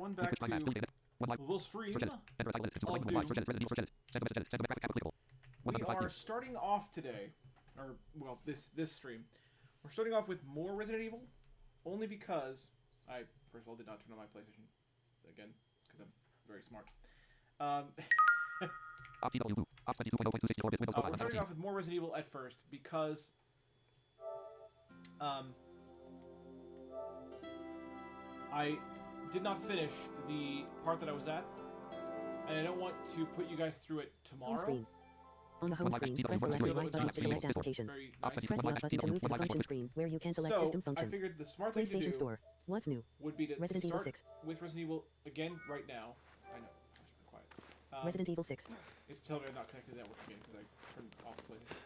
everyone back to the stream of Doom. We are starting off today, or well, this stream. We're starting off with more Resident Evil, only because I first of all did not turn on my PlayStation again because I'm very smart. We're starting off with more Resident Evil at first because I did not finish the part that I was at, and I don't want to put you guys through it tomorrow. On the home screen, press the left and right buttons to select applications. Press the up button to move to the function screen, where you can select system functions. I figured the smart thing to PlayStation do Store. What's new? Would be to Resident Evil start 6. with Resident Evil again right now. I know, I should be quiet. Resident Evil 6. It's telling me I'm not connected to the network again because I turned off the PlayStation.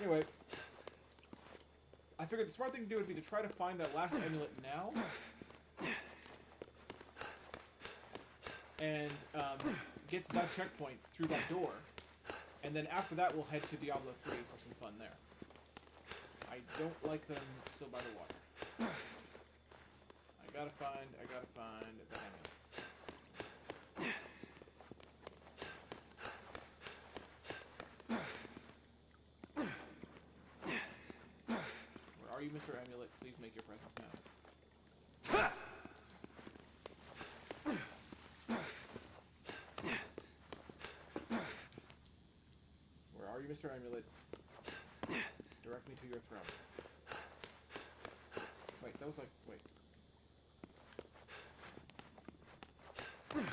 Anyway, I figured the smart thing to do would be to try to find that last amulet now. And get to that checkpoint through that door. And then after that, we'll head to Diablo 3 for some fun there. I don't like them still by the water. I gotta find the amulet. Where are you, Mr. Amulet? Please make your presence known. Where are you, Mr. Amulet? Direct me to your throne. Wait, that was like... wait. No.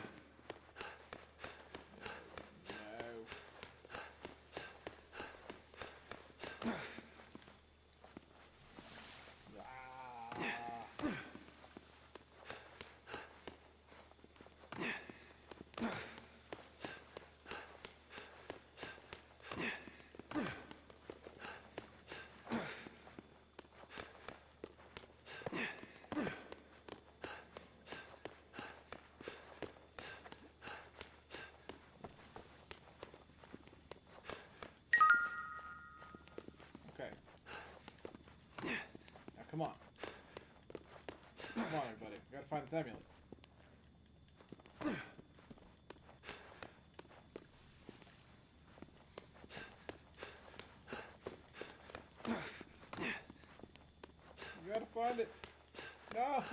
Okay. Now come on. Come on, everybody. We gotta find this amulet. You gotta find it. No!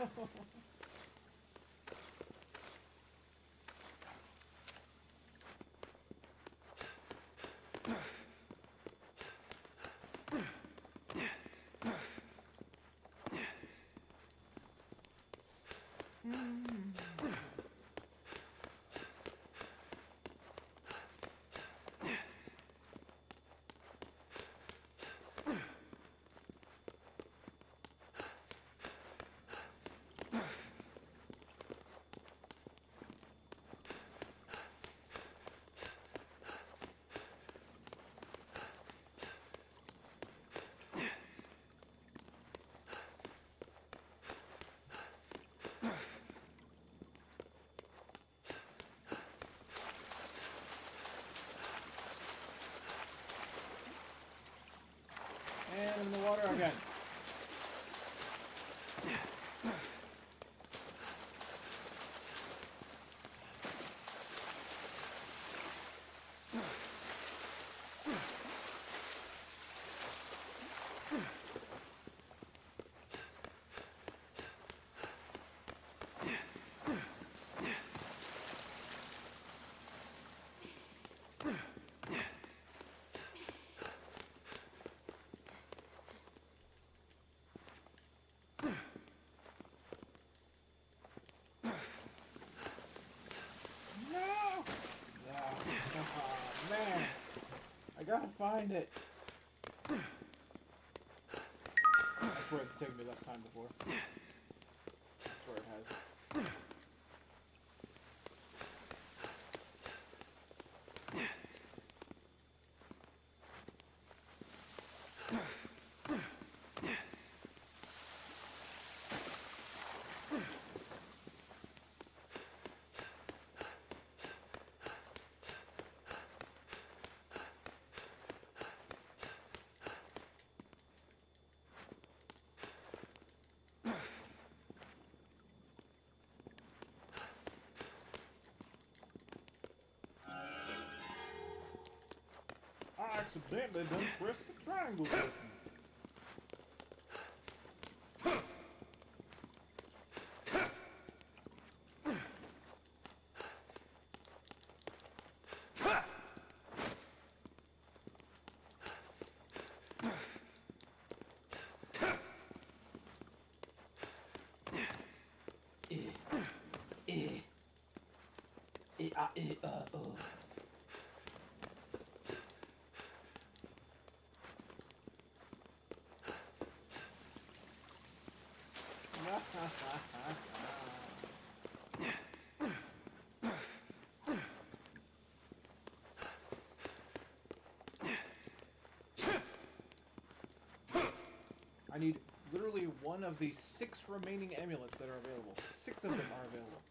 And I'm in the water again. Man, I gotta find it. I swear it's taken me less time before. I swear it has. accidentally done pressed the triangle button. I need literally one of the 6 remaining amulets that are available. 6 of them are available.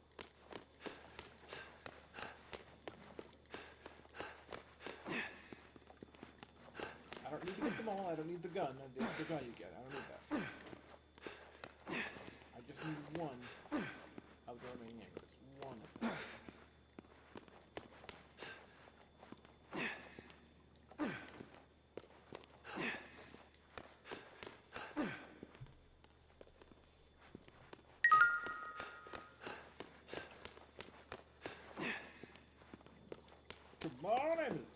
I don't need to get them all. I don't need the gun. The extra gun you get. I don't need that. I just need one of the remaining amulets. One of them. Come on, amulet.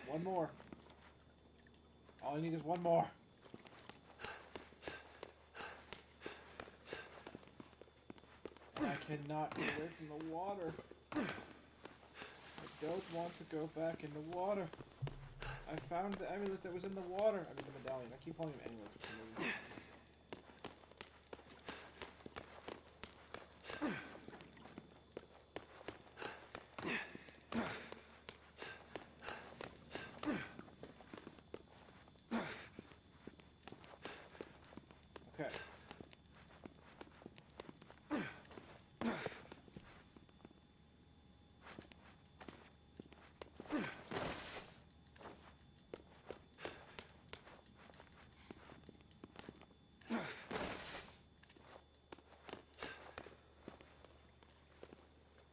One more. All I need is one more. I cannot get away from the water. I don't want to go back in the water. I found the amulet that was in the water. I mean the medallion. I keep calling him amulet for some reason. Okay.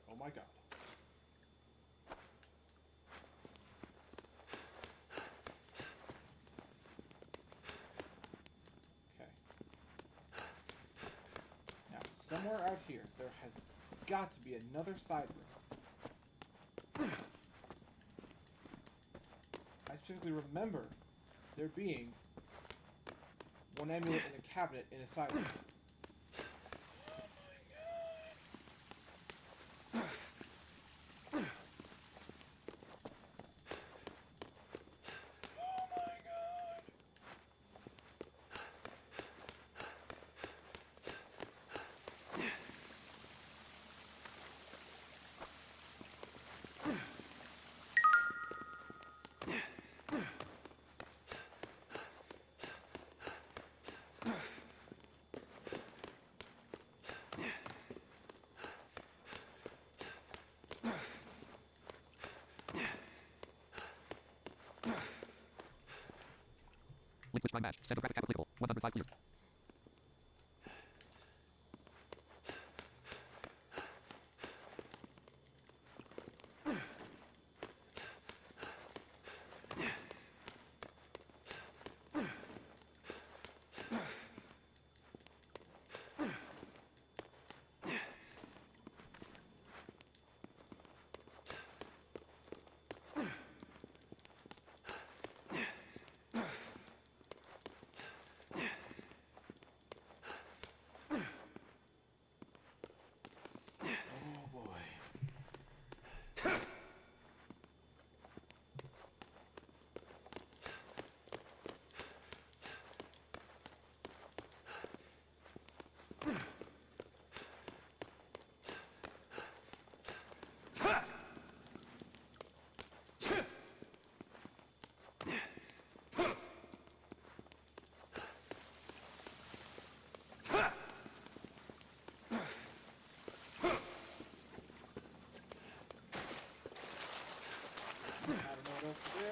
Oh my god. Okay. Now, somewhere out here, there has got to be another side room. I specifically remember there being one amulet in a cabinet in a silo. Liquid prime match. Center graphic applicable. 105 clear. Oh boy. I don't know what else to do.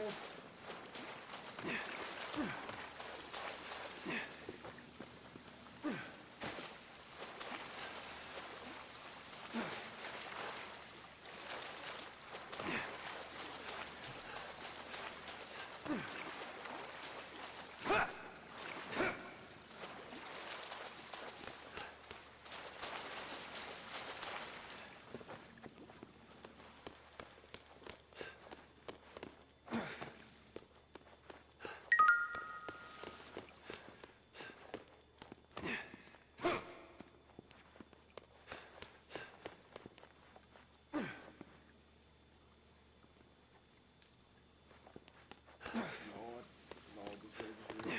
Lord, this rave is real.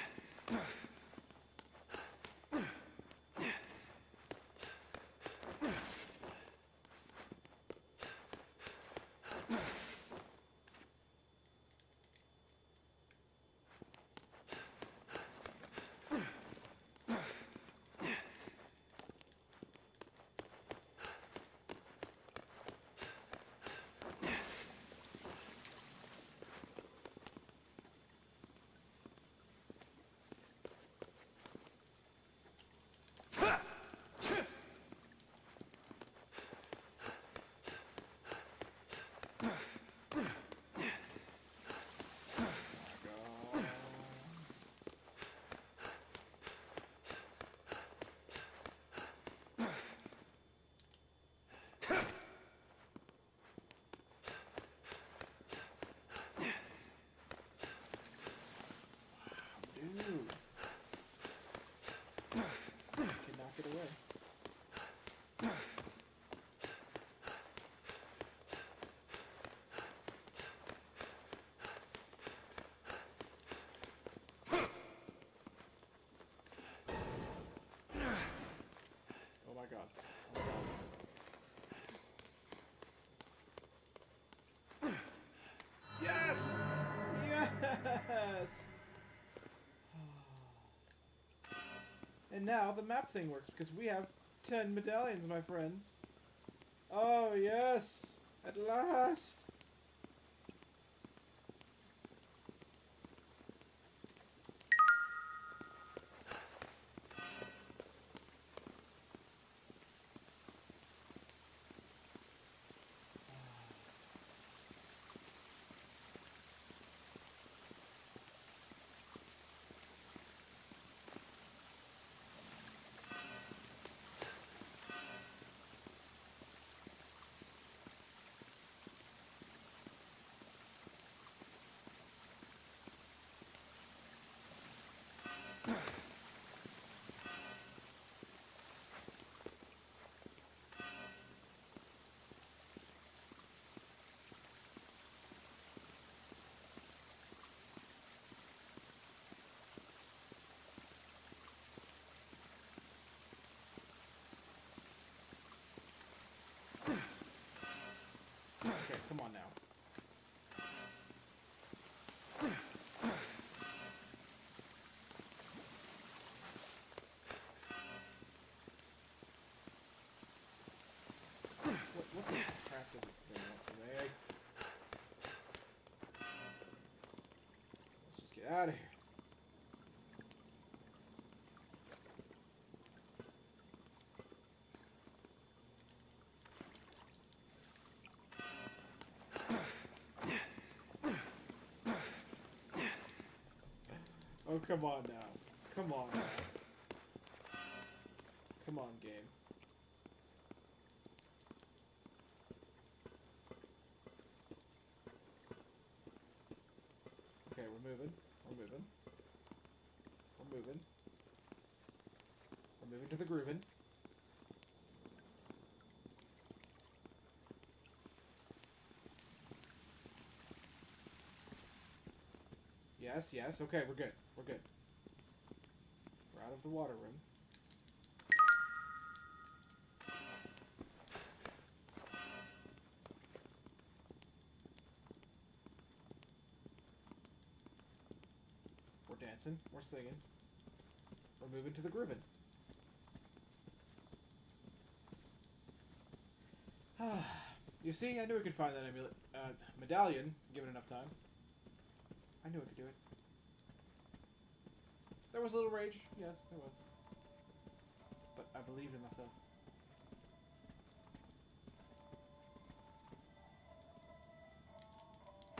Dude. Can knock it away. Oh my god. Oh my god. Yes! Yes! And now the map thing works because we have 10 medallions, my friends. Oh, yes! At last! Okay, come on now. What the crap does this thing want today? Let's just get out of here. Oh, come on now. Come on now. Come on, game. Okay, we're moving. We're moving. We're moving. We're moving to the grooving. Yes, yes. Okay, we're good. We're good. We're out of the water room. We're dancing. We're singing. We're moving to the grooving. You see, I knew we could find that medallion, given enough time. I knew I could do it. There was a little rage. Yes, there was. But I believed in myself.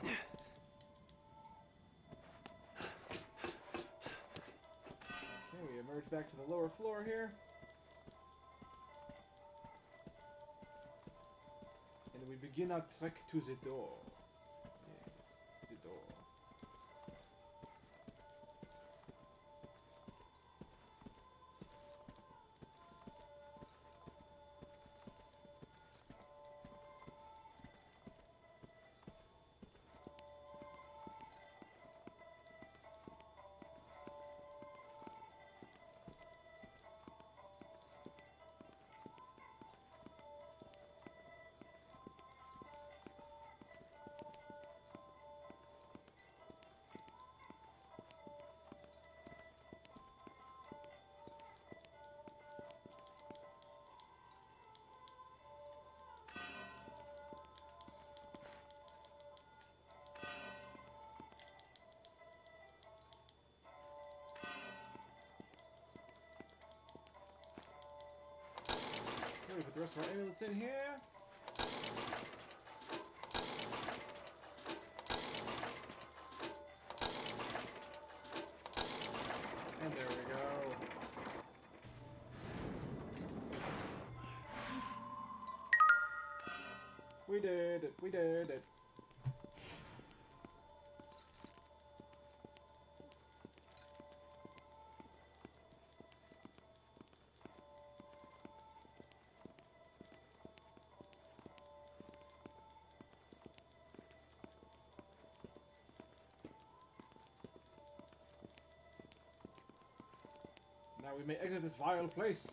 Okay, we emerge back to the lower floor here. And we begin our trek to the door. Yes, the door. Okay, we put the rest of our amulets in here. And there we go. We did it. We did it. Now we may exit this vile place.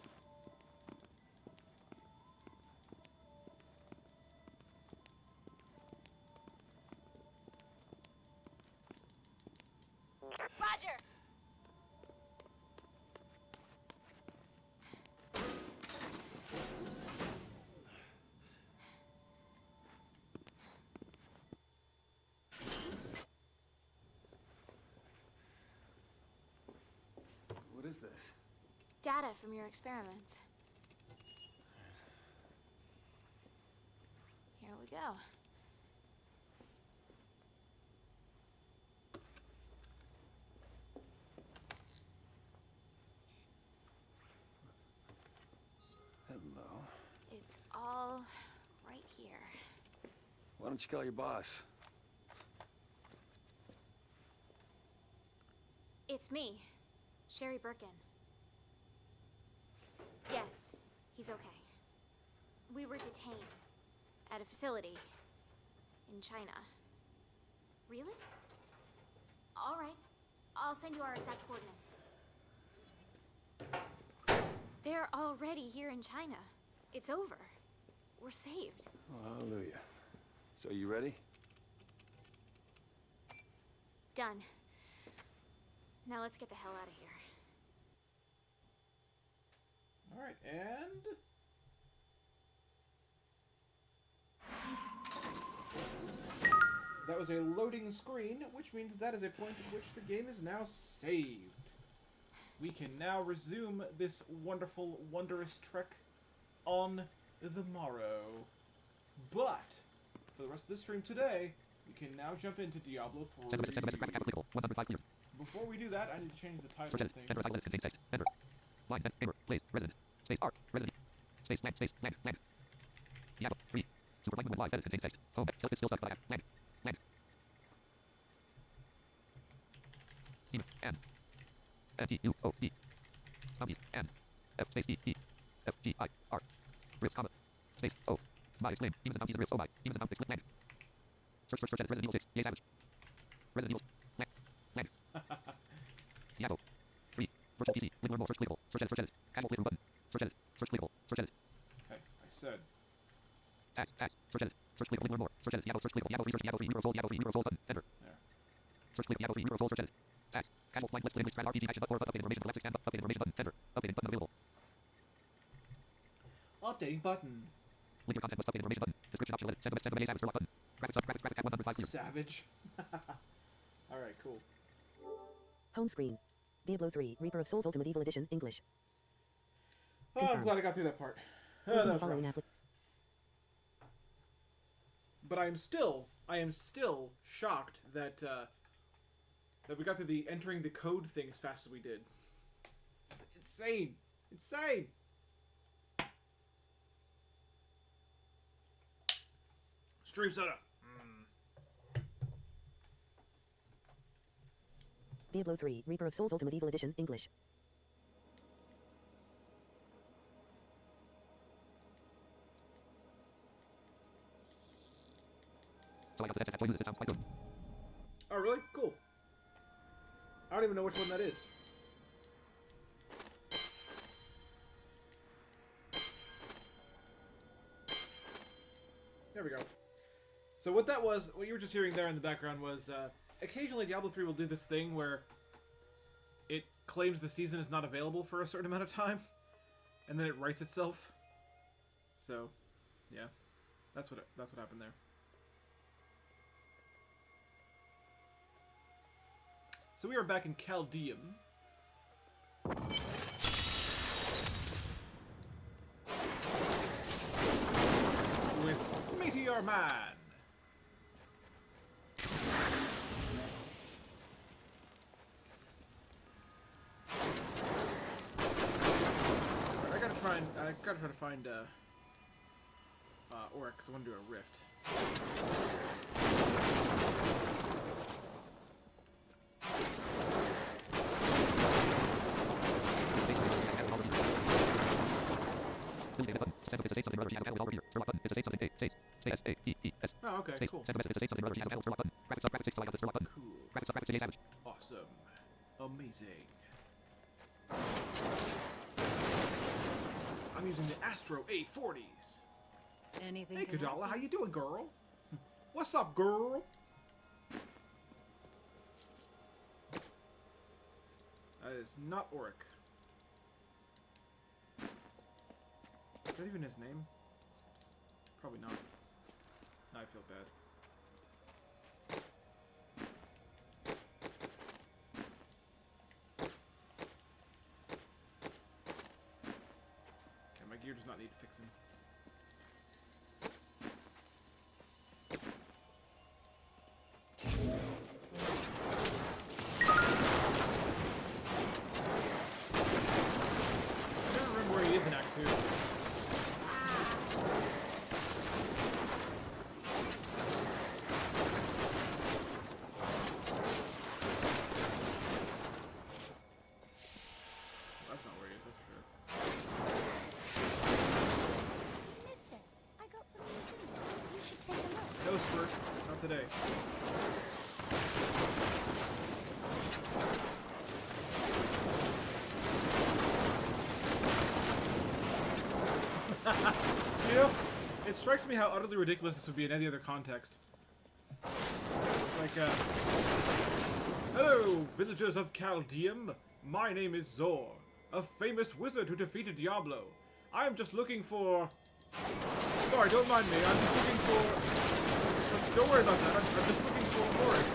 Roger! What is this? Data from your experiments. Here we go. Hello. It's all right here. Why don't you call your boss? It's me, Sherry Birkin. Yes, he's okay. We were detained at a facility in China. Really? All right. I'll send you our exact coordinates. They're already here in China. It's over. We're saved. Oh, hallelujah. So you ready? Done. Now let's get the hell out of here. Alright, and... that was a loading screen, which means that is a point at which the game is now saved. We can now resume this wonderful, wondrous trek on the morrow. But, for the rest of the stream today, we can now jump into Diablo 3. Send a message graphic applicable. 105 clear. Before we do that, I need to change the title Search of edit. things. Enter title contains text. Enter. Line send. Gamer. Place. Resident. Space art. Resident. Space land. Space land. Land. Diablo 3. Super light movement live edit contains text. Home. Self is still stuck by land. Land. Demon. And. N-T-U-O-D. Zombies. And. F space D-T. F-G-I-R. Rifts, comma. Space. O. My explain. Demons and zombies and rifts. Oh my. Demons and zombies. Land. Search edit. Resident Evil 6. Yay Savage. Resident Evil. Land. Land. Diablo 3. Virtual PC. Link learn more. Search clickable. Search edit. Casual playthrough button. Search edit. Search clickable. Search edit. Okay, I said. Tags. Search edit. Search clickable. Link learn more. Search edit. Diablo. Search clickable. Diablo 3. Search Diablo 3. Reaper of Souls. Diablo 3. Reaper of Souls button. Enter. There. Search click Diablo 3. Reaper of Souls. Search edit. Tags. Casual blind let's play English strat RPG action button. Update information. Electric stand up. Update information button. Enter. Updating button available. Updating button. Link your content plus update information button. Description optional edit. Send a savage Star button. Graphics at 105 clear. Savage. Alright, cool. Home screen. Diablo 3, Reaper of Souls Ultimate Evil Edition, English. Oh, I'm Confirm. glad I got through that part. Oh, Using that the was following rough. But I am still shocked that that we got through the entering the code thing as fast as we did. It's insane. Insane. Stream soda. Diablo 3, Reaper of Souls Ultimate Evil Edition, English. So I got the headset. It sounds quite good. Oh, really? Cool. I don't even know which one that is. There we go. So what that was, what you were just hearing there in the background was, occasionally Diablo 3 will do this thing where it claims the season is not available for a certain amount of time, and then it writes itself. So, yeah, that's what happened there. So we are back in Caldeum. With Meteor Man. Alright, I gotta try to find Oric, because I want to do a rift. Oh, okay, cool. Cool. Awesome. Amazing. I'm using the Astro A40s. Anything Hey, can help Kadala, you? how you doing, girl? What's up, girl? That is not Oric. Is that even his name? Probably not. Now I feel bad. Okay, my gear does not need fixing. I don't remember where he is in Act 2. That's not where he is, that's for sure. Mister, I got some new food. You should take a look. No, Spurt. Not today. You know, It strikes me how utterly ridiculous this would be in any other context. Like, hello, villagers of Caldeum. My name is Zor, a famous wizard who defeated Diablo. I'm just looking for... Sorry, don't mind me. I'm just looking for... Don't worry about that. I'm just looking for Forest.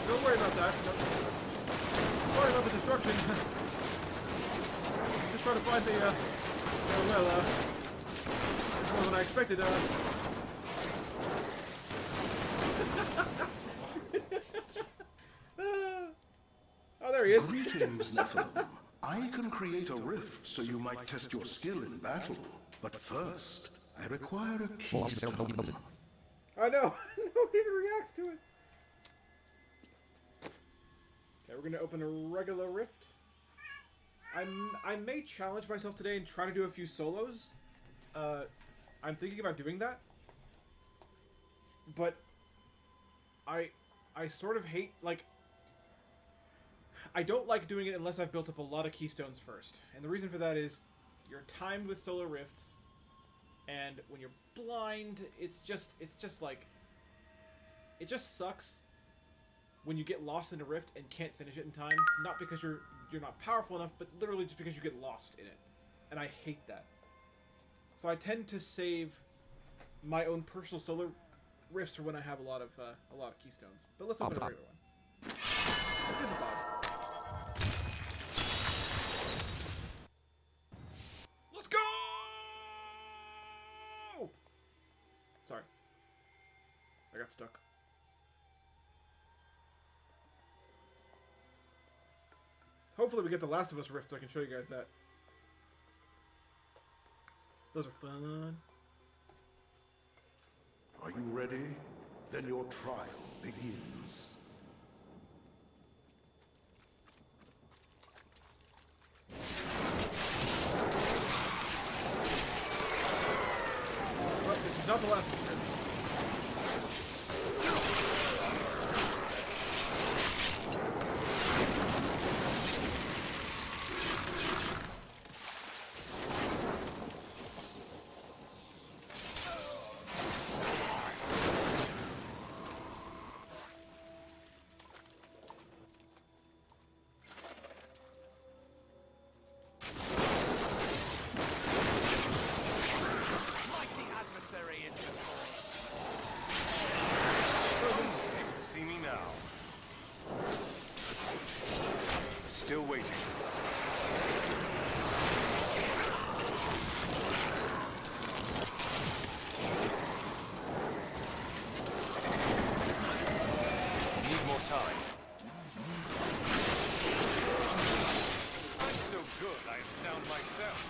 Don't worry about that. Sorry about the destruction. Just trying to find the, well, more than I expected, Oh, there he is. Greetings, Nephilim. I can create a rift so you might test your skill in battle. But first, I require a keystone. I know. Nobody even reacts to it. Okay, we're gonna open a regular rift. I may challenge myself today and try to do a few solos. I'm thinking about doing that. But I sort of hate, like, I don't like doing it unless I've built up a lot of keystones first. And the reason for that is you're timed with solo rifts, and when you're blind, it's just like, it just sucks when you get lost in a rift and can't finish it in time. Not because you're not powerful enough, but literally just because you get lost in it. And I hate that. So I tend to save my own personal solo rifts for when I have a lot of keystones. But let's open a regular one. This is Bob. Let's go! Sorry. I got stuck. Hopefully we get the Last of Us rift so I can show you guys that. Those are fun. Are you ready? Then your trial begins. But this is not the last one. Still waiting. Need more time. I'm so good, I astound myself.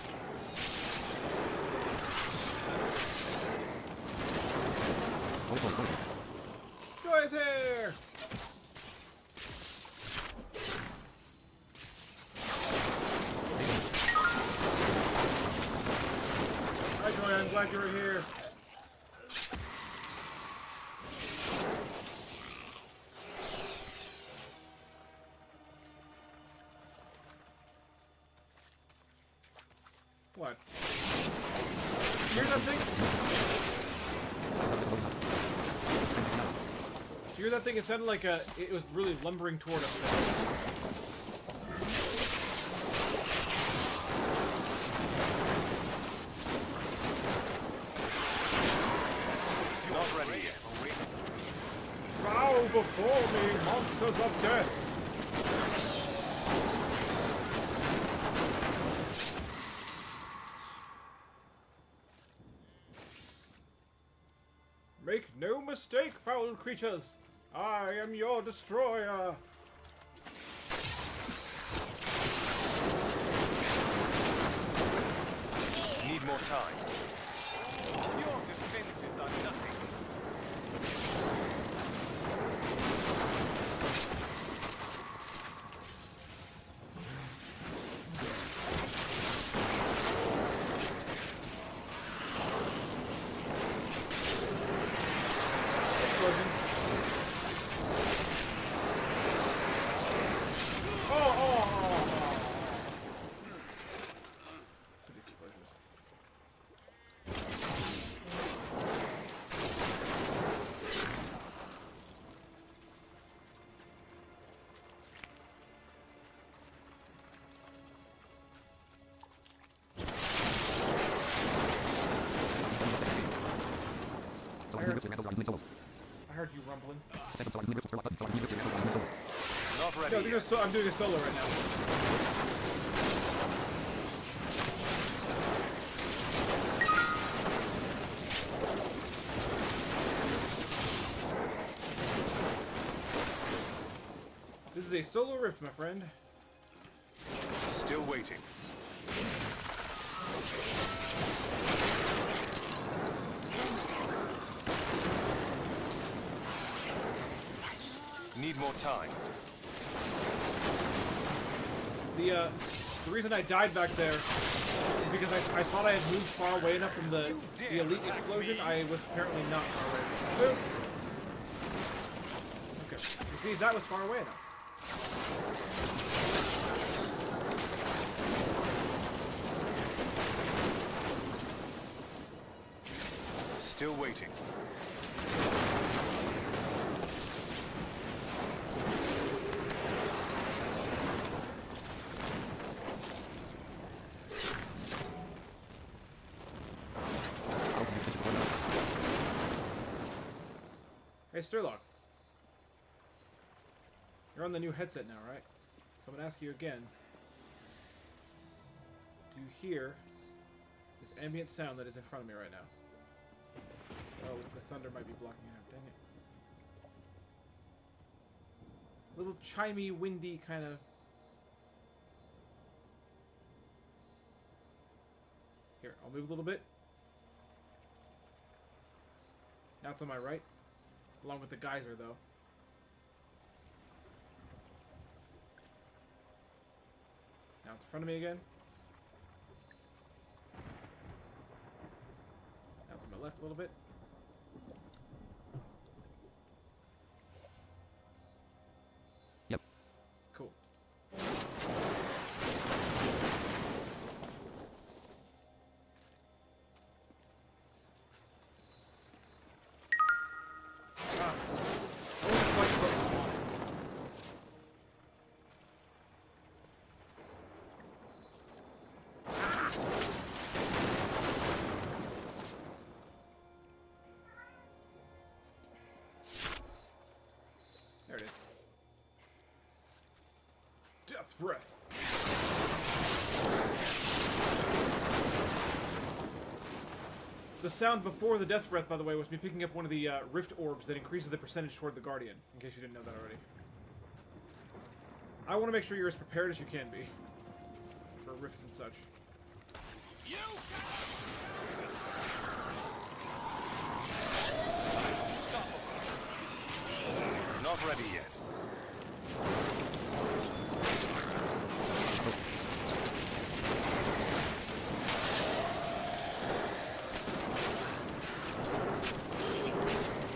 Joy is here! Hi Joy, I'm glad you're here. What? Here's that thing? You hear that thing? It sounded like it was really lumbering toward us. Not ready yet. Bow before me, monsters of death! Make no mistake, foul creatures! I am your destroyer! Need more time. Your defenses are nothing. crumbling. Second solar, universal scroll button, solar, universal scroll button, solar. Not ready No, yet. I'm doing a solo right now. This is a solo rift, my friend. Still waiting. Need more time. The reason I died back there is because I thought I had moved far away enough from the elite explosion. I was apparently not far away enough. Okay. You see, that was far away enough. Still waiting. Hey, Sturlock. You're on the new headset now, right? So I'm going to ask you again. Do you hear this ambient sound that is in front of me right now? Oh, the thunder might be blocking it out. Dang it. Little chimey, windy kind of... Here, I'll move a little bit. Now it's on my right. Along with the geyser, though. Now it's in front of me again. Now it's on my left a little bit. Yep. Cool. There it is. Death breath. The sound before the death breath, by the way, was me picking up one of the rift orbs that increases the percentage toward the Guardian, in case you didn't know that already. I want to make sure you're as prepared as you can be for rifts and such. Not ready yet.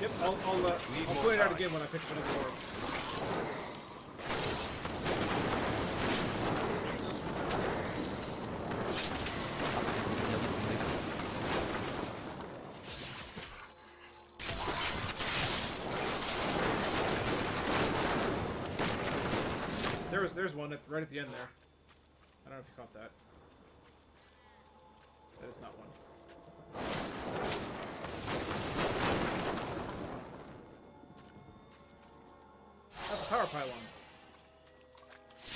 Yep, I'll point it out again when I pick one of the orbs. There's one right at the end there. I don't know if you caught that. That is not one. That's a power pylon.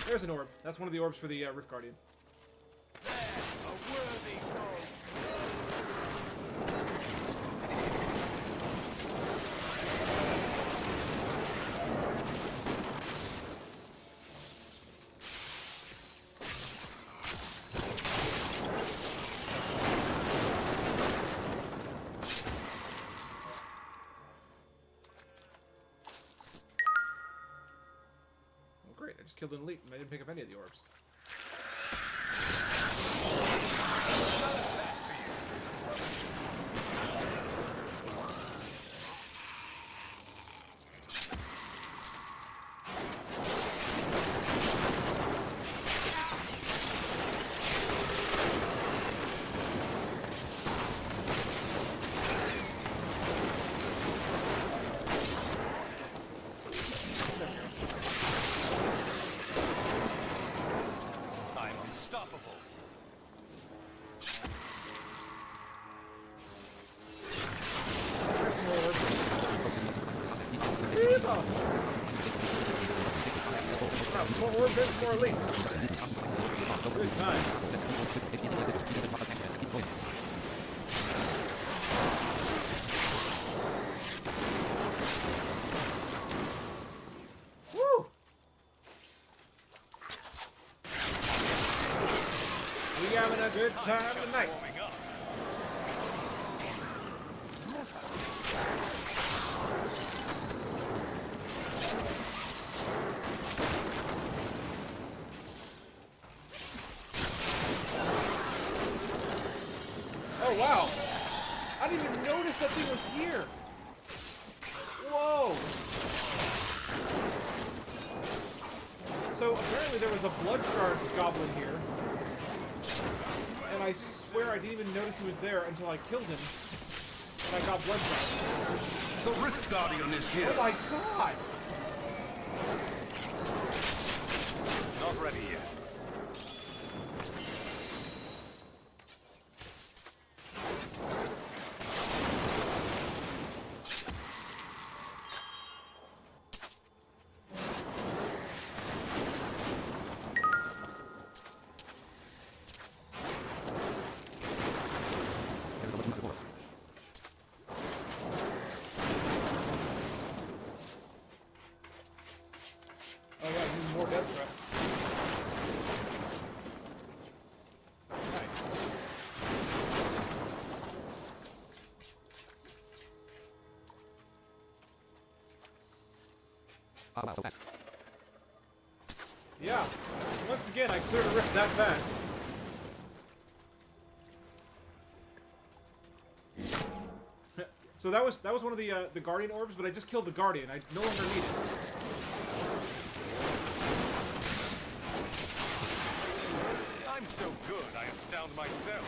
There's an orb. That's one of the orbs for the Rift Guardian. Great, I just killed an elite and I didn't pick up any of the orbs. More bits, more elites. Good time. Woo! We having a good time tonight. Warming up. Oh wow! I didn't even notice that thing was here. Whoa! So apparently there was a blood shard goblin here, and I swear I didn't even notice he was there until I killed him, and I got blood shards. The Rift Guardian is here. Oh my god! Not ready yet. There's a weapon on the door. Oh yeah, even more death threat. Nice. Ah, wow, so fast. Yeah. Once again, I cleared a rift that fast. So that was one of the guardian orbs, but I just killed the guardian. I no longer need it. I'm so good, I astound myself.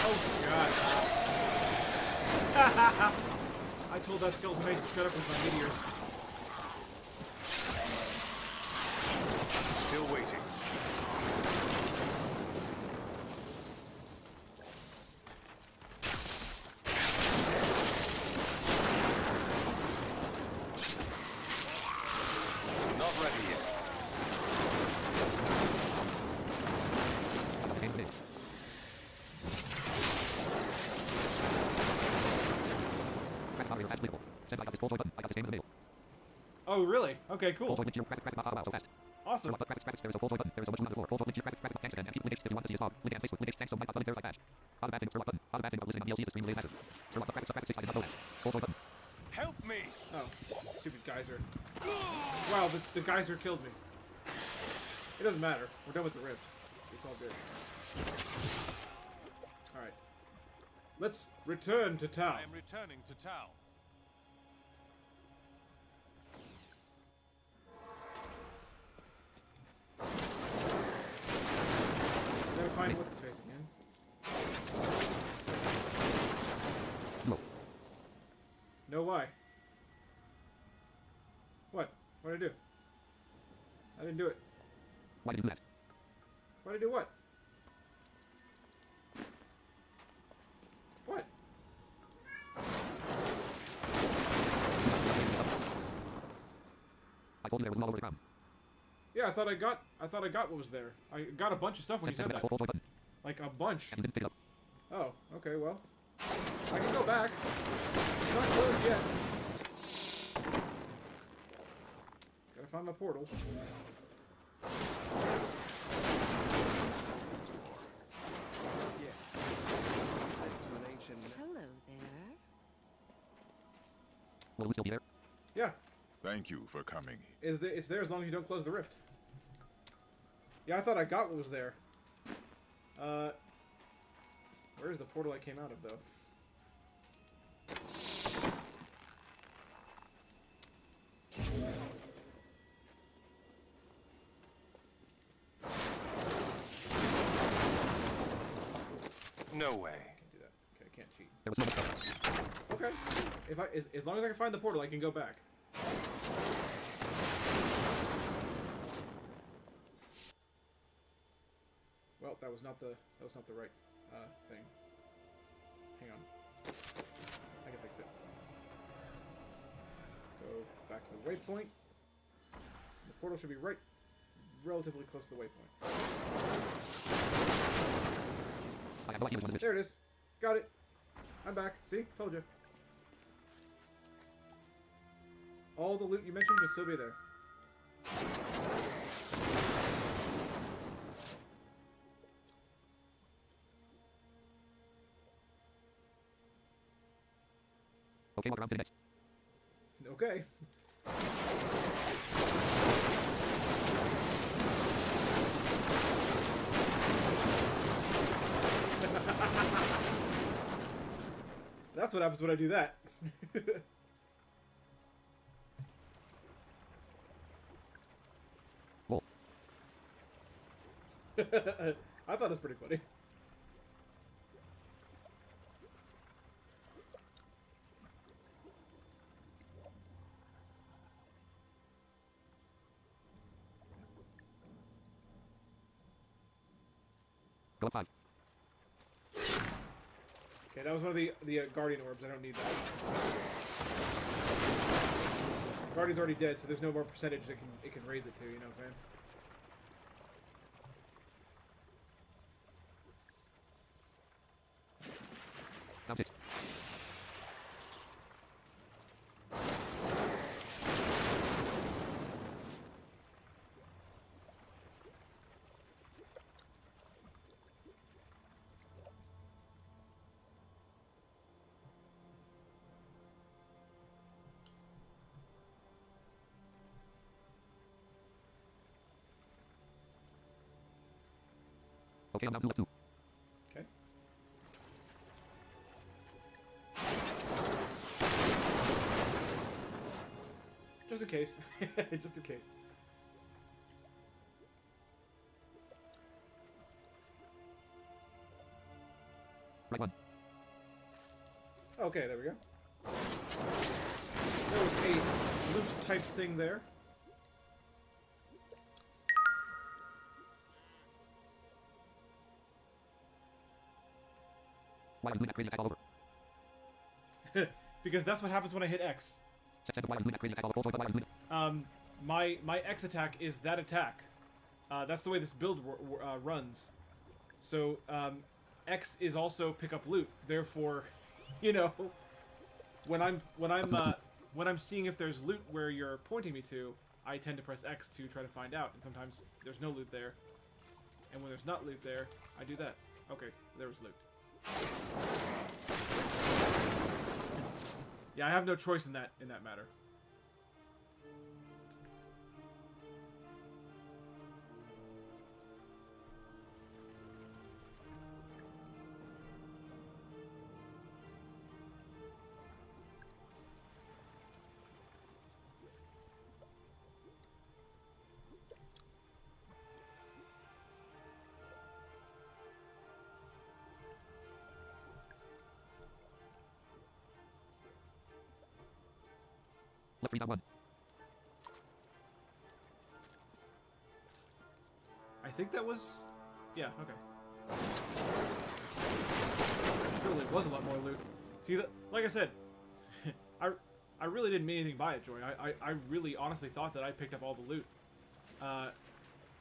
Oh god. I told that skeleton mage to shut up with my meteors. Still waiting. Not ready yet. I got the same thing. Graphic moderator adds clickable. Says I got this full joy button. I got the same in the mail. Oh really? Okay, Full cool. joy link to your graphic. Ah, wow, so fast. Awesome. Graphics. There is a full joy button. There is a button on the floor. Full joy link to your graphic. Thanks again. And keep link if you want to see his dog. Link and Facebook. Link thanks so much. Button verify badge. Other bad thing. Sir, what button? Other bad thing about listening on DLC. The stream relays massive. Sir, what the graphics? Graphics 6 items. Full joy button. Help me! Oh, stupid geyser. Wow, the geyser killed me. It doesn't matter. We're done with the rift. It's all good. Alright. Let's return to town. I am returning to town. Never find what's his face again. No. No, why? What? What did I do? I didn't do it. Why did you do that? What did I do what? What? I told you there was one all over the ground. Yeah, I thought I got what was there. I got a bunch of stuff when you said that. Full joy button. Like a bunch. And you didn't pick it up. Oh, okay, well. I can go back. It's not closed yet. Gotta find my portal. Hello there. Will we still be there? Yeah, Thank you for coming. it's there as long as you don't close the rift. Yeah, I thought I got what was there. Where's the portal I came out of, though? No way. Can't do that. Okay, I can't cheat. There was no more stuff. Okay. As long as I can find the portal, I can go back. Well, that was not the right thing. Hang on. I can fix it. Go back to the waypoint. The portal should be right, relatively close to the waypoint. I have no idea which one it is. There it is. Got it. I'm back. See? Told you. All the loot you mentioned should still be there. Okay, walk around to the next. Okay. That's what happens when I do that. Well, I thought it was pretty funny. go up 5. Okay, that was one of the Guardian orbs. I don't need that. Guardian's already dead, so there's no more percentage that it can raise it to. You know what I'm saying? Down 6. Okay, I'm down to 2. Okay. Just in case. Just in case. Right 1. Okay, there we go. There was a loot type thing there. Why are you doing that crazy attack all over? Because that's what happens when I hit X. Said, why are you doing that crazy attack all over? Why are you doing it? My X attack is that attack. That's the way this build runs. So X is also pick up loot. Therefore, you know, when I'm seeing if there's loot where you're pointing me to, I tend to press X to try to find out. And sometimes there's no loot there. And when there's not loot there, I do that. Okay, there was loot. Yeah, I have no choice in that matter. Left 3 down 1. I think that was... Yeah, okay. Really was a lot more loot. See, that, like I said, I really didn't mean anything by it, Joy. I really honestly thought that I picked up all the loot.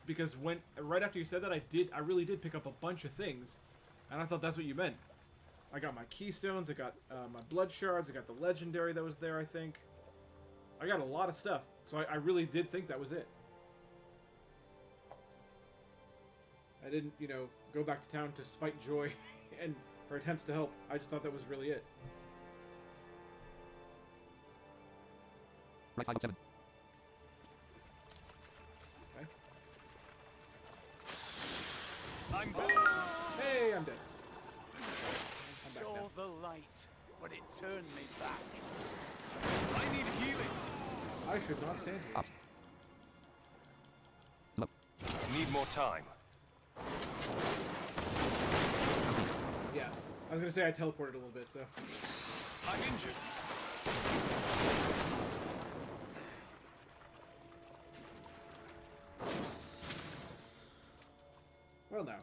Because right after you said that, I really did pick up a bunch of things. And I thought that's what you meant. I got my keystones, I got my blood shards, I got the legendary that was there, I think. I got a lot of stuff, so I really did think that was it. I didn't, you know, go back to town to spite Joy and her attempts to help. I just thought that was really it. Right 5 of 7. Okay. I'm back. Hey, I'm dead. I back saw now. the light, but it turned me back. I need healing. I should not stand here. Ops. Low. Need more time. Yeah, I was gonna say I teleported a little bit, so. I'm injured. Well, now.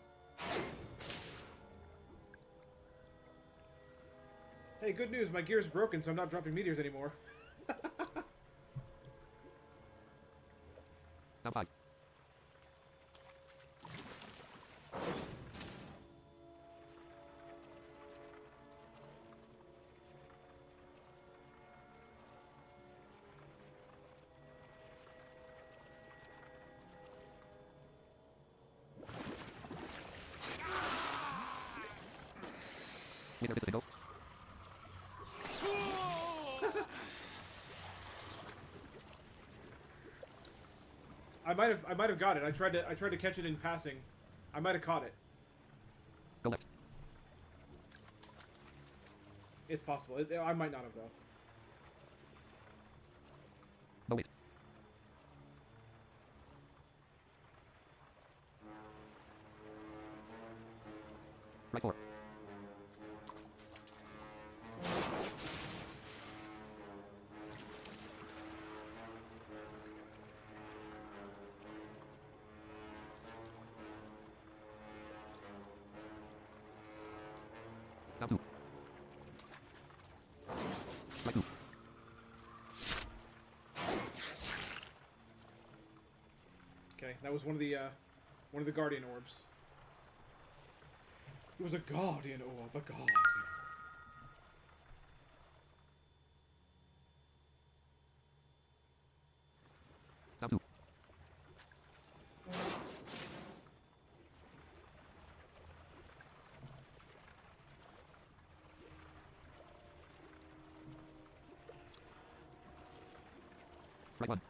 Hey, good news. My gear's broken, so I'm not dropping meteors anymore. Now 5. Meter bits to go. I might have got it. I tried to catch it in passing. I might have caught it. Go left. It's possible. I might not have though. Oh wait. Right 4. Now 2. Right 2. Okay, that was one of the guardian orbs. It was a guardian orb, a guardian. Now 2. Right 1.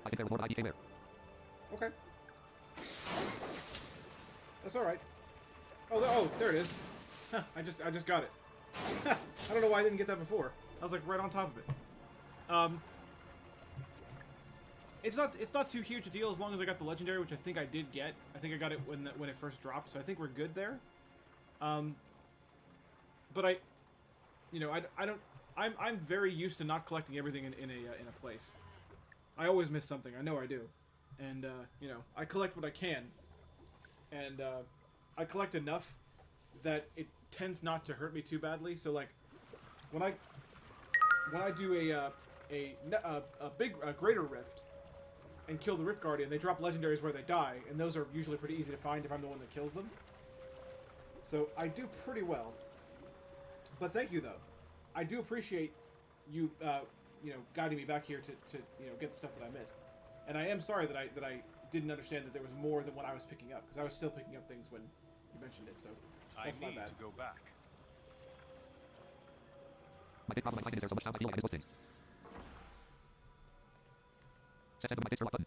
I think there was more than IDK there. Okay. That's all right. Oh, there it is. Huh, I just got it. I don't know why I didn't get that before. I was like right on top of it. It's not too huge a deal as long as I got the legendary, which I think I did get. I think I got it when it first dropped, so I think we're good there. But I'm very used to not collecting everything in a place. I always miss something. I know I do, and I collect what I can, and I collect enough that it tends not to hurt me too badly. So like when I do a greater rift and kill the Rift Guardian, they drop legendaries where they die, and those are usually pretty easy to find if I'm the one that kills them. So I do pretty well. But thank you though. I do appreciate you guiding me back here to get the stuff that I missed. And I am sorry that I didn't understand that there was more than what I was picking up, because I was still picking up things when you mentioned it. So that's my I need bad. to go back. My big problem I find is there's so much sound I feel like I miss most things. Set to my big Sherlock button.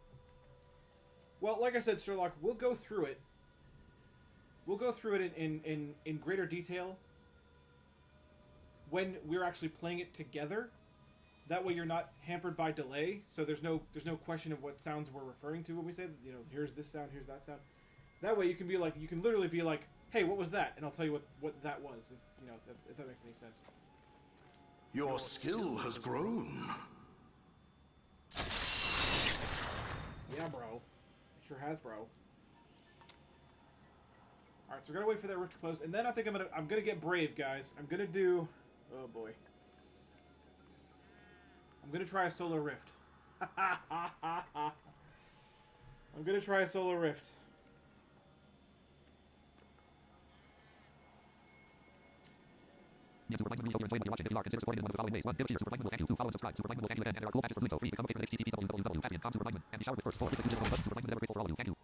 Well, like I said, Sherlock, we'll go through it. We'll go through it in greater detail when we're actually playing it together. That way you're not hampered by delay, so there's no question of what sounds we're referring to when we say that, here's this sound, here's that sound. That way you can literally be like, hey, what was that? And I'll tell you what that was, if that makes any sense. Your skill has grown. Yeah, bro. It sure has, bro. Alright, so we're gonna wait for that rift to close, and then I think I'm gonna get brave, guys. I'm gonna do, oh boy. I'm gonna try a solo rift. I'm gonna try a solo rift. Super Franklin, really hope you're enjoying what you're watching. If you are, consider supporting in one of the following ways. 1. If you're Super Franklin will thank you. 2. Follow and subscribe. Super Franklin will thank you again, and there are cool patches for doing so. 3. Become a patron at http://patreon.com/super-franklin. And be showered with first. 4. Click the button. Super Franklin is ever grateful for all of you. Thank you.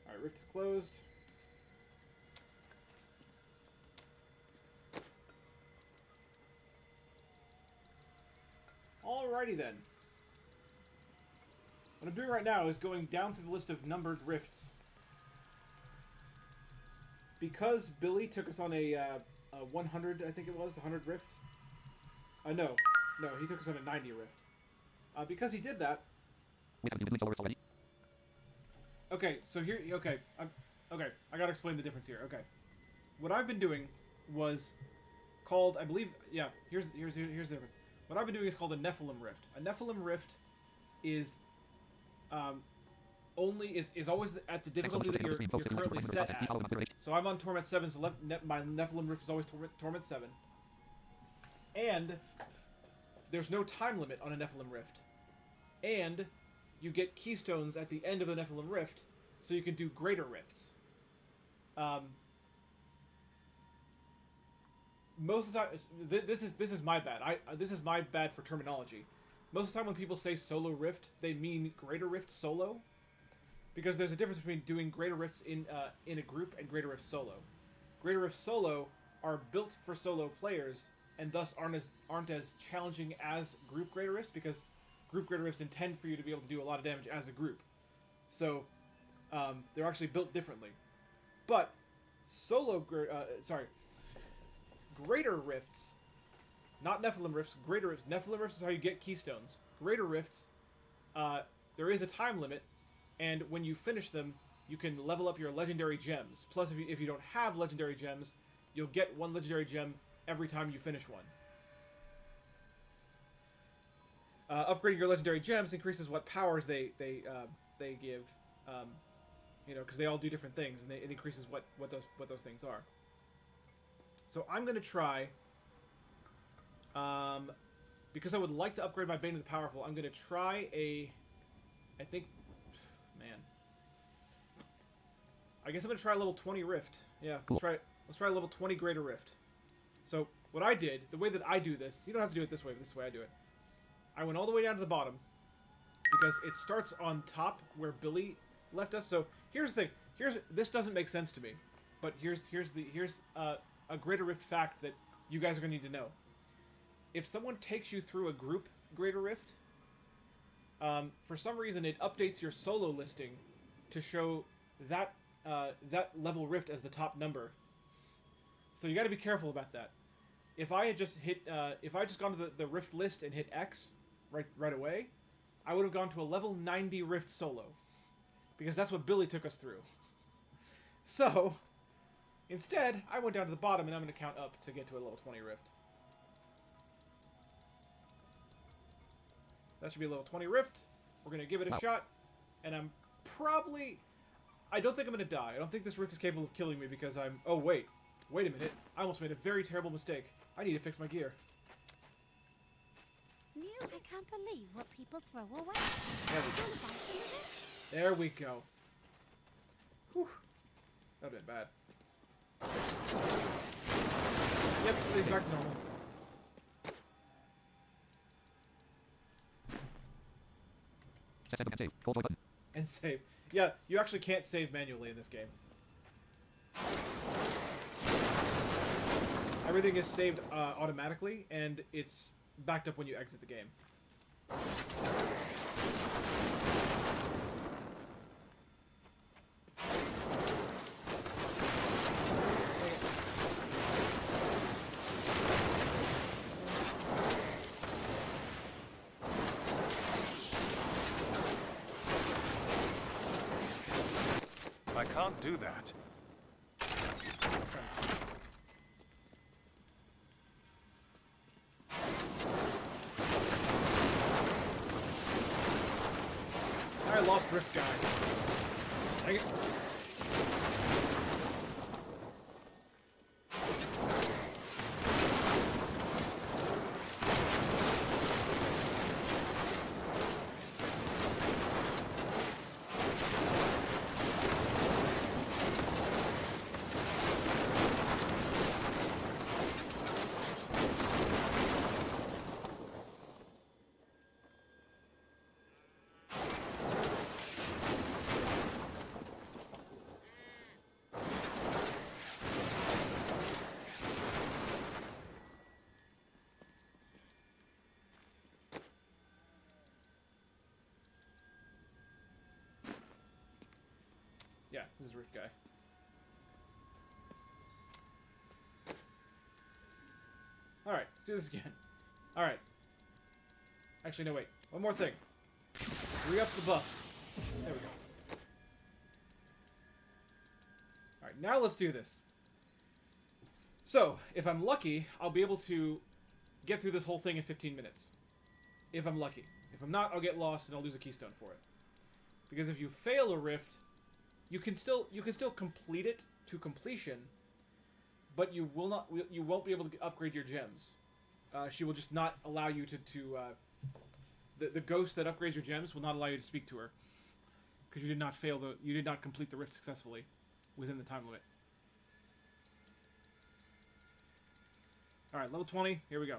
Alright, rift is closed. Alrighty then. What I'm doing right now is going down through the list of numbered rifts. Because Billy took us on a 100, I think it was, 100 rift. No, he took us on a 90 rift. Because he did that. We haven't been doing solo rifts already. Okay, so here, okay, I gotta explain the difference here. Okay, what I've been doing was called, I believe, yeah. Here's the difference. What I've been doing is called a Nephilim rift. A Nephilim rift is is always at the difficulty that you're currently set at. So I'm on Torment 7, so my Nephilim rift is always Torment 7. And there's no time limit on a Nephilim rift. And you get keystones at the end of the Nephilim rift, so you can do greater rifts. Most of the time, this is my bad. This is my bad for terminology. Most of the time when people say solo rift, they mean greater rift solo, because there's a difference between doing greater rifts in a group and greater rifts solo. Greater rifts solo are built for solo players, and thus aren't as challenging as group greater rifts, because group greater rifts intend for you to be able to do a lot of damage as a group. So they're actually built differently. But greater rifts, not Nephilim rifts, greater rifts. Nephilim rifts is how you get keystones. Greater rifts, there is a time limit, and when you finish them, you can level up your legendary gems. Plus, if you don't have legendary gems, you'll get one legendary gem every time you finish one. Upgrading your legendary gems increases what powers they give, because they all do different things, and it increases what those things are. So I'm gonna try, because I would like to upgrade my Bane of the Powerful. I'm gonna try I guess I'm gonna try a level 20 Rift. Yeah, let's try a level 20 Greater Rift. So what I did, the way that I do this, you don't have to do it this way, but this is the way I do it. I went all the way down to the bottom, because it starts on top where Billy left us. So here's the thing. This doesn't make sense to me, but here's a Greater Rift fact that you guys are gonna need to know. If someone takes you through a group Greater Rift, for some reason it updates your solo listing to show that level rift as the top number. So you got to be careful about that. If I had just gone to the rift list and hit X right away, I would have gone to a level 90 rift solo, because that's what Billy took us through. So instead, I went down to the bottom, and I'm going to count up to get to a level 20 rift. That should be a level 20 rift. We're going to give it a shot, and I don't think I'm going to die. I don't think this rift is capable of killing me, because I'm... Oh, wait a minute. I almost made a very terrible mistake. I need to fix my gear. New, I can't believe what people throw away. There we go. Whew. That would have been bad. Yep, please back to normal. And save. Hold button. And save. Yeah, you actually can't save manually in this game. Everything is saved automatically, and it's backed up when you exit the game. I can't do that. I lost Rift Guy. Dang it. this is Rift Guy. Alright, let's do this again. Alright. Actually, no, wait. One more thing. Re-up the buffs. There we go. Alright, now let's do this. So, if I'm lucky, I'll be able to get through this whole thing in 15 minutes. If I'm lucky. If I'm not, I'll get lost and I'll lose a keystone for it. Because if you fail a rift, you can still complete it to completion, but you won't be able to upgrade your gems. She will just not allow you to the ghost that upgrades your gems will not allow you to speak to her because you did not complete the rift successfully within the time limit. All right, level 20. Here we go.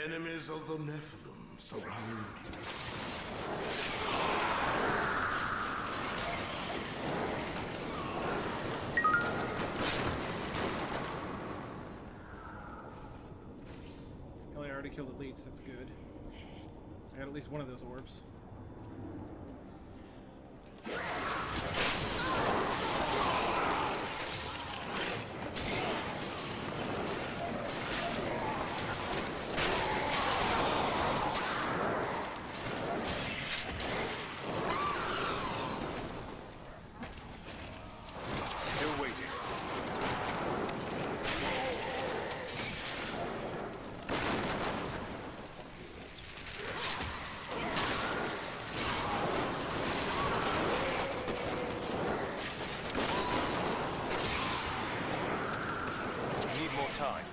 Enemies of the Nephilim surround you. I already killed elites, that's good. I got at least one of those orbs. Still waiting. Need more time.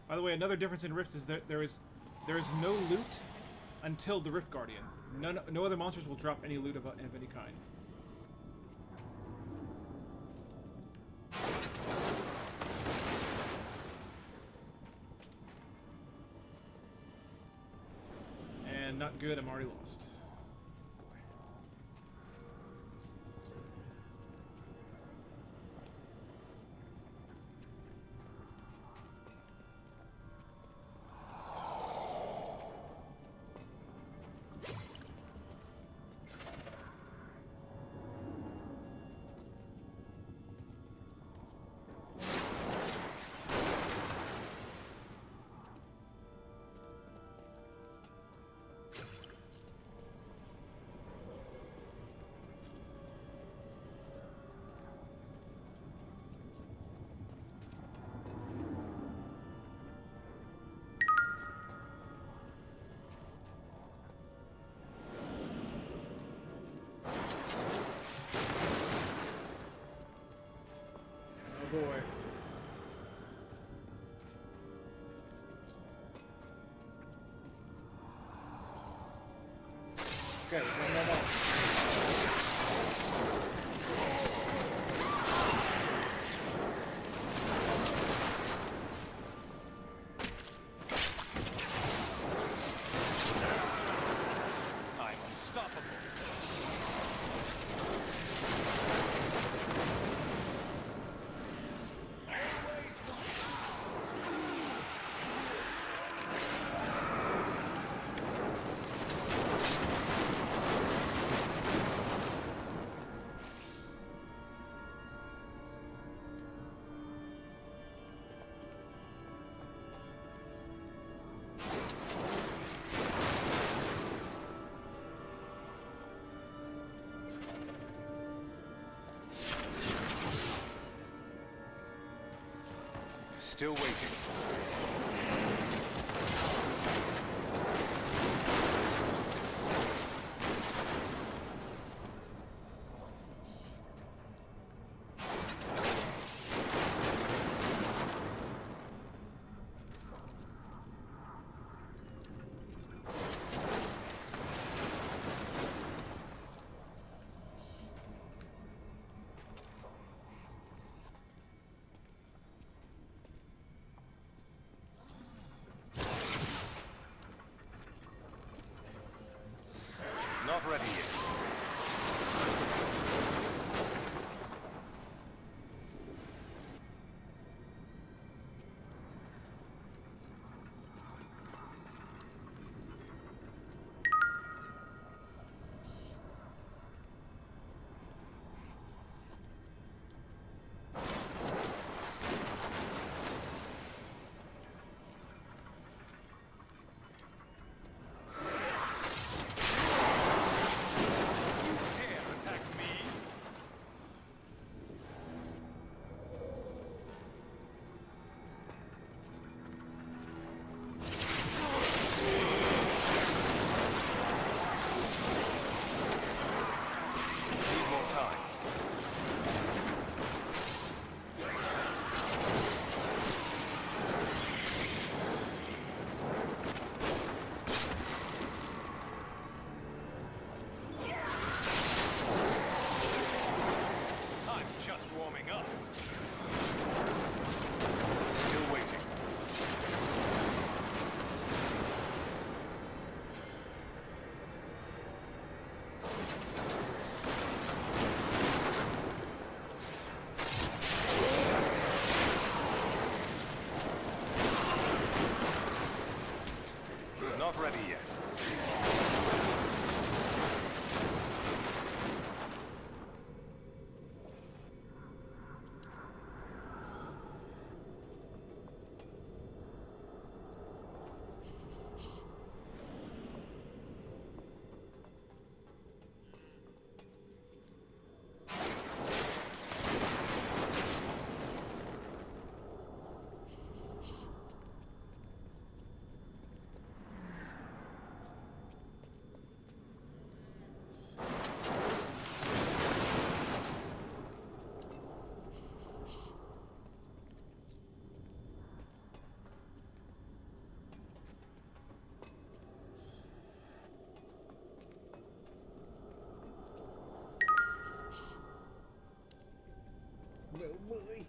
By the way, another difference in Rifts is that there is no loot until the Rift Guardian. No other monsters will drop any loot of any kind. And not good, I'm already lost. Oh boy. Okay, one more. I'm unstoppable. Still waiting. No boy.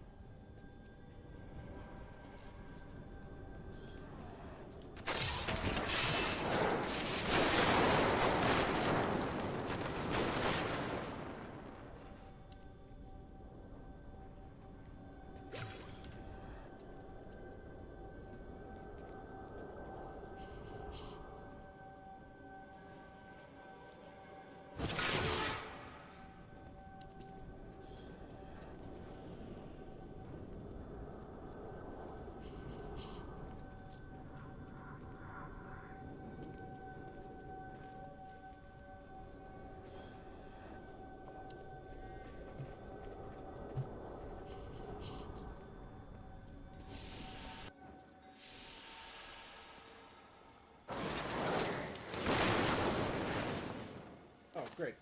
Oh, great.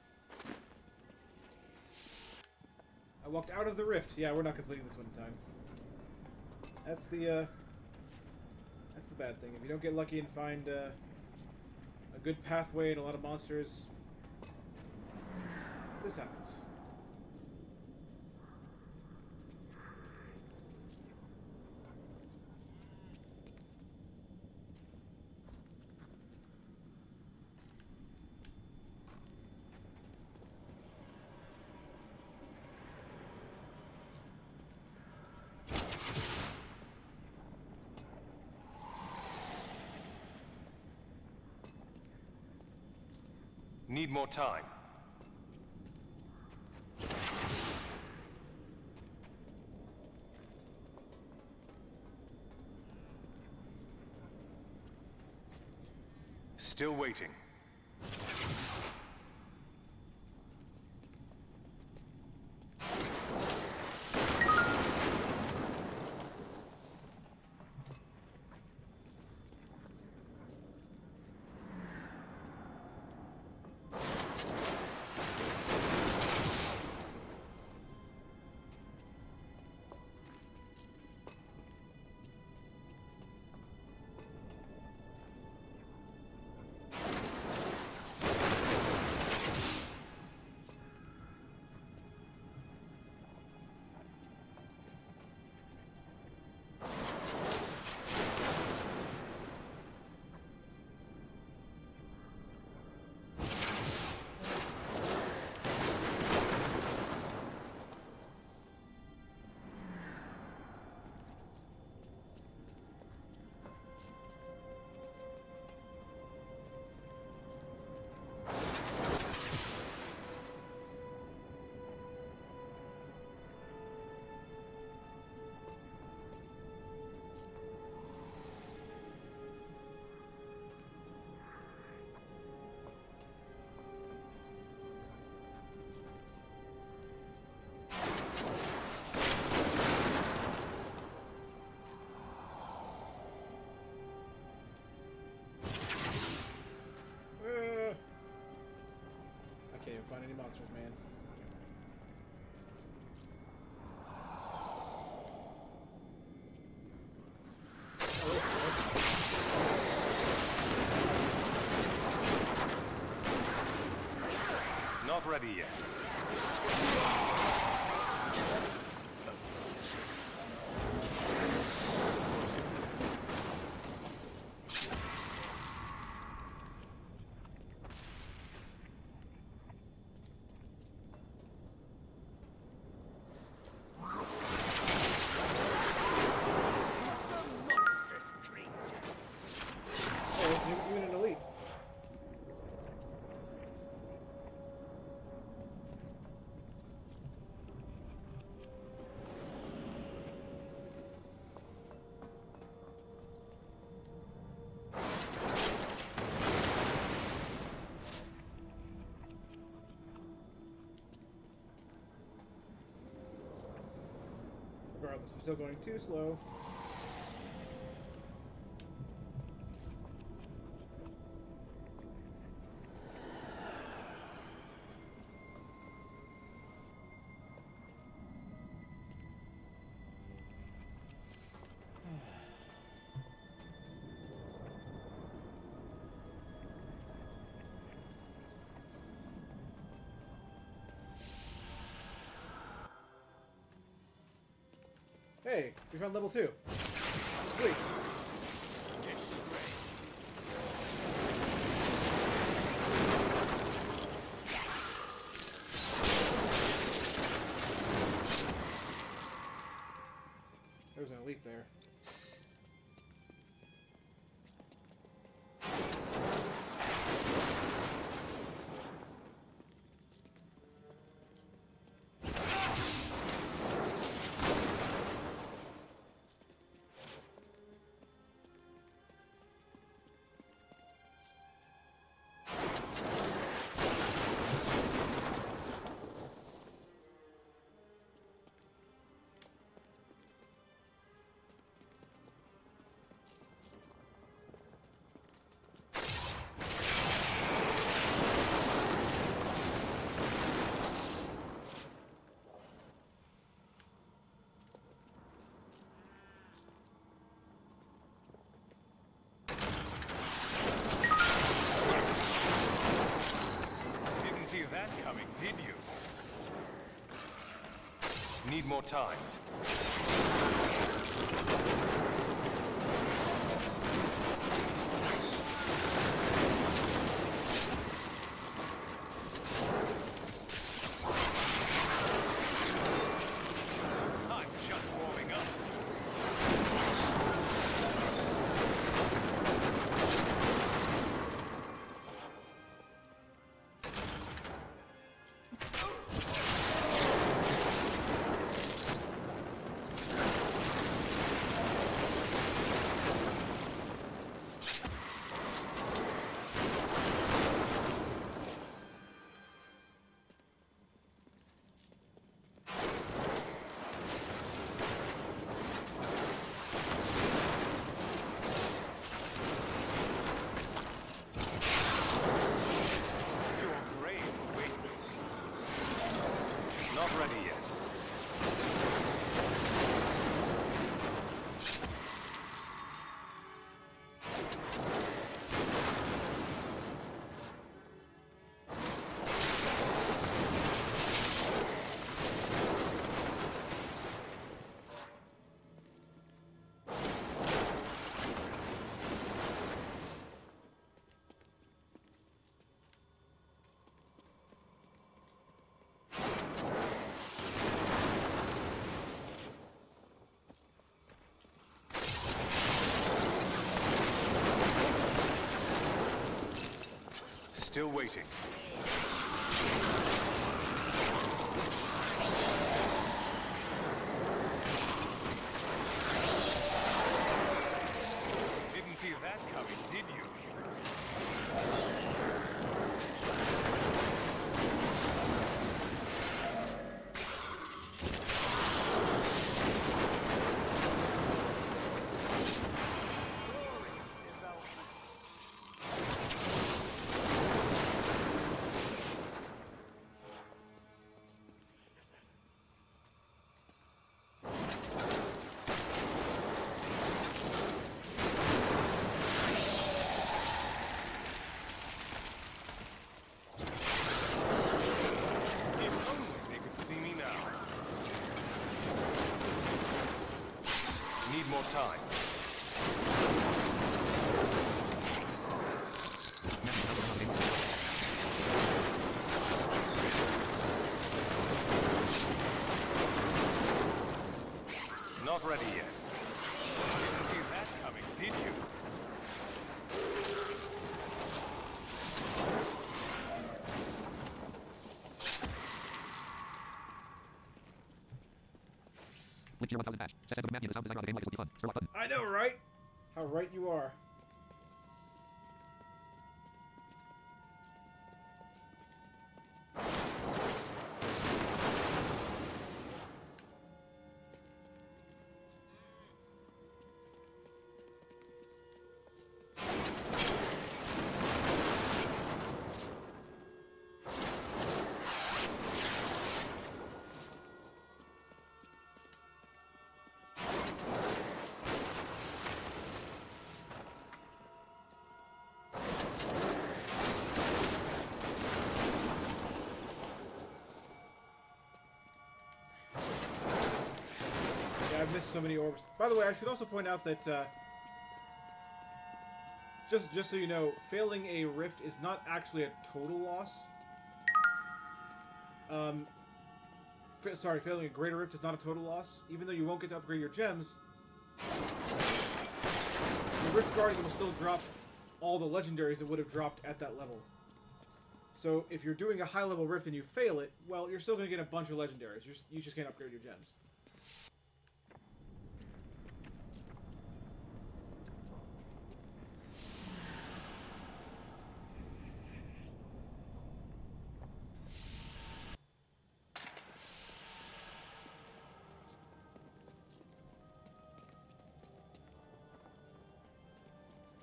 I walked out of the rift. Yeah, we're not completing this one in time. That's the bad thing. If you don't get lucky and find a good pathway and a lot of monsters, this happens. Need more time. Still waiting. I can't even find any monsters, man. Not ready yet. Oh, even an elite. Regardless, I'm still going too slow. Hey, we found level 2. Sweet. There's an elite there. Didn't see that coming, did you? Need more time. I'm just warming up. Your grave awaits. Not ready yet. Still waiting. Didn't see that coming, did you? If only they could see me now. Need more time. Not ready yet. Didn't see that coming, did you? Link here 1000 patch. Set the command the sound designer of the game like this will be fun. Stir lock button. I know, right? How right you are. missed so many orbs. By the way, I should also point out that just so you know, failing a rift is not actually a total loss. Sorry, failing a greater rift is not a total loss. Even though you won't get to upgrade your gems, the Rift Guardian will still drop all the legendaries that would have dropped at that level. So if you're doing a high level rift and you fail it, well, you're still going to get a bunch of legendaries. You just can't upgrade your gems.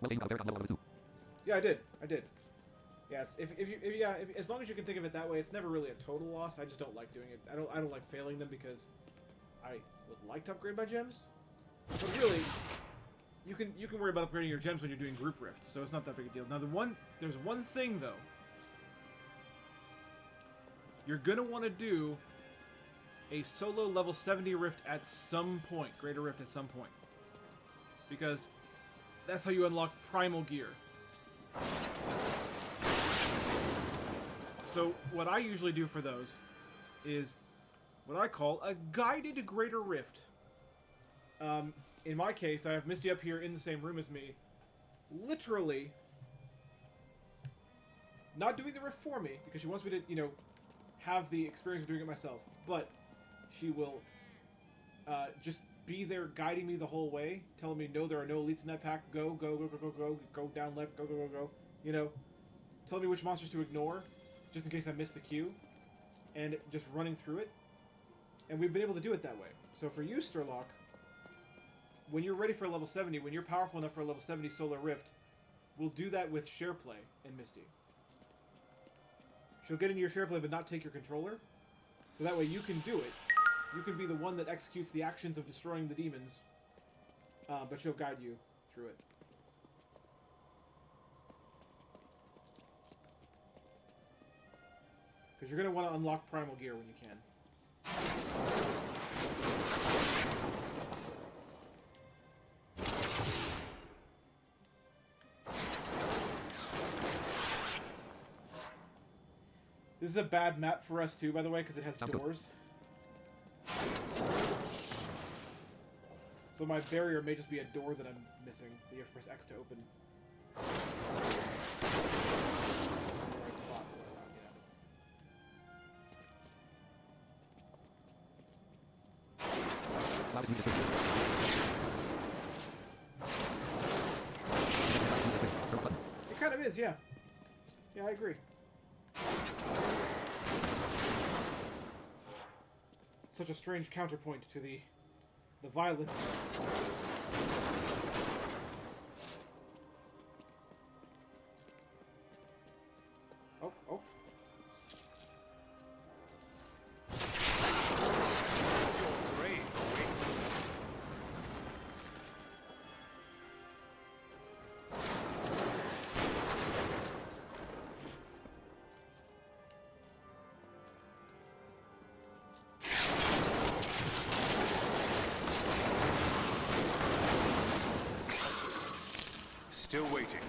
Well, you got there on level 2. Yeah, I did. Yeah, it's, if as long as you can think of it that way, it's never really a total loss. I just don't like doing it. I don't like failing them because I would like to upgrade my gems. But really, you can worry about upgrading your gems when you're doing group rifts, so it's not that big a deal. Now there's one thing though. You're gonna want to do a solo level 70 rift at some point, greater rift at some point, because that's how you unlock primal gear. So what I usually do for those is what I call a guided greater rift. In my case, I have Misty up here in the same room as me, literally not doing the rift for me because she wants me to, you know, have the experience of doing it myself, but she will just be there guiding me the whole way, telling me, no, there are no elites in that pack, go down left, go, you know, telling me which monsters to ignore, just in case I miss the queue, and just running through it. And we've been able to do it that way. So for you, Sturlock, when you're ready for a level 70, when you're powerful enough for a level 70 Solar Rift, we'll do that with SharePlay and Misty. She'll get into your SharePlay but not take your controller, so that way you can do it. You can be the one that executes the actions of destroying the demons, but she'll guide you through it. Because you're going to want to unlock primal gear when you can. This is a bad map for us too, by the way, because it has doors. So my barrier may just be a door that I'm missing that you have to press X to open. Right spot. It kind of is, yeah. Yeah, I agree. Such a strange counterpoint to the violence. Oh. Great wings. Still waiting.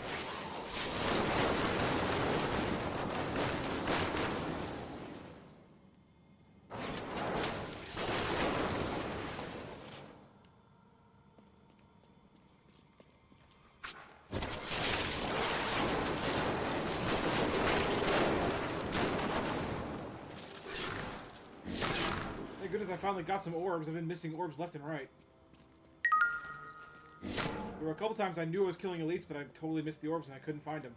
Thank goodness I finally got some orbs. I've been missing orbs left and right. There were a couple times I knew I was killing elites, but I totally missed the orbs and I couldn't find them.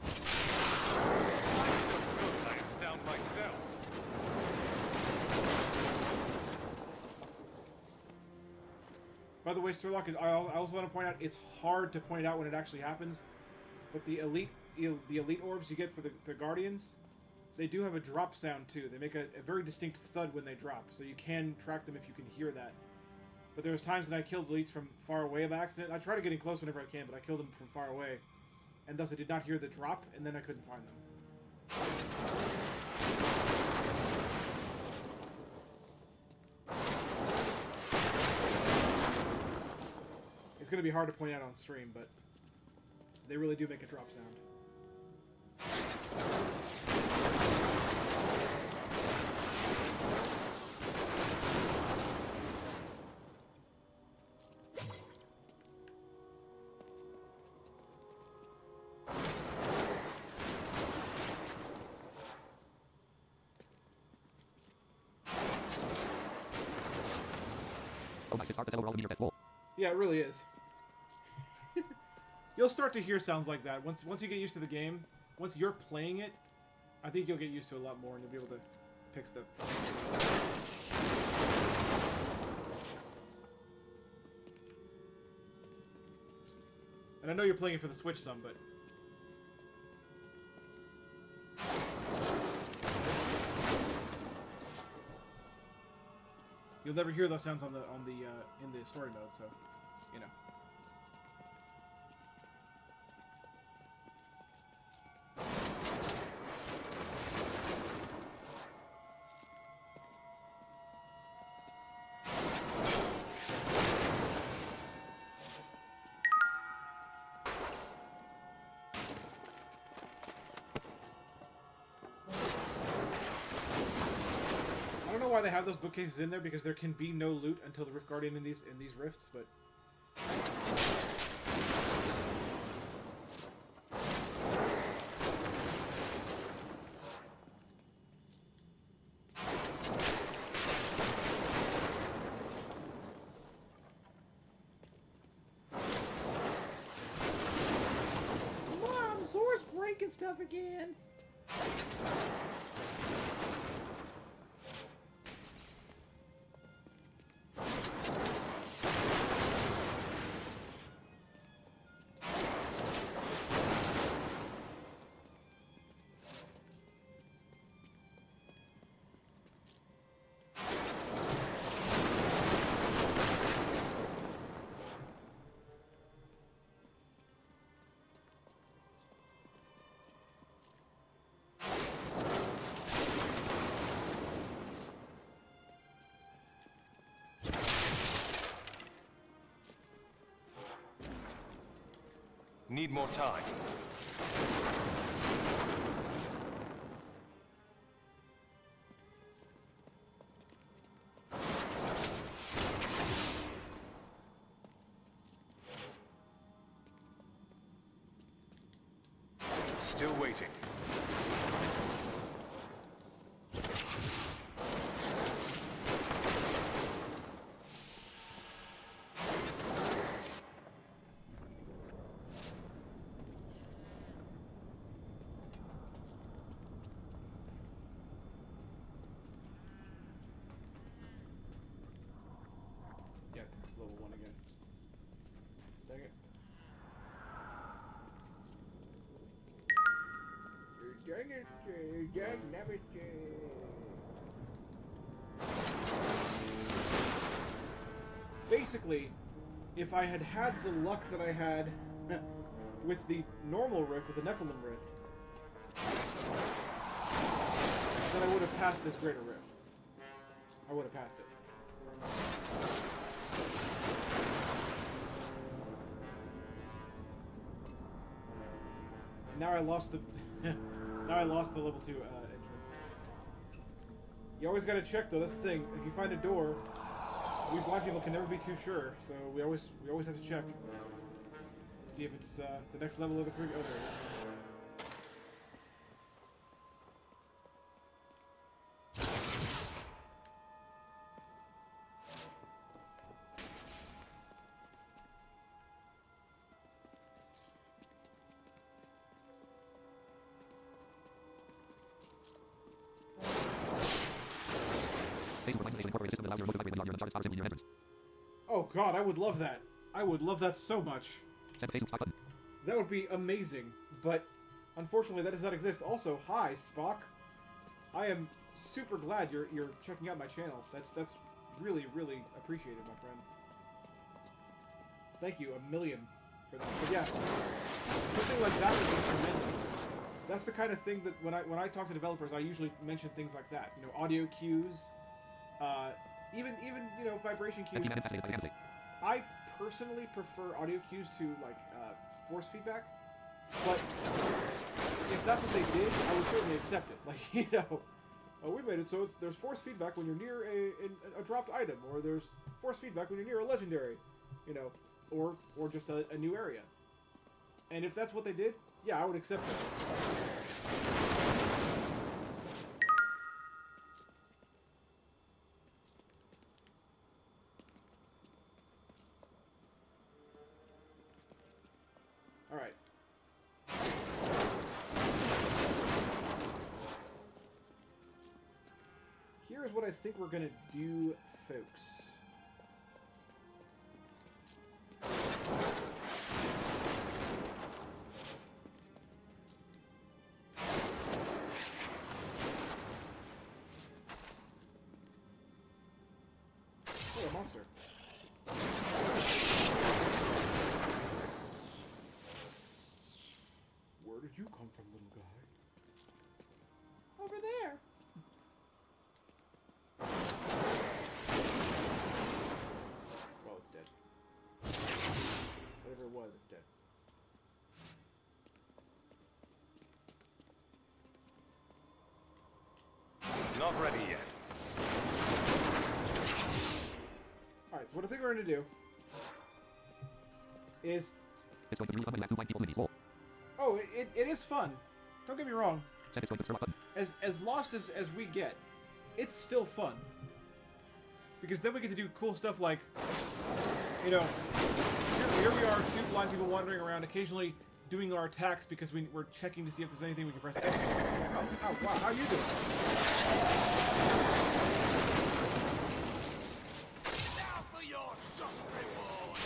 I'm so good, I astound myself. By the way, Sturlock, I also want to point out, it's hard to point out when it actually happens, but the elite orbs you get for the Guardians, they do have a drop sound too. They make a very distinct thud when they drop, so you can track them if you can hear that. But there was times when I killed elites from far away by accident. I try to get in close whenever I can, but I killed them from far away. And thus I did not hear the drop, and then I couldn't find them. It's going to be hard to point out on stream, but they really do make a drop sound. Oh my, 6 overall meter that's full. Yeah, it really is. You'll start to hear sounds like that once you get used to the game. Once you're playing it, I think you'll get used to it a lot more, and you'll be able to pick stuff. And I know you're playing it for the Switch some, but you'll never hear those sounds in the story mode, so you know. I don't know why they have those bookcases in there, because there can be no loot until the Rift Guardian in these rifts, but Mom, Zora's breaking stuff again. Need more time. Still waiting. Yeah, it's level 1 again. Dang it. Dang it, dang nabbit. Basically, if I had had the luck that I had with the normal rift, with the Nephilim rift, then I would have passed this greater rift. I would have passed it. Now I lost the now I lost the level 2 entrance. You always gotta check though, that's the thing. If you find a door, we blind people can never be too sure, so we always have to check. See if it's the next level of the creek. Oh, there it is. Oh god, I would love that. I would love that so much. That would be amazing, but unfortunately that does not exist. Also, hi Spock. I am super glad you're checking out my channel. That's really appreciated, my friend. Thank you a million for that. But yeah, something like that would be tremendous. That's the kind of thing that when I talk to developers, I usually mention things like that. You know, audio cues, even you know, vibration cues. I personally prefer audio cues to like force feedback, but if that's what they did, I would certainly accept it. Like, you know, oh, we made it so there's force feedback when you're near a dropped item, or there's force feedback when you're near a legendary, you know, or just a new area. And if that's what they did, yeah, I would accept it. All right. Here's what I think we're gonna do, folks. Oh, a monster. Where did you come from, little guy? Over there. Well, it's dead. Whatever it was, it's dead. Not ready yet. Alright, so what I think we're going to do is... It's going to be somebody like 2 blind people in these walls. Oh, it is fun. Don't get me wrong. Said it's going to throw a button. As lost as we get, it's still fun. Because then we get to do cool stuff like, you know, here we are, 2 blind people wandering around, occasionally doing our attacks because we're checking to see if there's anything we can press X on. Oh, wow, how you doing? Now for your just reward.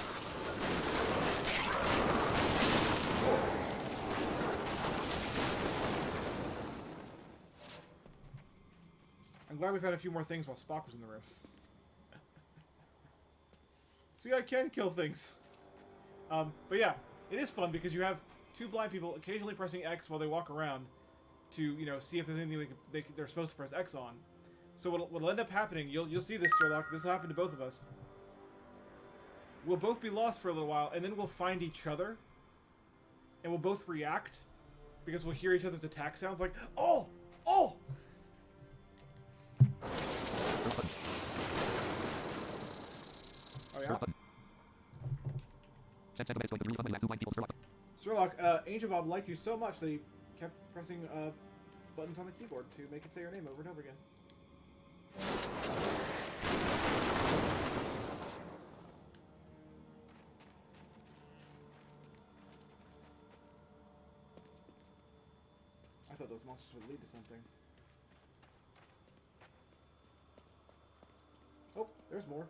I'm glad we've had a few more things while Spock was in the room. See, I can kill things. But yeah, it is fun because you have 2 blind people occasionally pressing X while they walk around to, you know, see if there's anything they're supposed to press X on. So what'll end up happening, you'll see this, Sherlock, this will happen to both of us. We'll both be lost for a little while, and then we'll find each other, and we'll both react, because we'll hear each other's attack sounds like, oh! Oh! Oh yeah? Said it's going to be somebody like 2 blind people. Sherlock, Angel Bob liked you so much that he kept pressing buttons on the keyboard to make it say your name over and over again. I thought those monsters would lead to something. Oh, there's more.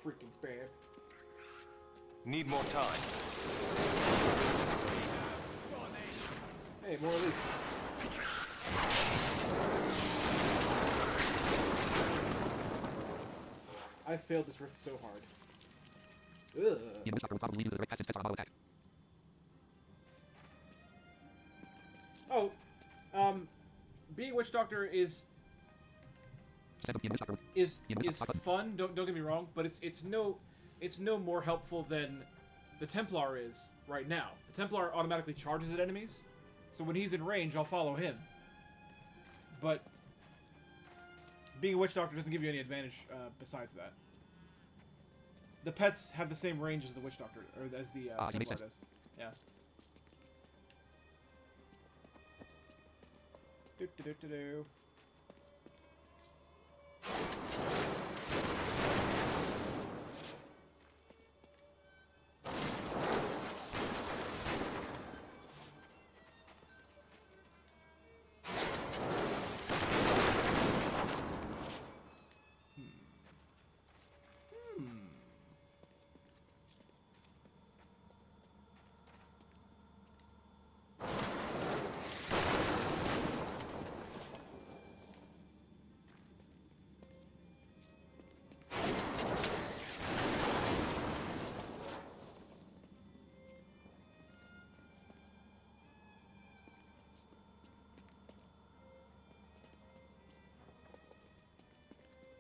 Freaking bad. Need more time. Hey, more elites. I failed this rift so hard. Ugh. The Witch Doctor will probably lead you to the right passage test on a hollow attack. Oh, being Witch Doctor is Said the Witch Doctor is fun. Don't get me wrong, but it's no more helpful than the Templar is right now. The Templar automatically charges at enemies, so when he's in range, I'll follow him. But being a Witch Doctor doesn't give you any advantage besides that. The pets have the same range as the Witch Doctor, or as the Templar does. Yeah. Do do do do do.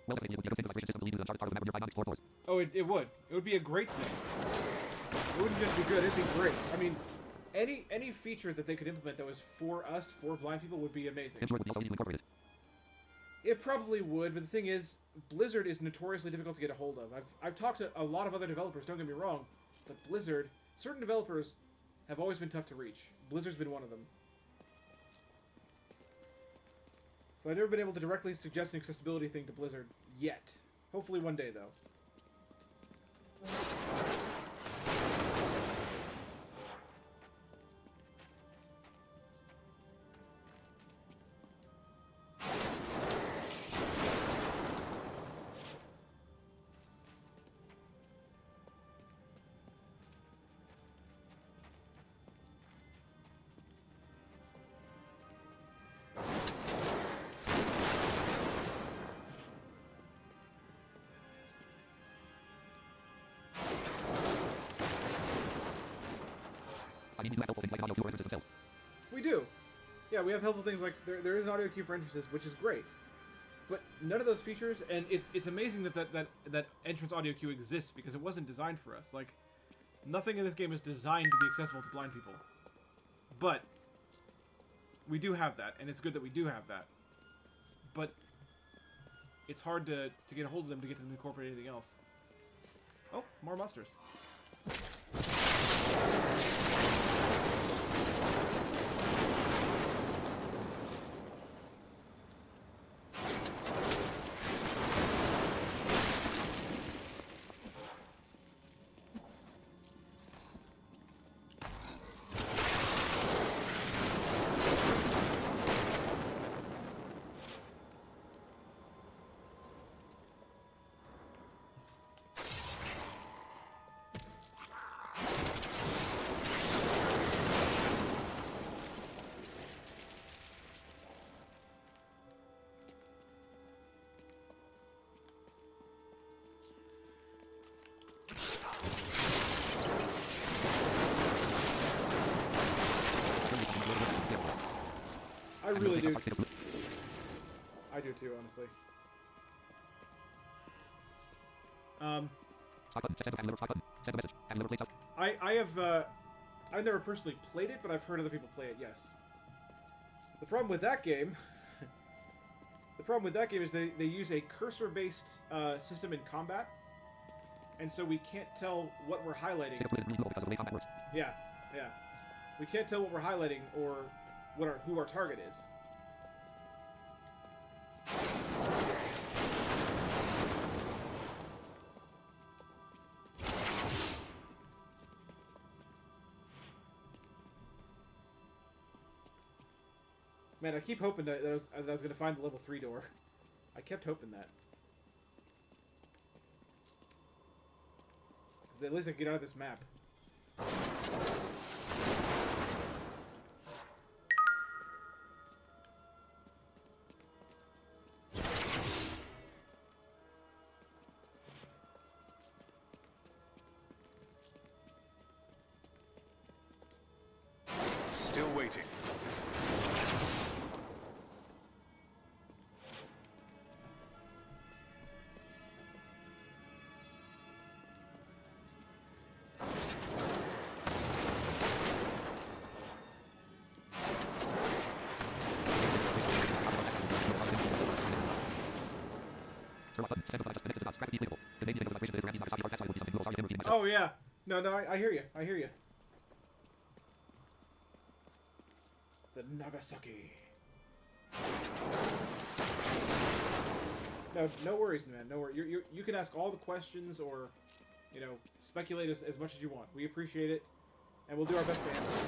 Well, definitely, it would be a good thing to migration system to lead to the uncharted part of the map with nearby non-explored floors. Oh, it would. It would be a great thing. It wouldn't just be good, it'd be great. I mean, any feature that they could implement that was for us, for blind people, would be amazing. Import would be also easily incorporated. It probably would, but the thing is, Blizzard is notoriously difficult to get a hold of. I've talked to a lot of other developers, don't get me wrong, but Blizzard, certain developers have always been tough to reach. Blizzard's been one of them. So I've never been able to directly suggest an accessibility thing to Blizzard yet. Hopefully one day, though. I mean, you have helpful things like an audio cue for entrances themselves. We do. Yeah, we have helpful things like there is an audio cue for entrances, which is great. But none of those features, and it's amazing that entrance audio cue exists because it wasn't designed for us. Like, nothing in this game is designed to be accessible to blind people. But we do have that, and it's good that we do have that. But it's hard to get a hold of them to get them to incorporate anything else. Oh, more monsters. I really do. I do too, honestly. I've never personally played it, but I've heard other people play it, yes. The problem with that game... the problem with that game is they use a cursor-based system in combat, and so we can't tell what we're highlighting. Yeah, yeah. We can't tell what we're highlighting or who our target is. Man, I keep hoping that I was going to find the level 3 door. I kept hoping that. 'Cause at least I can get out of this map. Still waiting. Oh yeah. No, I hear you. I hear you. The Nagasaki. No worries, man. No worries. You can ask all the questions or, speculate as much as you want. We appreciate it, and we'll do our best to answer.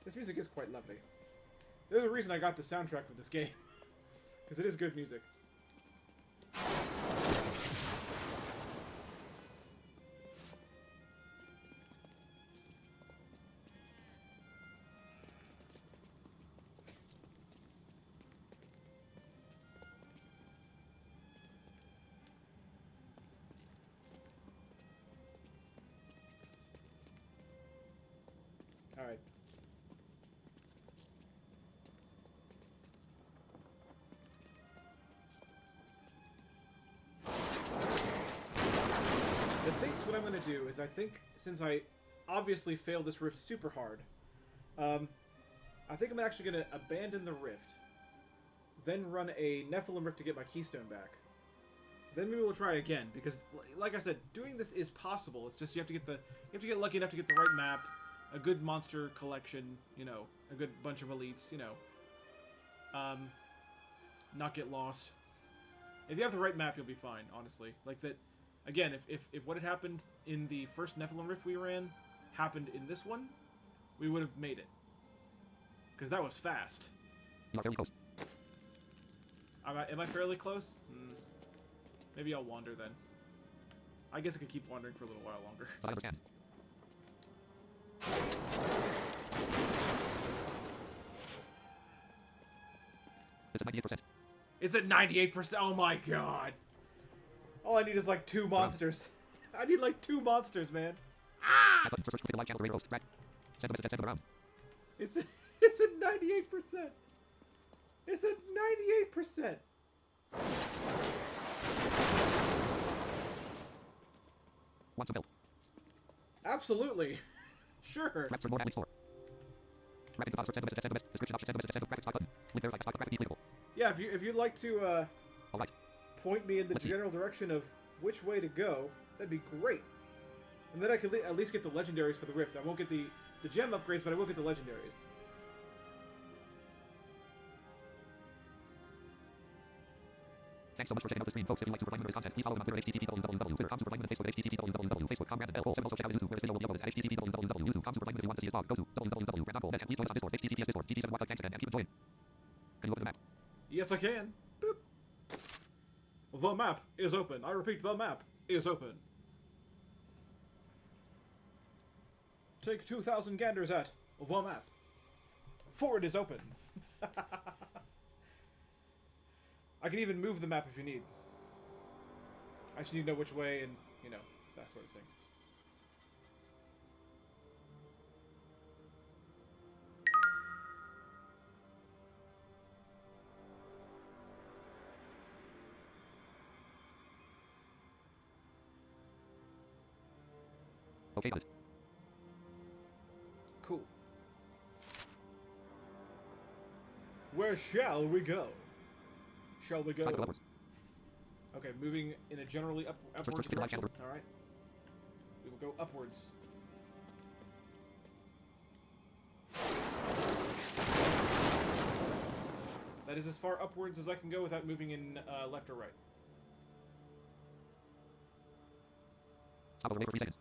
This music is quite lovely. There's a reason I got the soundtrack for this game. Because it is good music. Alright. what I'm gonna do is I think since I obviously failed this rift super hard, I think I'm actually gonna abandon the rift, then run a Nephilim rift to get my keystone back. Then maybe we'll try again because, like I said, doing this is possible. It's just you have to get lucky enough to get the right map, a good monster collection, you know, a good bunch of elites, you know. Not get lost. If you have the right map, you'll be fine. Honestly, like that. Again, if what had happened in the first Nephilim rift we ran happened in this one, we would have made it. Because that was fast. You are fairly close. Am I fairly close? Maybe I'll wander then. I guess I could keep wandering for a little while longer. But I understand. It's at 98%. It's at 98%. Oh my god. All I need is like 2 monsters. I need like 2 monsters, man. Ah! First, click the like channel, radio roast, right. Send them around. It's at 98%. It's at 98%. Want some milk? Absolutely. Sure. Rapid more damage 4. Rapid deposit, send the message, description option, send the message, stock button. Link verify, stock rapid clickable. Yeah, if you'd like to Alright. point me in the general direction of which way to go, that'd be great. And then I could at least get the legendaries for the rift. I won't get the gem upgrades, but I will get the legendaries. Thanks so much for checking out the stream, folks. If you like Superfly Limited content, please follow me on Twitter, http://www, Twitter.com Superfly Limited, Facebook, http://www, Facebook, Comrade, Bell, also check out YouTube, where this video will be uploaded at http://www, YouTube.com Superfly Limited. If you want to see his blog, go to www.grandapple.net, and please join us on Discord, https Discord, GT7Y, thanks again, and keep enjoying. Can you open the map? Yes, I can. Boop. The map is open. I repeat, the map is open. Take 2,000 ganders at the map. For it is open. I can even move the map if you need. I just need to know which way and, you know, that sort of thing. Okay, got it. Cool. Where shall we go? Shall we go? Upwards. Okay, moving in a generally upwards Search the right direction. channel. Alright. We will go upwards. That is as far upwards as I can go without moving in left or right. Stop over for 3 seconds.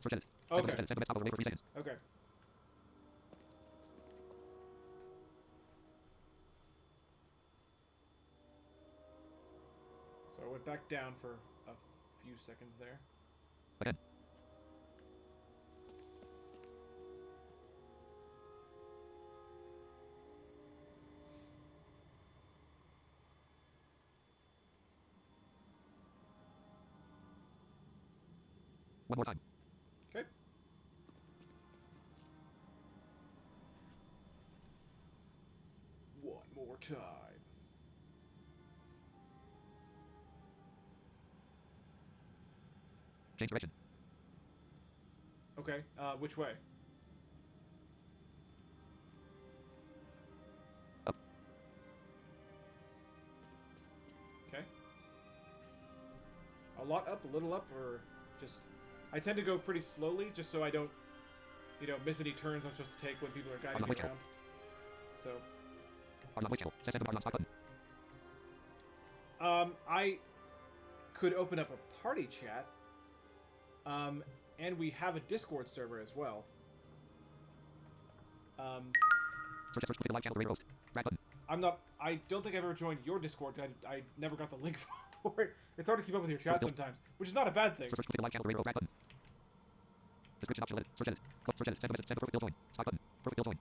Search edit. Okay. Send the message, stop over for 3 seconds. Okay. So I went back down for a few seconds there. Again. One more time. Okay. One more time. Change direction. Okay, which way? Up. Okay. A lot up, a little up, or just... I tend to go pretty slowly, just so I don't, you know, miss any turns I'm supposed to take when people are guiding me around. So... I could open up a party chat. And we have a Discord server as well. I'm not... I don't think I've ever joined your Discord. I never got the link for it. It's hard to keep up with your chat sometimes, which is not a bad thing. Description option, edit, search edit, search edit, send the message, send the perfect bill join, stock button, perfect bill join,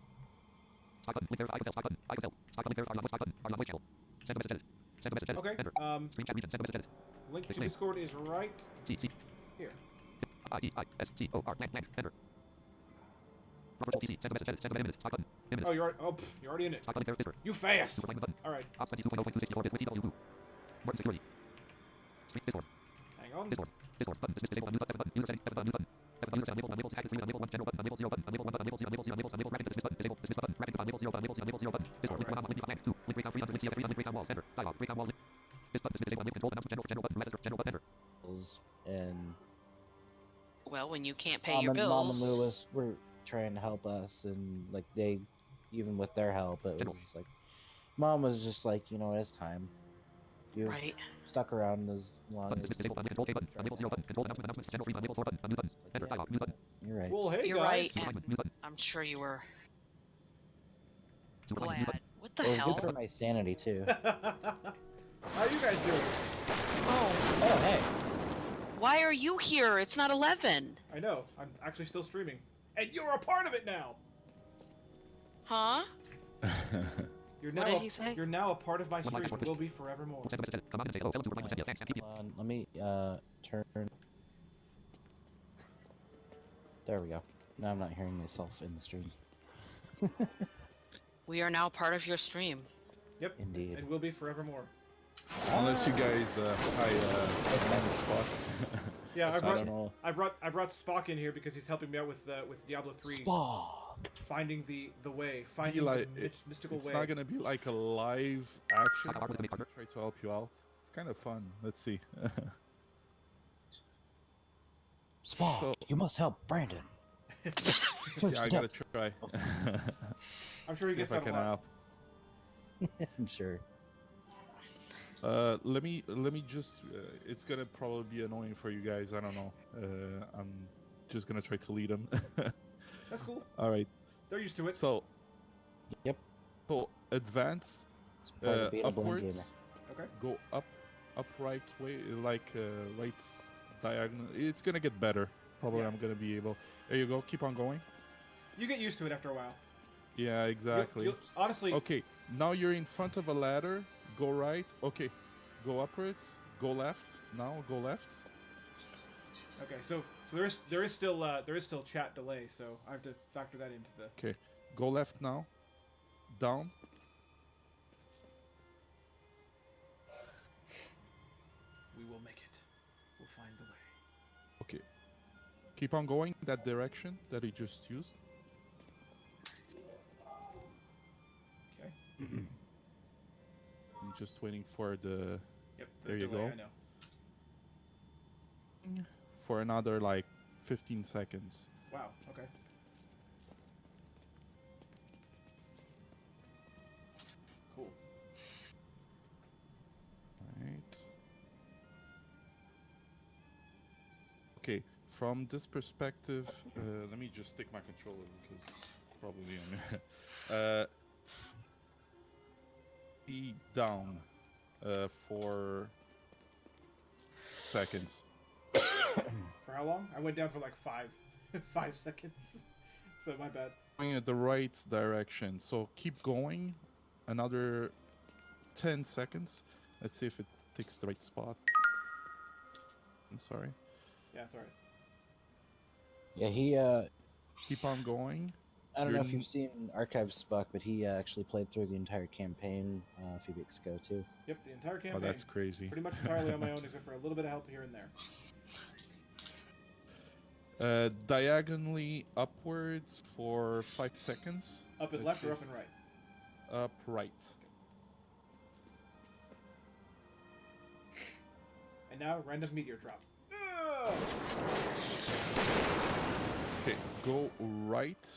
stock button, link verify, stock button, stock button, link verify, stock button, our non-voice channel, send the message edit, send the message edit, Okay, enter, screen chat region, send the message edit, link to explain. Discord is right C, here. I-E-I-S-T-O-R, enter, Robert TC, send the message edit, send the minute, stock button, Oh, you're already in it. stock button, Discord, You fast! super button, Alright. Ops 22.0.264 bits with TW2, Morton security, Discord. Hang on. Discord. Discord. Button. Disable button. Button. User setting. Button. Button. User setting. Enable button. Enable one. General button. Enable 0 button. Enable 1 button. Enable 0 button. Enable 0 button. Enable rapid dismiss button. Disable dismiss button. Rapid define. Enable 0 button. Enable 0 button. Discord. Link one on link behind. 2. Link breakdown 300. Link CF 300. Breakdown walls. Enter. Dialog. Breakdown walls. This button. Disable link control. Announcement. General button. Register. General button. Enter. And Well, when you can't pay your Mom and bills. Lewis were trying to help us, and like they, even with their help, it was just like, Mom was just like, you know, it's time. You've Right. stuck around as long Button. as. Disable button. Control K button. Enable 0 button. Control announcement. Announcements. General 3 button. Enable 4 button. New button. Enter. Dialog. New button. You're right. Well, hey You're guys. right, and New button. I'm sure you were New button. glad. What the It was hell? good for my sanity too. How you guys doing? Oh, Oh hey. why are you here? It's not 11. I know. I'm actually still streaming, and you're a part of it now. Huh? You're What now. did he say? You're now a part of my One line stream. password. Will be forevermore. Send a message. Come on and say hello. Tell them to reply. Yes. Thanks. Keep you. Let me turn. There we go. Now I'm not hearing myself in the stream. We are now part of your stream. Yep. Indeed. And will be forevermore. Unless you guys, hi, Spot. Yeah, I don't know. I brought Spock in here because he's helping me out with Diablo 3. Spock. Finding the way, Be finding like, the mystical it's way. not gonna be like a live action. How was it gonna be, I'm gonna try to help you out. It's kind of fun. Let's see. Spock. So- You must help Brandon. Yeah, I gotta try. I'm sure he gets if I that a can lot. help. I'm sure. Let me just. It's gonna probably be annoying for you guys. I don't know. I'm just gonna try to lead them. That's cool. All right. They're used to it. So. Yep. So advance It's part of being a blind upwards. gamer. Okay. Go upright way, like right diagonal. It's gonna get better. Probably Yeah. I'm gonna be able. There you go. Keep on going. You get used to it after a while. Yeah, exactly. Honestly, Okay, now you're in front of a ladder. Go right. Okay, go upwards. Go left. Now go left. okay. So there is still chat delay. So I have to factor that into the. Okay, go left now. Down. We will make it. We'll find the way. Okay. Keep on going that direction that he just used. Okay. I'm just waiting for the Yep. The There you delay, go. I know. for another like 15 seconds. Wow. Okay. Cool. Right. Okay, from this perspective, let me just take my controller because probably I'm. Be down for seconds. For how long? I went down for like 5 seconds. So my bad. Going in the right direction, so keep going. Another 10 seconds. Let's see if it takes the right spot. I'm sorry. Yeah, sorry. Yeah, he. Keep on going. I don't know if You're- you've seen Archive Spock, but he actually played through the entire campaign a few weeks ago too. Yep, the entire campaign. Oh, that's crazy. Pretty much entirely on my own, except for a little bit of help here and there. Diagonally upwards for 5 seconds. Up and Let's left or see. up and right? Up right. And now, random meteor drop. Ugh! Okay, go right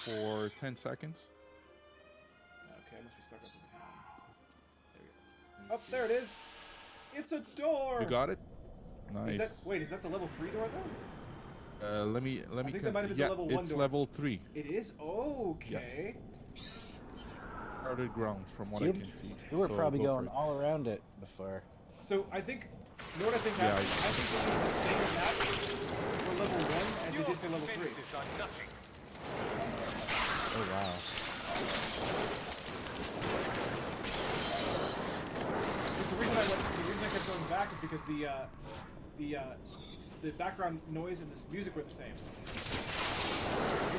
for 10 seconds. Okay, I must be stuck up in the There we go. Oh, there it is! It's a door! You got it? Is Nice. that, wait, is that the level 3 door though? Let me think that might have been the yeah, level 1 it's door. level 3. It is? Okay. Started ground from what So I you- can see. You were So probably go for going it. all around it before. So I think, you know what I think Yeah, happened? I think we did the same map for level 1 as we Your did for level 3. defenses are nothing. Oh wow. The reason I kept going back is because the background noise and this music were the same. You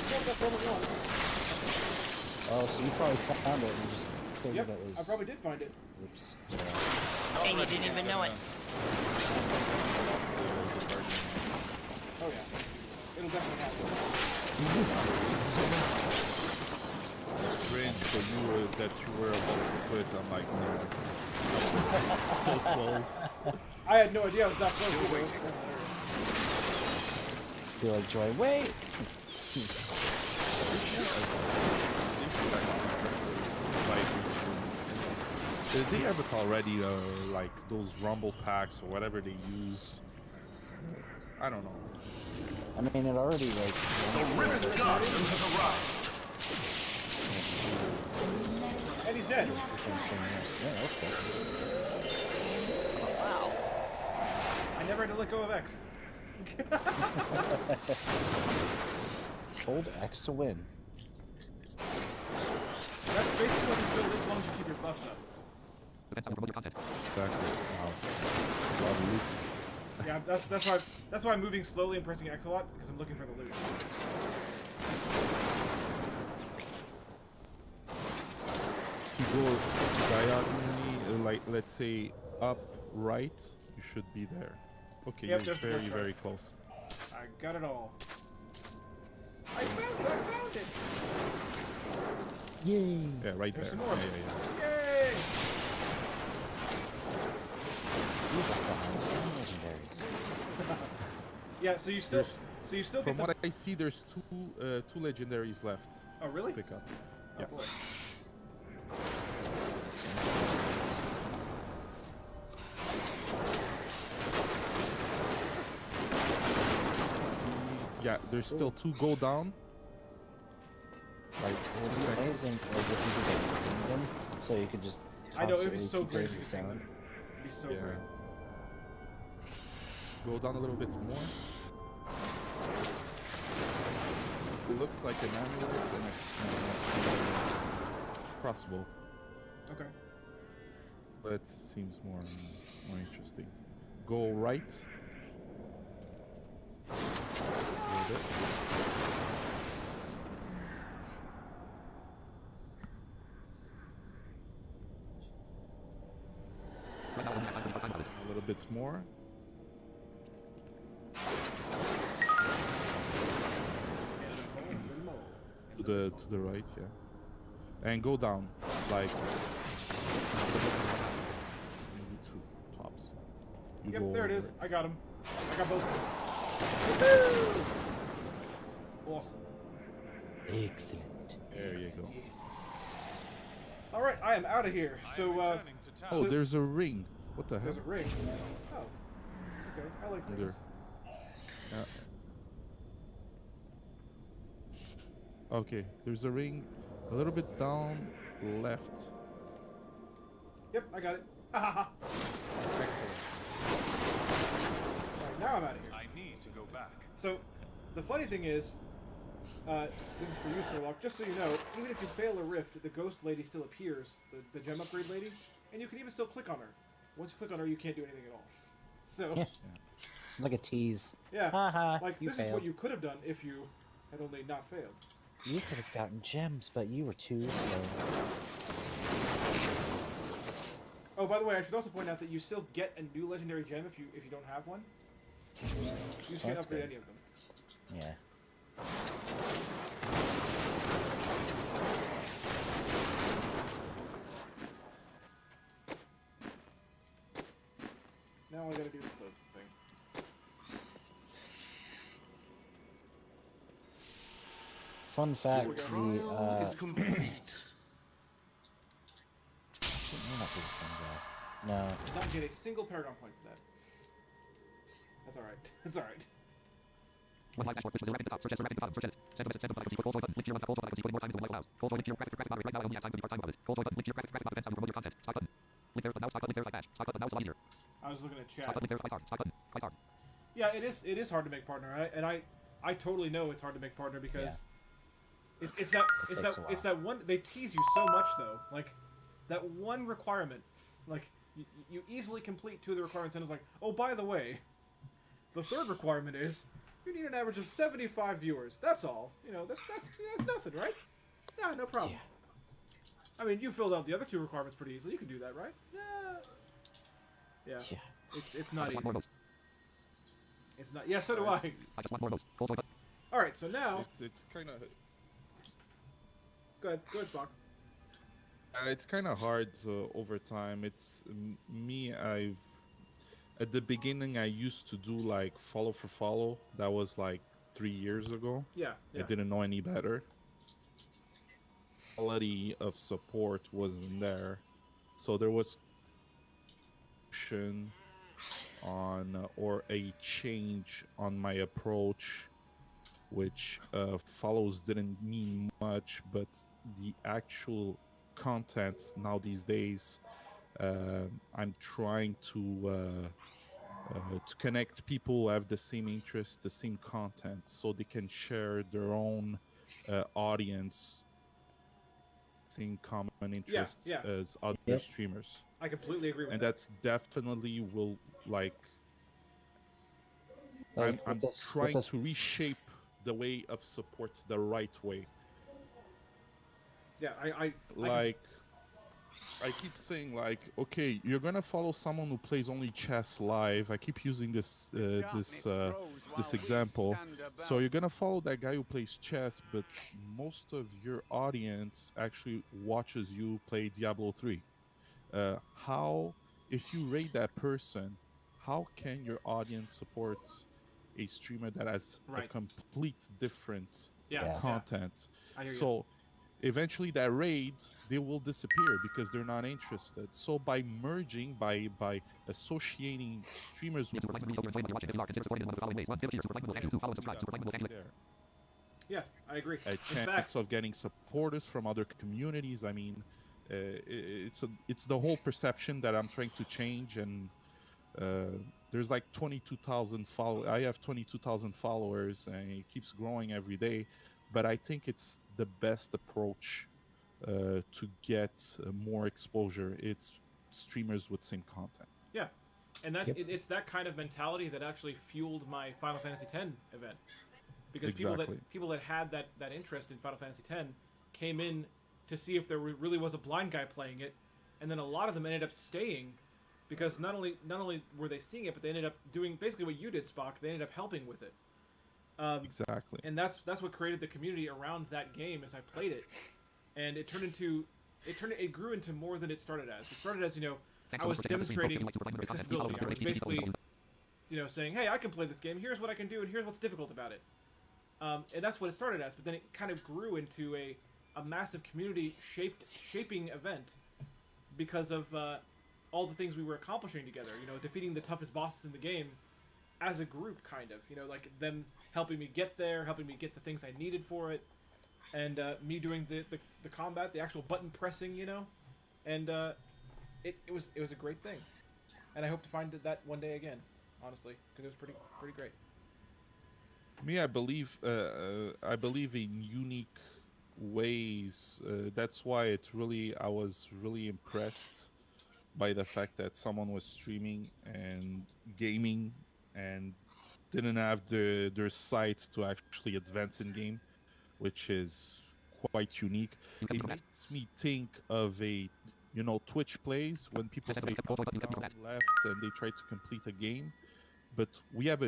still got level 1. Oh, so you probably found it and just figured Yep, it was. I probably did find it. Oops. And you didn't even know it. Oh yeah, it'll definitely happen. Strange for you that you were about to quit. I'm like, no. So close. I had no idea I was that close. Still waiting. Be like, Joy, wait! Like, did they ever already like those rumble packs or whatever they use? I don't know. I mean, it already, like... The Rift Guardian has arrived. And he's dead. Yeah, that's cool. Wow. I never had to let go of X. Hold X to win. That's basically what this build is, as long as you keep your buffs up. Depends on your content. Exactly. Wow. Love loot. Yeah, that's why I'm moving slowly and pressing X a lot, because I'm looking for the loot. If you go diagonally, like let's say up right, you should be there. Okay, Yep, you're there's the very first very choice. close. I got it all. I found it! Yay! Yeah, right There's there. some more. Yeah. Yay! You got behind 10 legendaries. Yeah, so you still From get the... what I see, there's two legendaries left Oh, really? to pick up. Oh, Yeah. boy. Yeah, there's still two go down. Like, It would be amazing as if you could get them, so you could just I know, it'd be constantly so keep great hearing if the you could. sound. It'd be so yeah. great. Go down a little bit more. It looks like an amulet and a crossbow, Okay. but it seems more interesting. Go right. A little bit. Right now, only time to time about it. A little bit more. To the right, yeah. And go down, like maybe two tops. You Yep, go there it over is. I got him. I got both of them. Awesome. Excellent. There you go. All right, I am out of here. I am So, returning to town. Oh, there's a ring. What the hell? there's a ring. Oh. Okay, I like There. rings. Okay, there's a ring a little bit down left. Yep, I got it. Ha ha ha. Alright, now I'm out of here. I need to go back. So, the funny thing is, this is for you, Sherlock, just so you know, even if you fail a rift, the ghost lady still appears, the gem upgrade lady, and you can even still click on her. Once you click on her, you can't do anything at all. So, Yeah. It's like a tease. yeah, Haha, like, you this is failed. what you could have done if you had only not failed. You could have gotten gems, but you were too slow. Oh, by the way, I should also point out that you still get a new legendary gem if you don't have one. You just can't That's upgrade good. any of them. Yeah. Now all I gotta do is close the thing. Fun fact, the It's complete. may not be the same guy. No. Did not get a single Paragon point for that. That's alright. That's alright. One live dashboard, which was erected at the top. Search as erected at the bottom. Search edit. Send the message to the control point button. Link to your control button. Put more time into the allows. Control point, link to your graphic button. Right now, I only have time to be part-time about it. Control point, link to your graphic button. Depends on your content. Stop button. Link there, now stop button. Link there, like badge. Stop button, now it's a lot easier. I was looking at chat. Stop button, link there, quite hard. Stop button, quite hard. Yeah, it is hard to make partner, and I totally know it's hard to make partner because it's that takes a while. one they tease you so much though, like that one requirement, like you easily complete two of the requirements and it's like, oh, by the way, the third requirement is you need an average of 75 viewers. That's all. You know, that's nothing, right? Yeah, no problem. Yeah. I mean, you filled out the other two requirements pretty easily. You can do that, right? Yeah. Yeah. Yeah. It's I not just want more easy. of those. It's not. Yeah, so do I. I just want more of those. Full joy button. All right, so now It's kind of go ahead, Spock. it's kind of hard over time. It's me. I've at the beginning I used to do like follow for follow. That was like 3 years ago. Yeah, I yeah. didn't know any better. Quality of support wasn't there, so there was on or a change on my approach, which follows didn't mean much, but the actual content now these days, I'm trying to connect people who have the same interest, the same content, so they can share their own audience, same common interests yeah. as other Yep. streamers. I completely agree with And that. that's definitely will Like, I'm with this- with trying this- to reshape the way of support the right way. Yeah, I Like I keep saying like, okay, you're gonna follow someone who plays only chess live. I keep using this this example. So you're gonna follow that guy who plays chess, but most of your audience actually watches you play Diablo 3. How, if you rate that person, how can your audience support a streamer that has a Right. complete different Yeah. content? I hear you. So eventually that raids, they will disappear because they're not interested. So by merging, by associating streamers with Super Flankman video you're watching. If you are, consider supporting in one of the following ways. 1, 50 Super Flankman will thank you. 2, follow and subscribe. Super Flankman will thank you. there. Yeah, I agree. A In chance fact, of getting supporters from other communities. I mean, it's the whole perception that I'm trying to change. And there's like 22,000 followers. I have 22,000 followers, and it keeps growing every day. But I think it's the best approach to get more exposure. It's streamers with same content. yeah, and that Yep. it's that kind of mentality that actually fueled my Final Fantasy X event, because Exactly. people that had that interest in Final Fantasy X came in to see if there really was a blind guy playing it, and then a lot of them ended up staying because not only were they seeing it, but they ended up doing basically what you did, Spock. They ended up helping with it. Exactly. And that's what created the community around that game as I played it, and it grew into more than it started as. It started as, you know, Thanks I so was much for taking the stream. demonstrating If you like Super Flankman content, accessibility. follow I was and donate. basically, you know, saying, hey, I can play this game. Here's what I can do, and here's what's difficult about it. And that's what it started as. But then it kind of grew into a massive community shaping event because of all the things we were accomplishing together. You know, defeating the toughest bosses in the game as a group, kind of. You know, like them helping me get there, helping me get the things I needed for it, and me doing the combat, the actual button pressing. You know, and it was a great thing, and I hope to find that one day again, honestly, because it was pretty great. Me, I believe in unique ways. That's why I was really impressed by the fact that someone was streaming and gaming and didn't have their sight to actually advance in game, which is quite unique. It makes me think of Twitch plays when people say up, down, left and they try to complete a game, but we have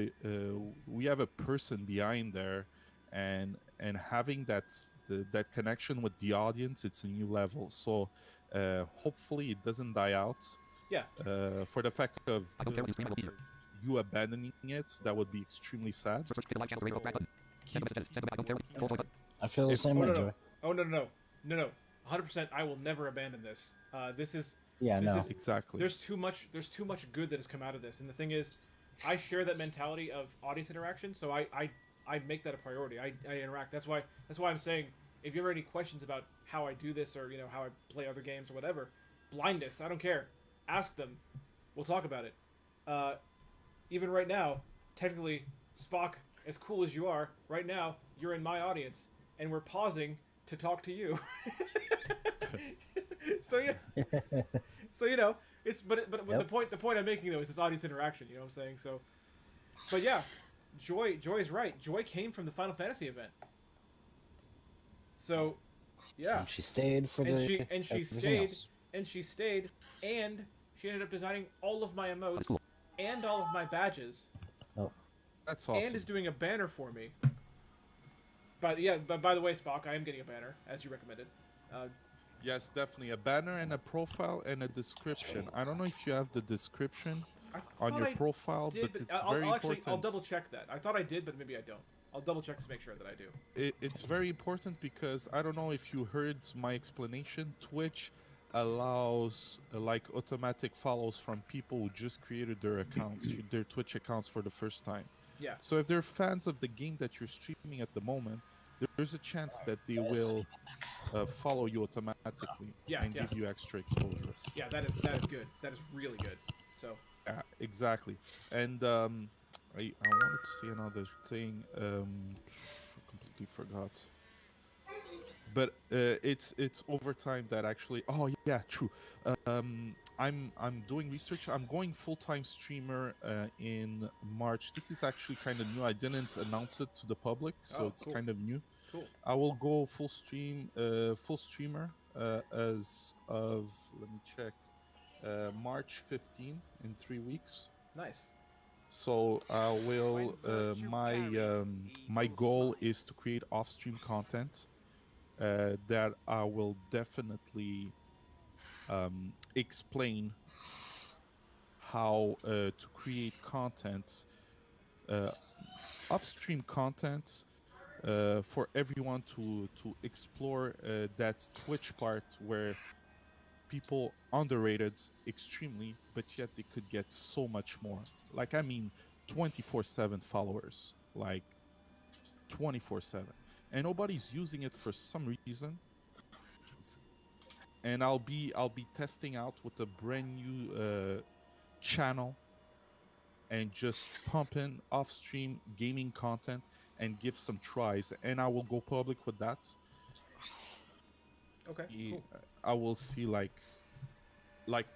a person behind there, and having that connection with the audience, it's a new level. So hopefully it doesn't die out. Yeah. For the fact of I don't care what you stream, I will be here. you abandoning it, that would be extremely sad. Hit the like channel, rate, button. Send a message. Send a I don't care. Full joy button. I feel the If- same way, Joey. Oh no. 100%. I will never abandon this. This is Yeah, this no. is- Exactly. There's too much good that has come out of this, and the thing is, I share that mentality of audience interaction, so I make that a priority. I interact. That's why I'm saying, if you ever have any questions about how I do this, or how I play other games or whatever, blindness, I don't care. Ask them. We'll talk about it. Even right now, technically, Spock, as cool as you are, right now you're in my audience, and we're pausing to talk to you. So it's but Yep. the point I'm making though is this audience interaction. You know what I'm saying? So, but yeah, Joy's right. Joy came from the Final Fantasy event. So, yeah, And she stayed for and the she everything stayed else. and she stayed and she ended up designing all of my emotes. Cool. and all of my badges, That's awesome. and is doing a banner for me. But yeah, but by the way, Spock, I am getting a banner as you recommended. Yes, definitely a banner and a profile and a description. I don't know if you have the description on your profile, but it's very important. I'll double check that. I thought I did, but maybe I don't. I'll double check to make sure that I do. It's very important because I don't know if you heard my explanation. Twitch allows like automatic follows from people who just created their accounts, their Twitch accounts for the first time. Yeah. So if they're fans of the game that you're streaming at the moment, there's a chance that they will follow you automatically and give you extra exposure. Yeah, that is good. That is really good. So. Yeah, exactly. And I wanted to say another thing. Completely forgot. But it's overtime that actually. Oh yeah, true. I'm doing research. I'm going full-time streamer in March. This is actually kind of new. I didn't announce it to the public, so it's kind of new. Cool. I will go full streamer as of, let me check, March 15 in 3 weeks. Nice. So I will. My goal is to create off-stream content that I will definitely explain how to create content, off-stream content, for everyone to explore that Twitch part where people underrated extremely, but yet they could get so much more. Like, I mean, 24/7 followers, like 24/7, and nobody's using it for some reason. And I'll be testing out with a brand new channel and just pump in off-stream gaming content and give some tries, and I will go public with that. Okay. Cool. I will see like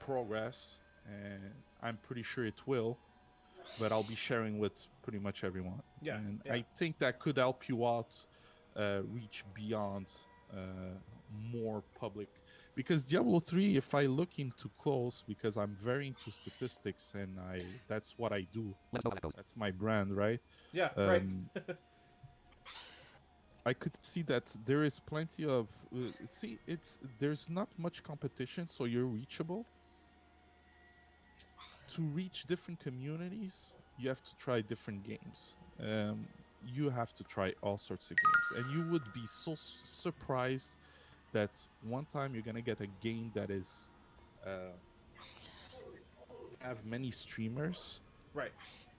progress, and I'm pretty sure it will, but I'll be sharing with pretty much everyone. Yeah. And I think that could help you out reach beyond more public. Because Diablo 3, if I look into close, because I'm very into statistics and that's what I do. That's my brand, right? Yeah, right. I could see that there is plenty of there's not much competition, so you're reachable. To reach different communities, you have to try different games. You have to try all sorts of games, and you would be so surprised that one time you're gonna get a game that is have many streamers, right?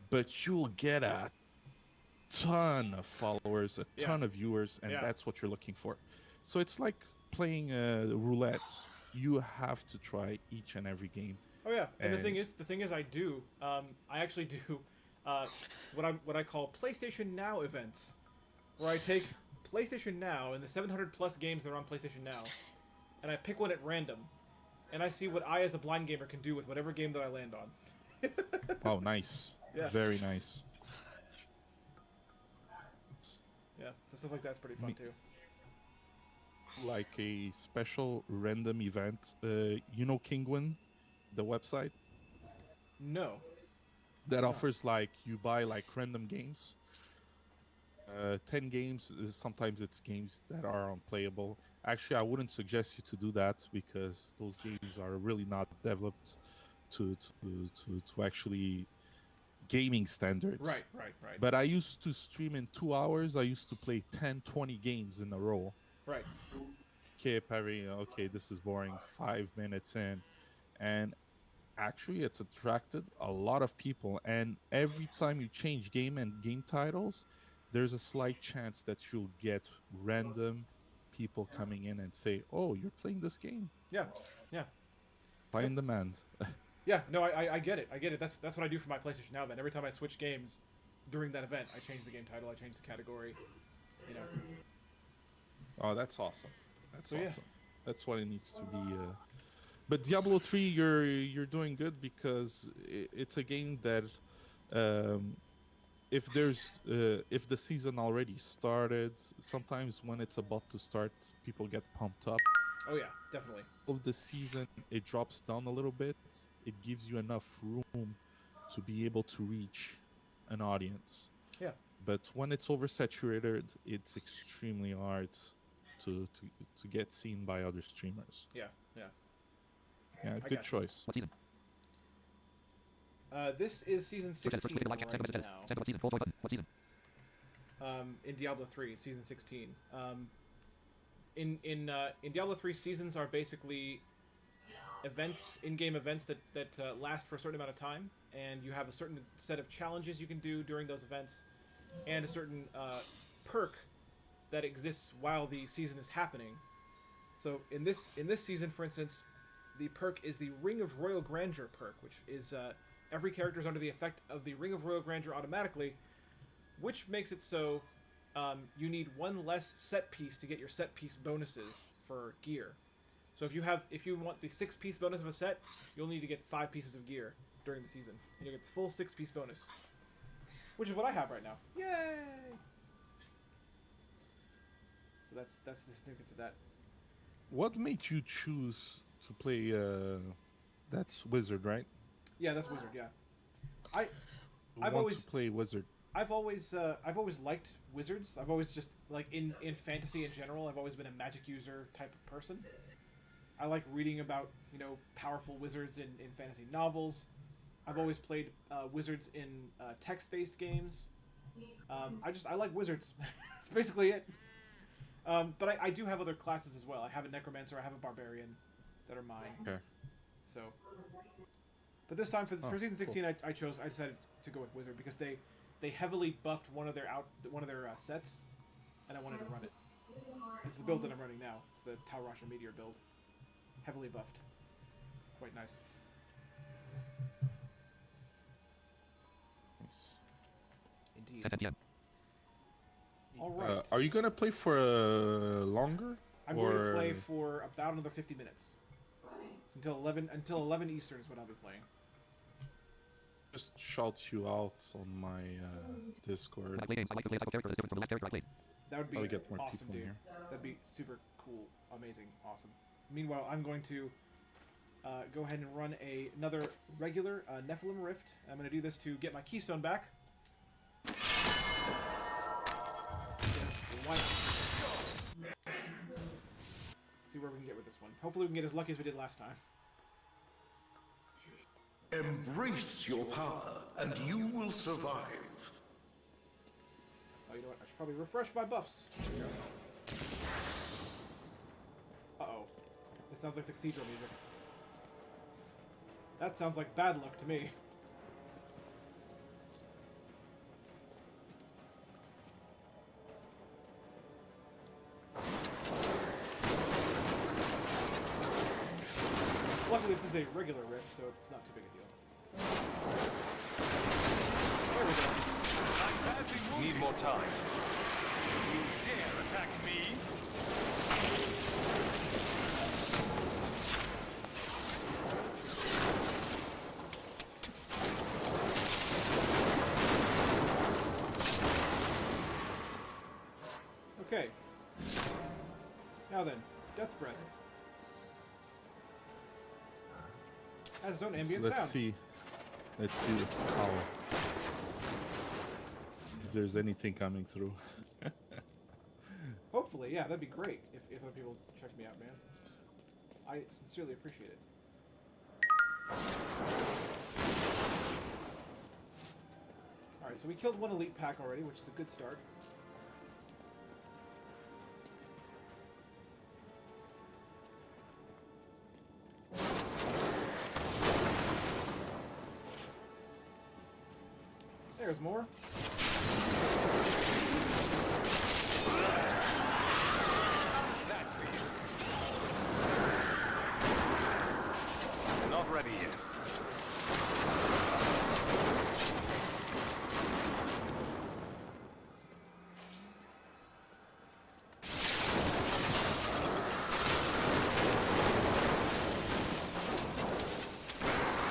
But you'll get a ton of followers, a ton of viewers, and that's what you're looking for. So it's like playing roulette. You have to try each and every game. Oh yeah, and the thing is, I actually do what I call PlayStation Now events, where I take PlayStation Now and the 700 plus games that are on PlayStation Now, and I pick one at random, and I see what I as a blind gamer can do with whatever game that I land on. Oh, nice. Yeah. Very nice. Yeah, so stuff like that's pretty fun too. Like a special random event. You know Kinguin, the website? No. That offers like, you buy like random games. 10 games, sometimes it's games that are unplayable. Actually, I wouldn't suggest you to do that because those games are really not developed to actually gaming standards. Right. But I used to stream in 2 hours. I used to play 10, 20 games in a row. Right. Okay, Perry, okay, this is boring. 5 minutes in. And actually, it's attracted a lot of people. And every time you change game and game titles, there's a slight chance that you'll get random people coming in and say, "Oh, you're playing this game." Yeah. Buy in demand. Yeah, no, I get it. That's what I do for my PlayStation Now. Then every time I switch games during that event, I change the game title, I change the category. You know. Oh, that's awesome. That's awesome. Yeah. That's what it needs to be. But Diablo 3, you're doing good because it's a game that. If the season already started, sometimes when it's about to start, people get pumped up. Oh yeah, definitely. Of the season, it drops down a little bit. It gives you enough room to be able to reach an audience. Yeah. But when it's oversaturated, it's extremely hard to get seen by other streamers. Yeah, yeah. Yeah, I good got you. choice. What season? This is season 16 Like right what season? now. What season? Full button. What season? In Diablo 3, season 16. In Diablo 3, seasons are basically events, in-game events that last for a certain amount of time, and you have a certain set of challenges you can do during those events, and a certain perk that exists while the season is happening. So in this season, for instance, the perk is the Ring of Royal Grandeur perk, which is every character is under the effect of the Ring of Royal Grandeur automatically, which makes it so you need one less set piece to get your set piece bonuses for gear. So if you want the 6-piece bonus of a set, you'll need to get 5 pieces of gear during the season, and you get the full 6-piece bonus, which is what I have right now. Yay! So that's the significance of that. What made you choose to play? That's Wizard, right? Yeah, that's Wizard. Yeah, I've Want always to play Wizard. I've always liked wizards. I've always just like in fantasy in general. I've always been a magic user type of person. I like reading about powerful wizards in fantasy novels. I've always played wizards in text-based games. I like wizards. That's basically it. But I do have other classes as well. I have a necromancer. I have a barbarian that are mine. Okay. So, but this time for season 16, cool. I decided to go with wizard because they heavily buffed one of their sets, and I wanted to run it. It's the build that I'm running now. It's the Tal Rasha Meteor build, heavily buffed. Quite nice. Indeed. 10 p.m. All right. Are you gonna play for longer? I'm going to play for about another 50 minutes. Until 11 Eastern is what I'll be playing. Just shout you out on my Discord. I play games. I like to play a type of character that's different from the last character I played. That would be Probably get more awesome, people in dude. here. That'd be super cool, amazing, awesome. Meanwhile, I'm going to go ahead and run another regular Nephilim Rift. I'm going to do this to get my keystone back. Why not? See where we can get with this one. Hopefully we can get as lucky as we did last time. Embrace your power, and you will survive. Oh, you know what? I should probably refresh my buffs. Uh-oh. This sounds like the cathedral music. That sounds like bad luck to me. Luckily, this is a regular rift, so it's not too big a deal. There we go. Need more time. You dare attack me? Okay. Now then, Death's Breath. Has its own ambient sound. Let's see how if there's anything coming through. Hopefully, yeah, that'd be great if other people check me out, man. I sincerely appreciate it. Alright, so we killed one elite pack already, which is a good start. There's more. That for you. Not ready yet.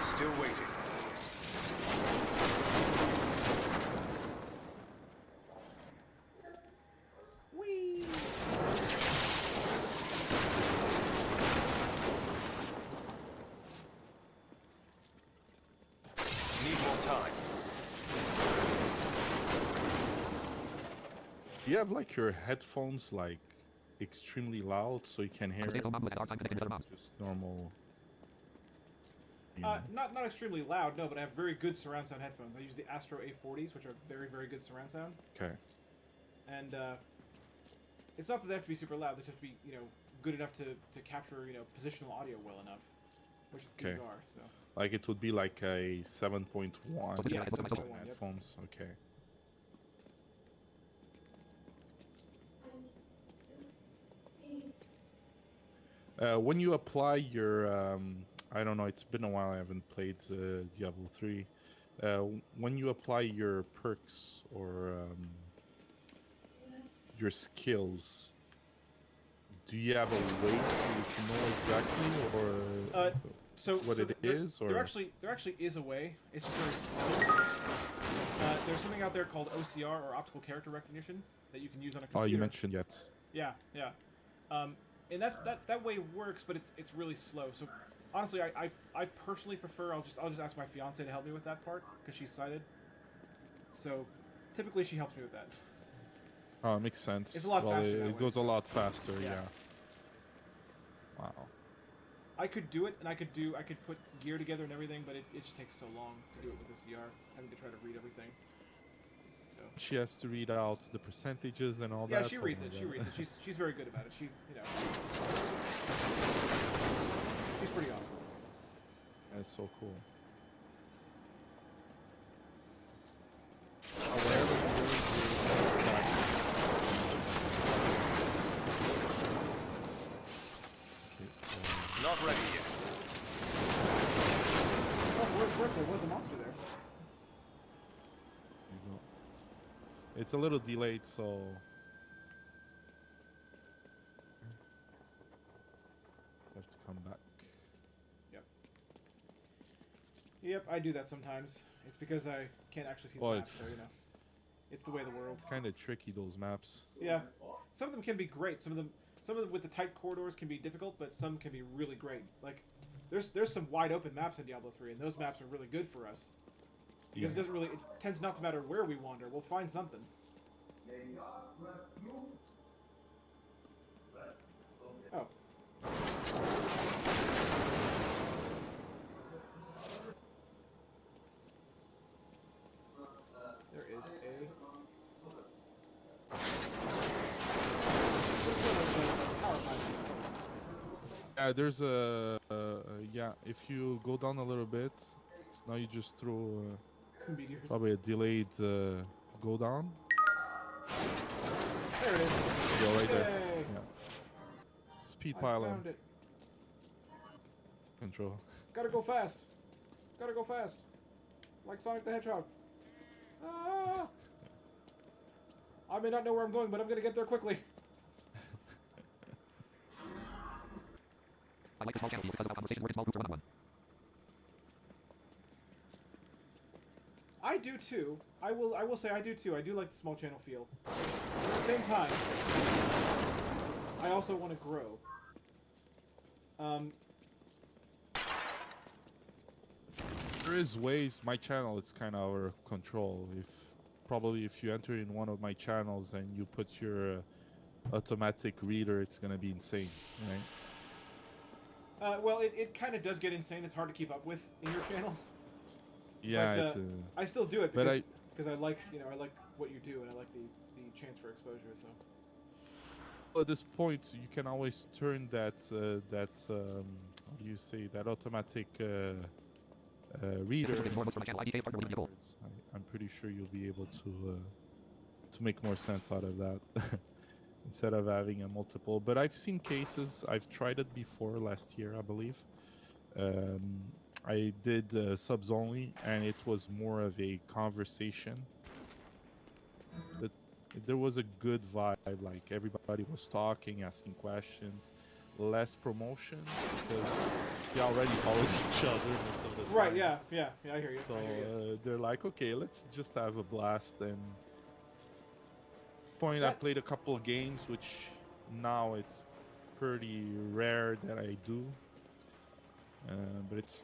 Still waiting. you have like your headphones like extremely loud so you can hear it? Just normal. You know? Not extremely loud, no, but I have very good surround sound headphones. I use the Astro A40s, which are very, very good surround sound. Okay. And it's not that they have to be super loud; they just have to be, good enough to capture, positional audio well enough, which these are. So. Like it would be like a 7.1 Yeah, 7.1, headphones. Okay. When you apply your, I don't know, it's been a while. I haven't played Diablo 3. When you apply your perks or your skills, do you have a way to know exactly or what it is? Or there actually is a way. It's just very slow. There's something out there called OCR or optical character recognition that you can use on a computer. Oh, you mentioned yet. Yeah. And that way works, but it's really slow. So honestly, I personally prefer I'll just ask my fiance to help me with that part because she's sighted. So typically she helps me with that. Oh, it makes sense. It's a lot faster. It goes a lot faster. Yeah. Wow. I could do it, and I could put gear together and everything, but it just takes so long to do it with OCR, having to try to read everything. So she has to read out the percentages and all that. Yeah, she reads it. She reads it. She's very good about it. She's pretty awesome. That's so cool. Not ready yet. Oh, for what it's worth, there was a monster there. There you go. It's a little delayed, so have to come back. Yep, I do that sometimes. It's because I can't actually see the map, so it's the way of the world. It's kind of tricky, those maps. Yeah, some of them can be great. Some of them with the tight corridors can be difficult, but some can be really great. Like, there's some wide open maps in Diablo 3, and those maps are really good for us. Because it tends not to matter where we wander. We'll find something. Oh. There is a... Yeah, there's a... yeah, if you go down a little bit, now you just throw probably a delayed go down. There it is. Go right there. Yay. Yeah. Speed pylon. Found it. Control. Gotta go fast. Gotta go fast. Like Sonic the Hedgehog. Ah! I may not know where I'm going, but I'm gonna get there quickly. I like the small channel because of conversations where in small groups are one-on-one. I do too. I will say I do too. I do like the small channel feel. At the same time, I also want to grow. There is ways. My channel, it's kind of our control. If you enter in one of my channels and you put your automatic reader, it's gonna be insane, right? Well, it kind of does get insane. It's hard to keep up with in your channel. Yeah, but, I still do it but because I like I like what you do and I like the chance for exposure. So at this point, you can always turn that how do you say, that automatic reader. I'm pretty sure you'll be able to make more sense out of that instead of having a multiple. But I've seen cases. I've tried it before last year, I believe. I did subs only, and it was more of a conversation. But there was a good vibe. Like everybody was talking, asking questions. Less promotion because they already follow each other most of the time. Right, yeah, I hear you. So I hear you. they're like, okay, let's just have a blast. And I played a couple of games, which now it's pretty rare that I do. But it's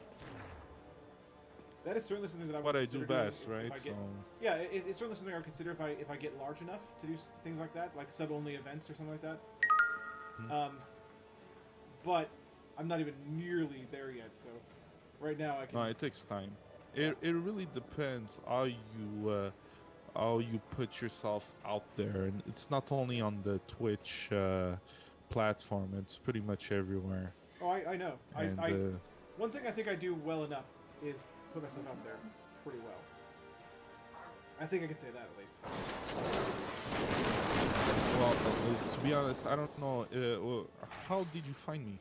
That is certainly something that I would what I do consider doing best, if right? I get, So yeah, it's certainly something I would consider if I get large enough to do things like that, like sub-only events or something like that. But I'm not even nearly there yet, so right now I can. no, it takes time. It really depends how you put yourself out there, and it's not only on the Twitch platform. It's pretty much everywhere. Oh, I know. And, One thing I think I do well enough is put myself out there pretty well. I think I can say that at least. well, to be honest, I don't know. How did you find me?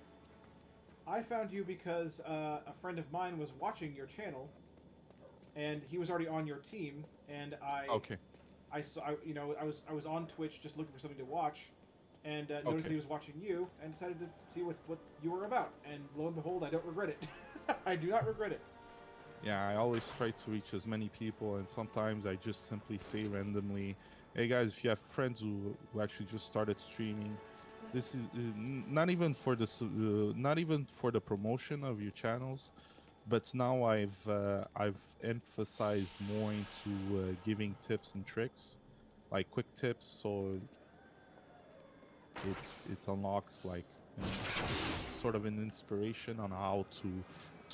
I found you because a friend of mine was watching your channel, and he was already on your team, and Okay. I saw, I was on Twitch just looking for something to watch, and noticed Okay. that he was watching you, and decided to see what you were about. And lo and behold, I don't regret it. I do not regret it. Yeah, I always try to reach as many people, and sometimes I just simply say randomly, "Hey guys, if you have friends who actually just started streaming, this is not even for the promotion of your channels, but now I've emphasized more into giving tips and tricks, like quick tips, so it unlocks like sort of an inspiration on how to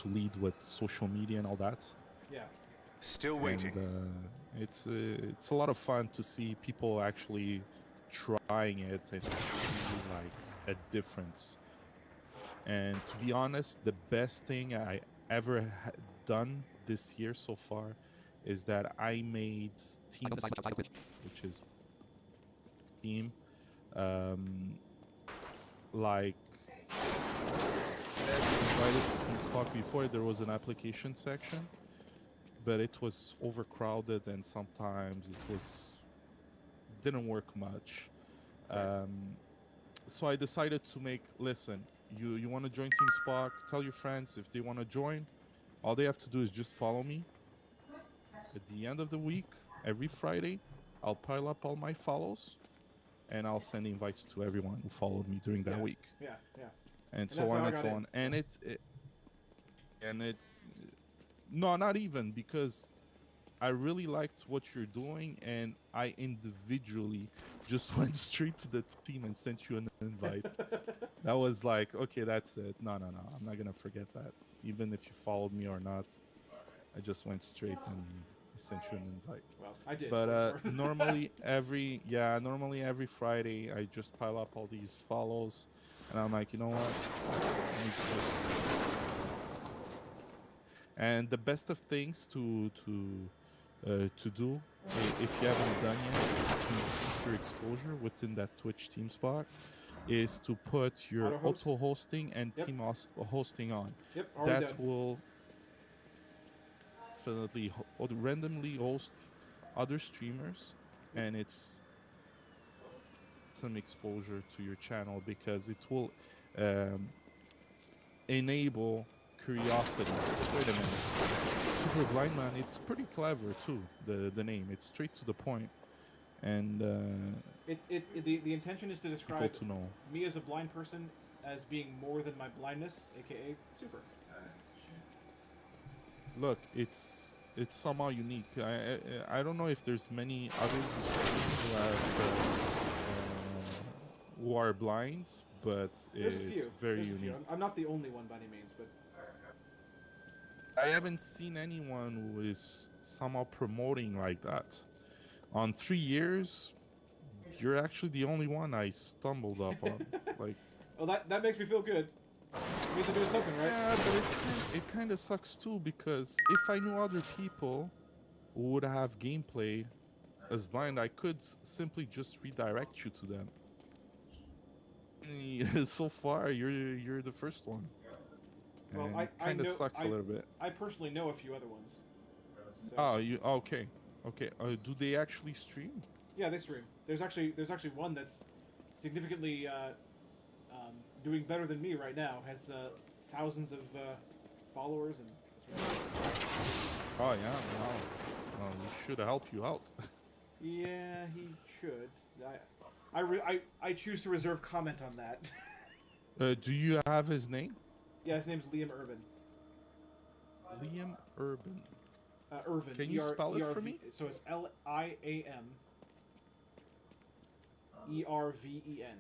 lead with social media and all that. Yeah. Still waiting. And it's a lot of fun to see people actually trying it and see like a difference. And to be honest, the best thing I ever done this year so far is that I made Team, which is team, like invited to TeamSpark before. There was an application section, but it was overcrowded and sometimes it didn't work much. So I decided to listen, you want to join TeamSpark, tell your friends if they want to join. All they have to do is just follow me. At the end of the week, every Friday, I'll pile up all my follows and I'll send invites to everyone who followed me during that week. Yeah, yeah. And so that's how on I and got so in, on. And it no, not even, because I really liked what you're doing, and I individually just went straight to the team and sent you an invite. That was like, okay, that's it. No, I'm not gonna forget that. Even if you followed me or not, I just went straight and sent you an invite. Well, I did. But normally every Friday, I just pile up all these follows, and I'm like, you know what? And the best of things to do, if you haven't done yet, to increase your exposure within that Twitch TeamSpark, is to put your auto hosting and team hosting on. Yep, already That done. will definitely randomly host other streamers, and it's some exposure to your channel because it will enable curiosity. Wait a minute. Super Blind Man, it's pretty clever too, the name. It's straight to the point. And the intention is to describe people to know. me as a blind person as being more than my blindness, aka super. Look, it's somehow unique. I don't know if there's many others who are blind, but There's a it's few. very There's a unique. few. I'm not the only one by any means, but I haven't seen anyone who is somehow promoting like that. On 3 years, you're actually the only one I stumbled up on. Like, well, that makes me feel good. It means I'm doing something, right? yeah, but it kind of sucks too, because if I knew other people who would have gameplay as blind, I could simply just redirect you to them. So far, you're the first one. Well, And I it kind of know, sucks a little bit. I personally know a few other ones. So, Oh, you okay? Okay. Do they actually stream? yeah, they stream. There's actually one that's significantly doing better than me right now. Has thousands of followers and. Oh yeah. Wow. Well, we should help you out. Yeah, he should. I choose to reserve comment on that. Do you have his name? Yeah, his name's Liam Urban. Liam Urban. Irvin. Can you spell it for me? So it's Liam Erven.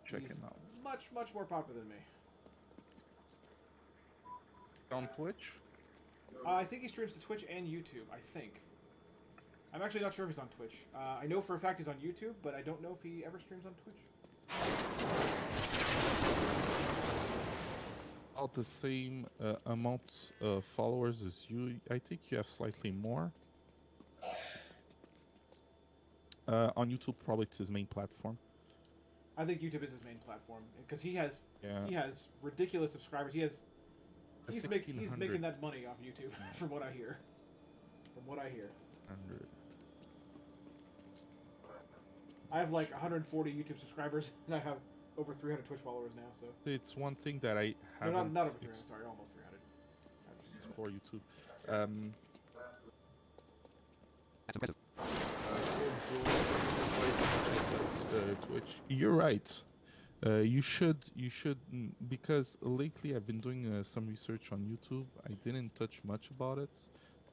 Check He's him out. much more popular than me. On Twitch? I think he streams to Twitch and YouTube. I think. I'm actually not sure if he's on Twitch. I know for a fact he's on YouTube, but I don't know if he ever streams on Twitch. About the same amount of followers as you. I think you have slightly more. On YouTube, probably it's his main platform. I think YouTube is his main platform because he has Yeah. ridiculous subscribers. He's 1,600. making that money off YouTube, from what I hear. From what I hear. 100. I have like 140 YouTube subscribers, and I have over 300 Twitch followers now. So It's one thing that I no, haven't not over 300. Sorry, almost 300. explored YouTube. That's impressive. Twitch. You're right. You should because lately I've been doing some research on YouTube. I didn't touch much about it,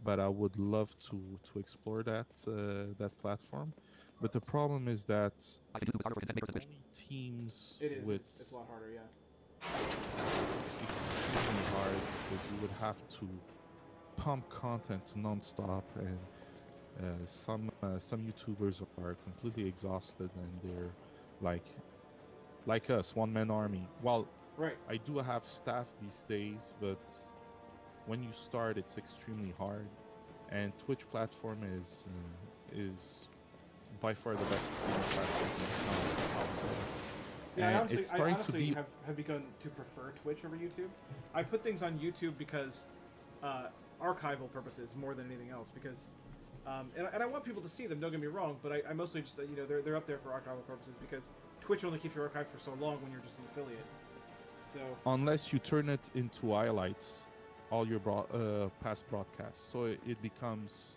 but I would love to explore that platform. But the problem is that I can do harder for content makers than Twitch. only teams It is. with It's a lot harder. Yeah. extremely hard because you would have to pump content non-stop, and some YouTubers are completely exhausted and they're like us, one-man army. Well, Right. I do have staff these days, but when you start, it's extremely hard. And Twitch platform is by far the best streaming platform out there. Yeah, And I honestly, it's starting to be have begun to prefer Twitch over YouTube. I put things on YouTube because archival purposes more than anything else. Because and I want people to see them. Don't get me wrong, but I mostly just they're up there for archival purposes because Twitch only keeps your archive for so long when you're just an affiliate. So unless you turn it into highlights, all your past broadcasts, so it becomes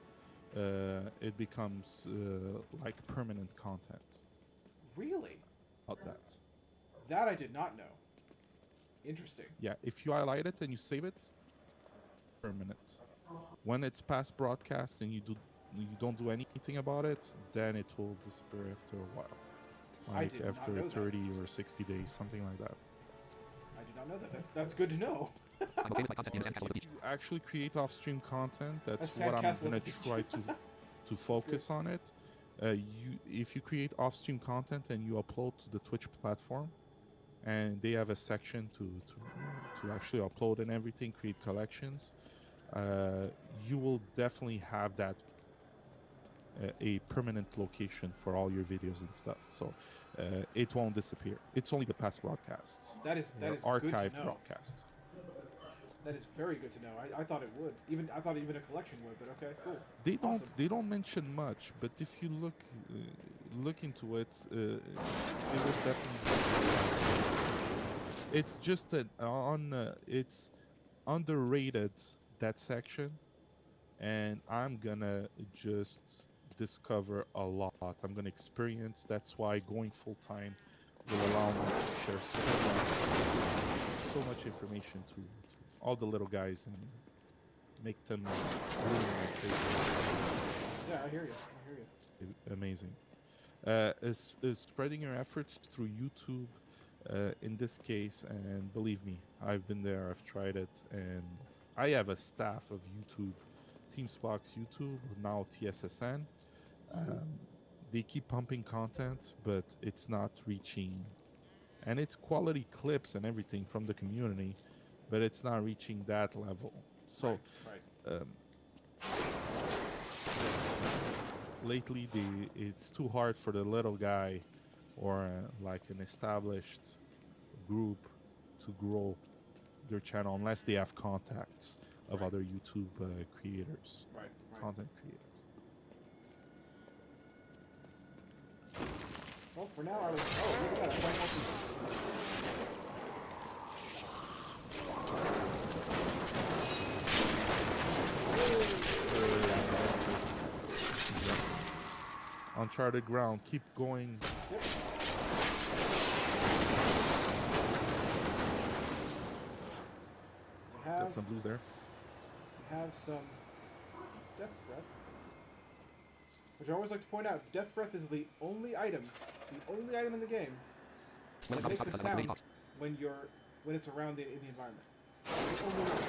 like permanent content. Really, About that. that I did not know. Interesting. Yeah, if you highlight it and you save it, permanent. When it's past broadcast and you don't do anything about it, then it will disappear after a while. I Like did not after know that. 30 or 60 days, something like that. I did not know that. That's good to know. I'm okay with my content being a sandcastle at the beach. You actually create off-stream content. That's A what I'm sandcastle gonna at the beach. try to focus on it. If you create off-stream content and you upload to the Twitch platform, and they have a section to actually upload and everything, create collections, you will definitely have that a permanent location for all your videos and stuff. So it won't disappear. It's only the past broadcasts. That is Your good to archived know. broadcasts. That is very good to know. I thought it would. I thought even a collection would. But okay, cool. They don't mention much, but if you look into it, it would definitely. It's just it's underrated, that section, and I'm gonna just discover a lot. I'm gonna experience. That's why going full time will allow me to share so much information to all the little guys and make them ruin my face. Yeah, I hear you. Amazing. Is spreading your efforts through YouTube in this case, and believe me, I've been there, I've tried it, and I have a staff of YouTube, TeamSparks YouTube, now TSSN. They keep pumping content, but it's not reaching, and it's quality clips and everything from the community, but it's not reaching that level. So Right. Lately it's too hard for the little guy or like an established group to grow their channel unless they have contacts of other YouTube creators, Right. content creators. Well, for now, I was. Oh, look at that! 20 more people. Uncharted ground, keep going. some blues there. We have some Death's Breath. Which I always like to point out, Death Breath is the only item in the game that makes a sound when it's around in the environment. The only one.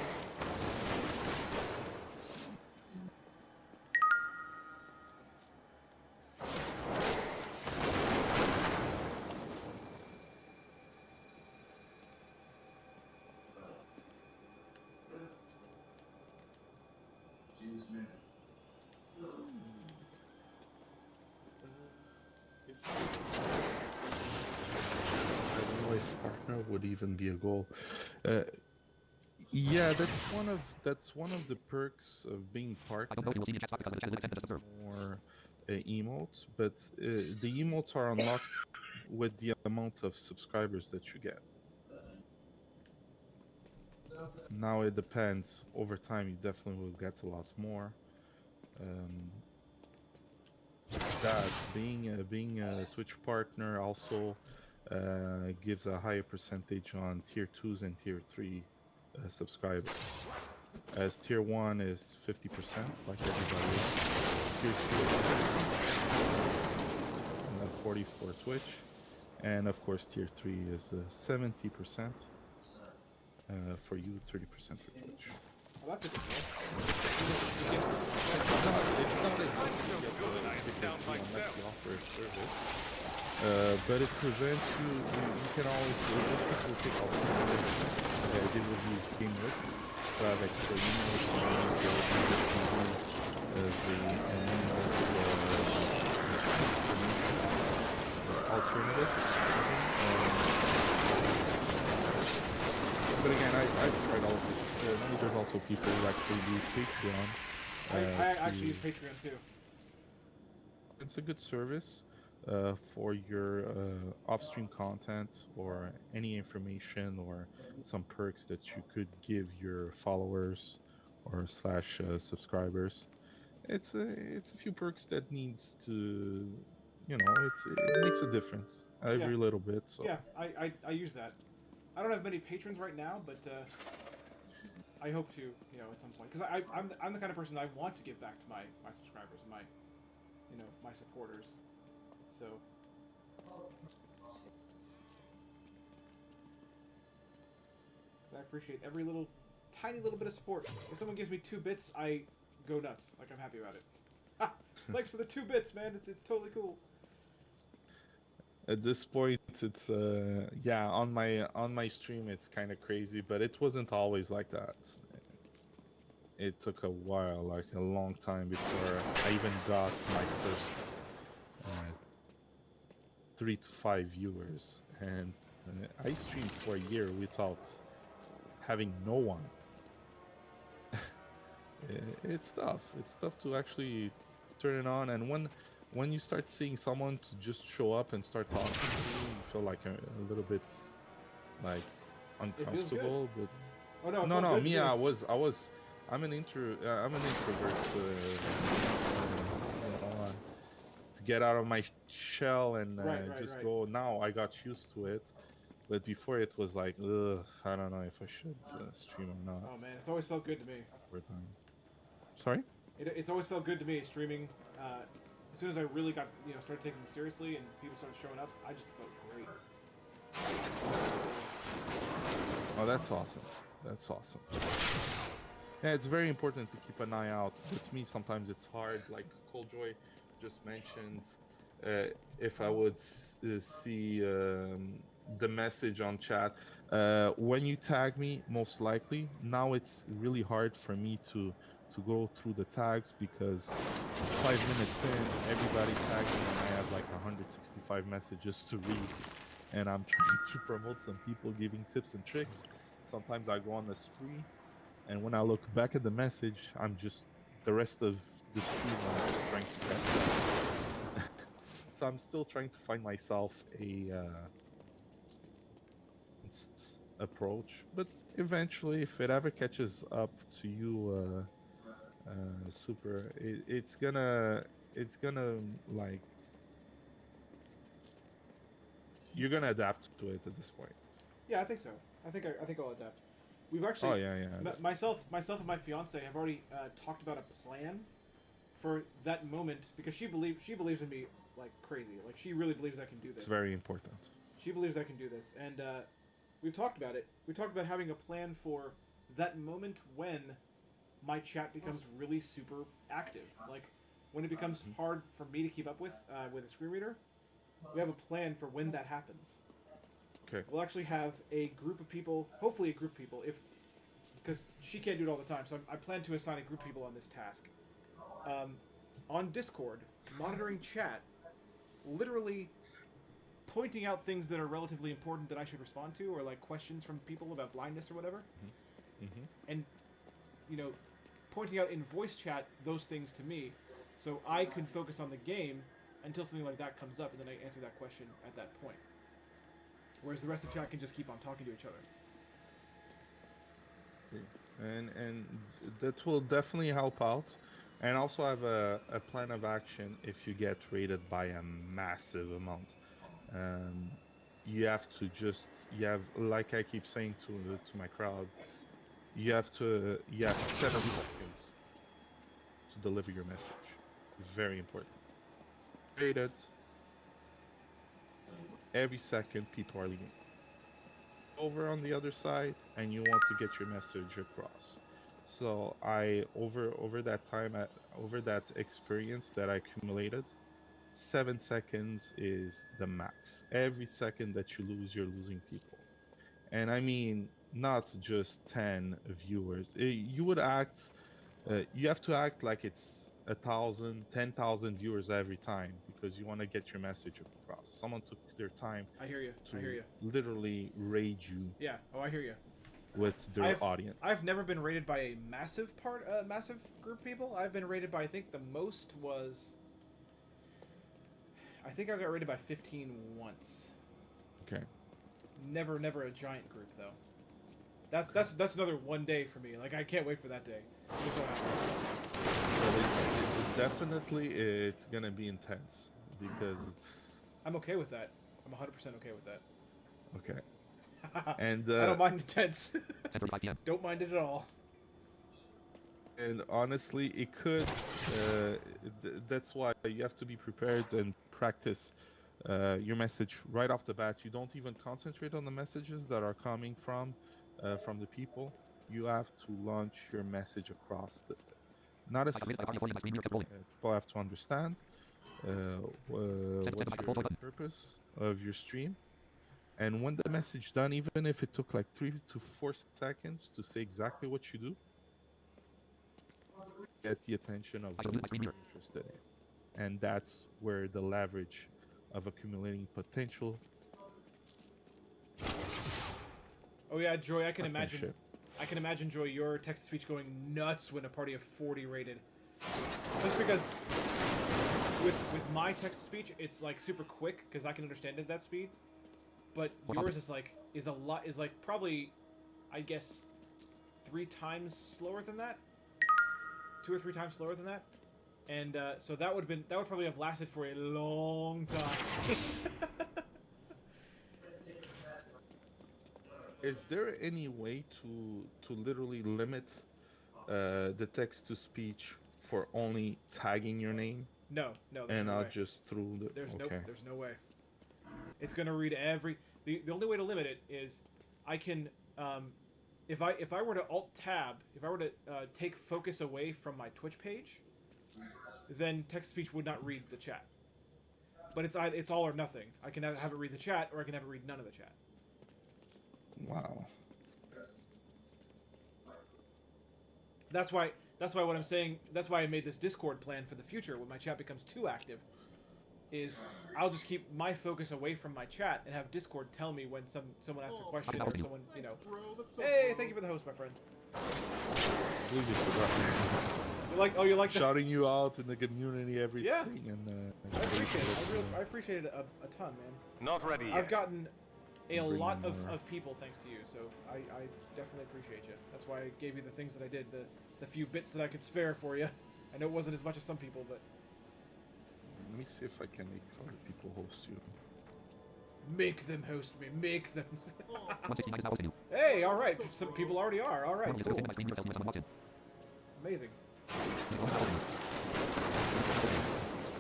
Partner would even be a goal. Yeah, that's one of the perks of being partner. More emotes, but the emotes are unlocked with the amount of subscribers that you get. Now it depends. Over time, you definitely will get a lot more. That being a Twitch partner also gives a higher percentage on tier 2s and tier 3 subscribers. As tier 1 is 50%, like everybody else. Tier 2 is 60%, and 40 for Twitch. And of course, tier 3 is 70% for you, 30% for Twitch. Well, that's a good deal. It's not as I'm so good at ice down myself. you offer a service. But it prevents you can always people take alternatives. They will use game with avec the alternative. But again, I've tried all of it. There's also people who actually use Patreon. I actually use Patreon too. It's a good service for your off-stream content or any information or some perks that you could give your followers or slash subscribers. It's a few perks that needs to, it makes a difference every little bit. So yeah, I use that. I don't have many patrons right now, but I hope to, at some point, because I'm the kind of person I want to give back to my subscribers, my supporters. So I appreciate every tiny little bit of support. If someone gives me 2 bits, I go nuts. Like, I'm happy about it. Ha! Thanks for the 2 bits, man. It's totally cool. At this point, it's on my stream it's kind of crazy, but it wasn't always like that. It took a while, like a long time before I even got my first 3 to 5 viewers, and I streamed for a year without having no one. It's tough. It's tough to actually turn it on, and when you start seeing someone to just show up and start talking to you, you feel like a little bit like uncomfortable. But oh, no, me, I'm an introvert. To get out of my shell and just go. Now I got used to it, but before it was like, ugh, I don't know if I should stream or not. Oh man, it's always felt good to me. Over time. Sorry? It's always felt good to me streaming. As soon as I really got, started taking it seriously and people started showing up, I just felt great. Oh, that's awesome. That's awesome. Yeah, it's very important to keep an eye out. With me, sometimes it's hard. Like Coldjoy just mentioned, if I would see the message on chat, when you tag me, most likely, now it's really hard for me to go through the tags because 5 minutes in, everybody tagged me and I have like 165 messages to read, and I'm trying to promote some people giving tips and tricks. Sometimes I go on a spree, and when I look back at the message, I'm just the rest of the stream I'm just trying to catch up. So I'm still trying to find myself a approach, but eventually, if it ever catches up to you, Super, it's gonna like, you're gonna adapt to it at this point. Yeah, I think so. I think I'll adapt. we've actually. Oh yeah. Myself and my fiance have already talked about a plan for that moment because she believes in me like crazy. Like she really believes I can do this. It's very important. She believes I can do this, and we've talked about it. We talked about having a plan for that moment when my chat becomes really super active. Like when it becomes hard for me to keep up with a screen reader. We have a plan for when that happens. Okay. We'll actually have a group of people, hopefully a group of people, because she can't do it all the time. So I plan to assign a group of people on this task. On Discord, monitoring chat, literally pointing out things that are relatively important that I should respond to, or like questions from people about blindness or whatever, and pointing out in voice chat those things to me, so I can focus on the game until something like that comes up, and then I answer that question at that point. Whereas the rest of chat can just keep on talking to each other. And that will definitely help out. And also have a plan of action if you get rated by a massive amount. You have to like I keep saying to my crowd, you have 7 seconds to deliver your message. Very important. Rated. Every second people are leaving. Over on the other side, and you want to get your message across. So over that experience that I accumulated, 7 seconds is the max. Every second that you lose, you're losing people. And I mean, not just 10 viewers. You have to act like it's 1,000, 10,000 viewers every time because you want to get your message across. Someone took their time. I hear you. To literally raid you. Yeah. Oh, I hear you. With their audience. I've never been rated by a massive group of people. I've been rated by, I think the most was, I think I got rated by 15 once. Okay. Never a giant group though. That's another one day for me. Like I can't wait for that day. Definitely, it's gonna be intense because it's. I'm okay with that. I'm 100% okay with that. Okay. And I don't mind intense. Don't mind it at all. And honestly, it could. That's why you have to be prepared and practice your message right off the bat. You don't even concentrate on the messages that are coming from the people. You have to launch your message across the. Not as people have to understand what's your purpose of your stream. And when the message done, even if it took like 3 to 4 seconds to say exactly what you do, get the attention of those who are interested in. And that's where the leverage of accumulating potential. Oh yeah, Joy, I can imagine. I can imagine, Joy, your text-to-speech going nuts when a party of 40 rated. Just because with my text-to-speech, it's like super quick because I can understand it at that speed. But yours is like probably, I guess, 3 times slower than that. 2 or 3 times slower than that. And so that would probably have lasted for a long time. Is there any way to literally limit the text-to-speech for only tagging your name? No. And no not way. just through the. There's no way. It's gonna read every. The only way to limit it is, I can, if I were to Alt Tab, if I were to take focus away from my Twitch page, then text-to-speech would not read the chat. But it's all or nothing. I can have it read the chat, or I can have it read none of the chat. Wow. That's why what I'm saying. That's why I made this Discord plan for the future when my chat becomes too active. Is I'll just keep my focus away from my chat and have Discord tell me when someone asks a question or someone Hey, thank you for the host, my friend. You like shouting you out in the community, everything. Yeah. And I appreciate it. I appreciate it a ton, man. Not ready yet. I've gotten a lot of people thanks to you, so I definitely appreciate you. That's why I gave you the things that I did, the few bits that I could spare for you. I know it wasn't as much as some people, but... Let me see if I can make other people host you. Make them host me. Make them. 169 is now hosting you. Hey, all right. Some people already are. All right, Normally, cool. it's my screen tells me when someone walks in. Amazing. Nick Holmes is now hosting you.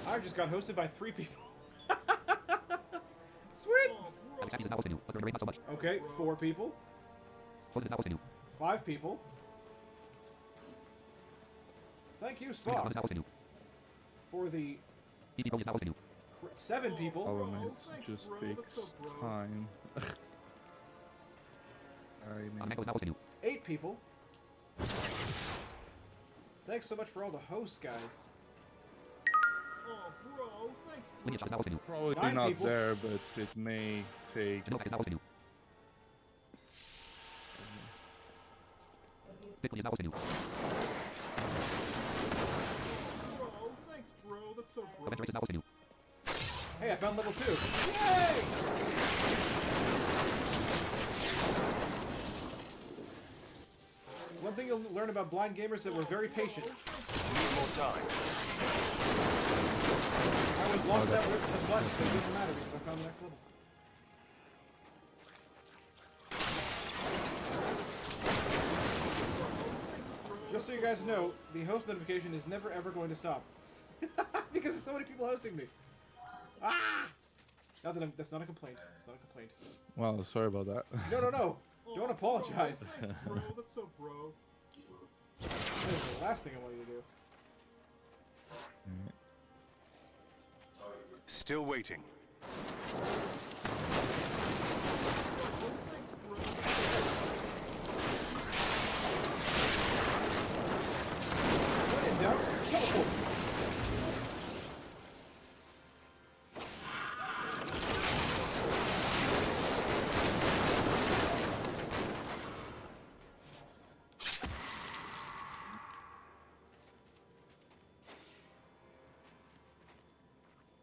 I just got hosted by 3 people. Sweet. Alex Happy is now hosting you, but during the raid, not so much. Okay, 4 people. Frozen is now hosting you. 5 people. Thank you, Screen Spock, is now hosting you. for the DB Bro is now hosting you. 7 people. Elements just takes time. Mango is now hosting you. 8 people. Thanks so much for all the hosts, guys. Lineage Shot is now hosting you. Probably 9 not people. there, but it may take. Genova is now hosting you. Bitcoin is now hosting you. Avenger is now hosting you. Hey, I found level 2. Yay! One thing you'll learn about blind gamers is that we're very patient. Need more time. I was lost that with the button, but it doesn't matter because I found the next level. Just so you guys know, the host notification is never ever going to stop. Because there's so many people hosting me. Ah! Not that that's not a complaint. It's not a complaint. Well, sorry about that. No. Don't apologize. Thanks, bro. That's so bro. That is the last thing I want you to do. Still waiting. When in doubt, teleport.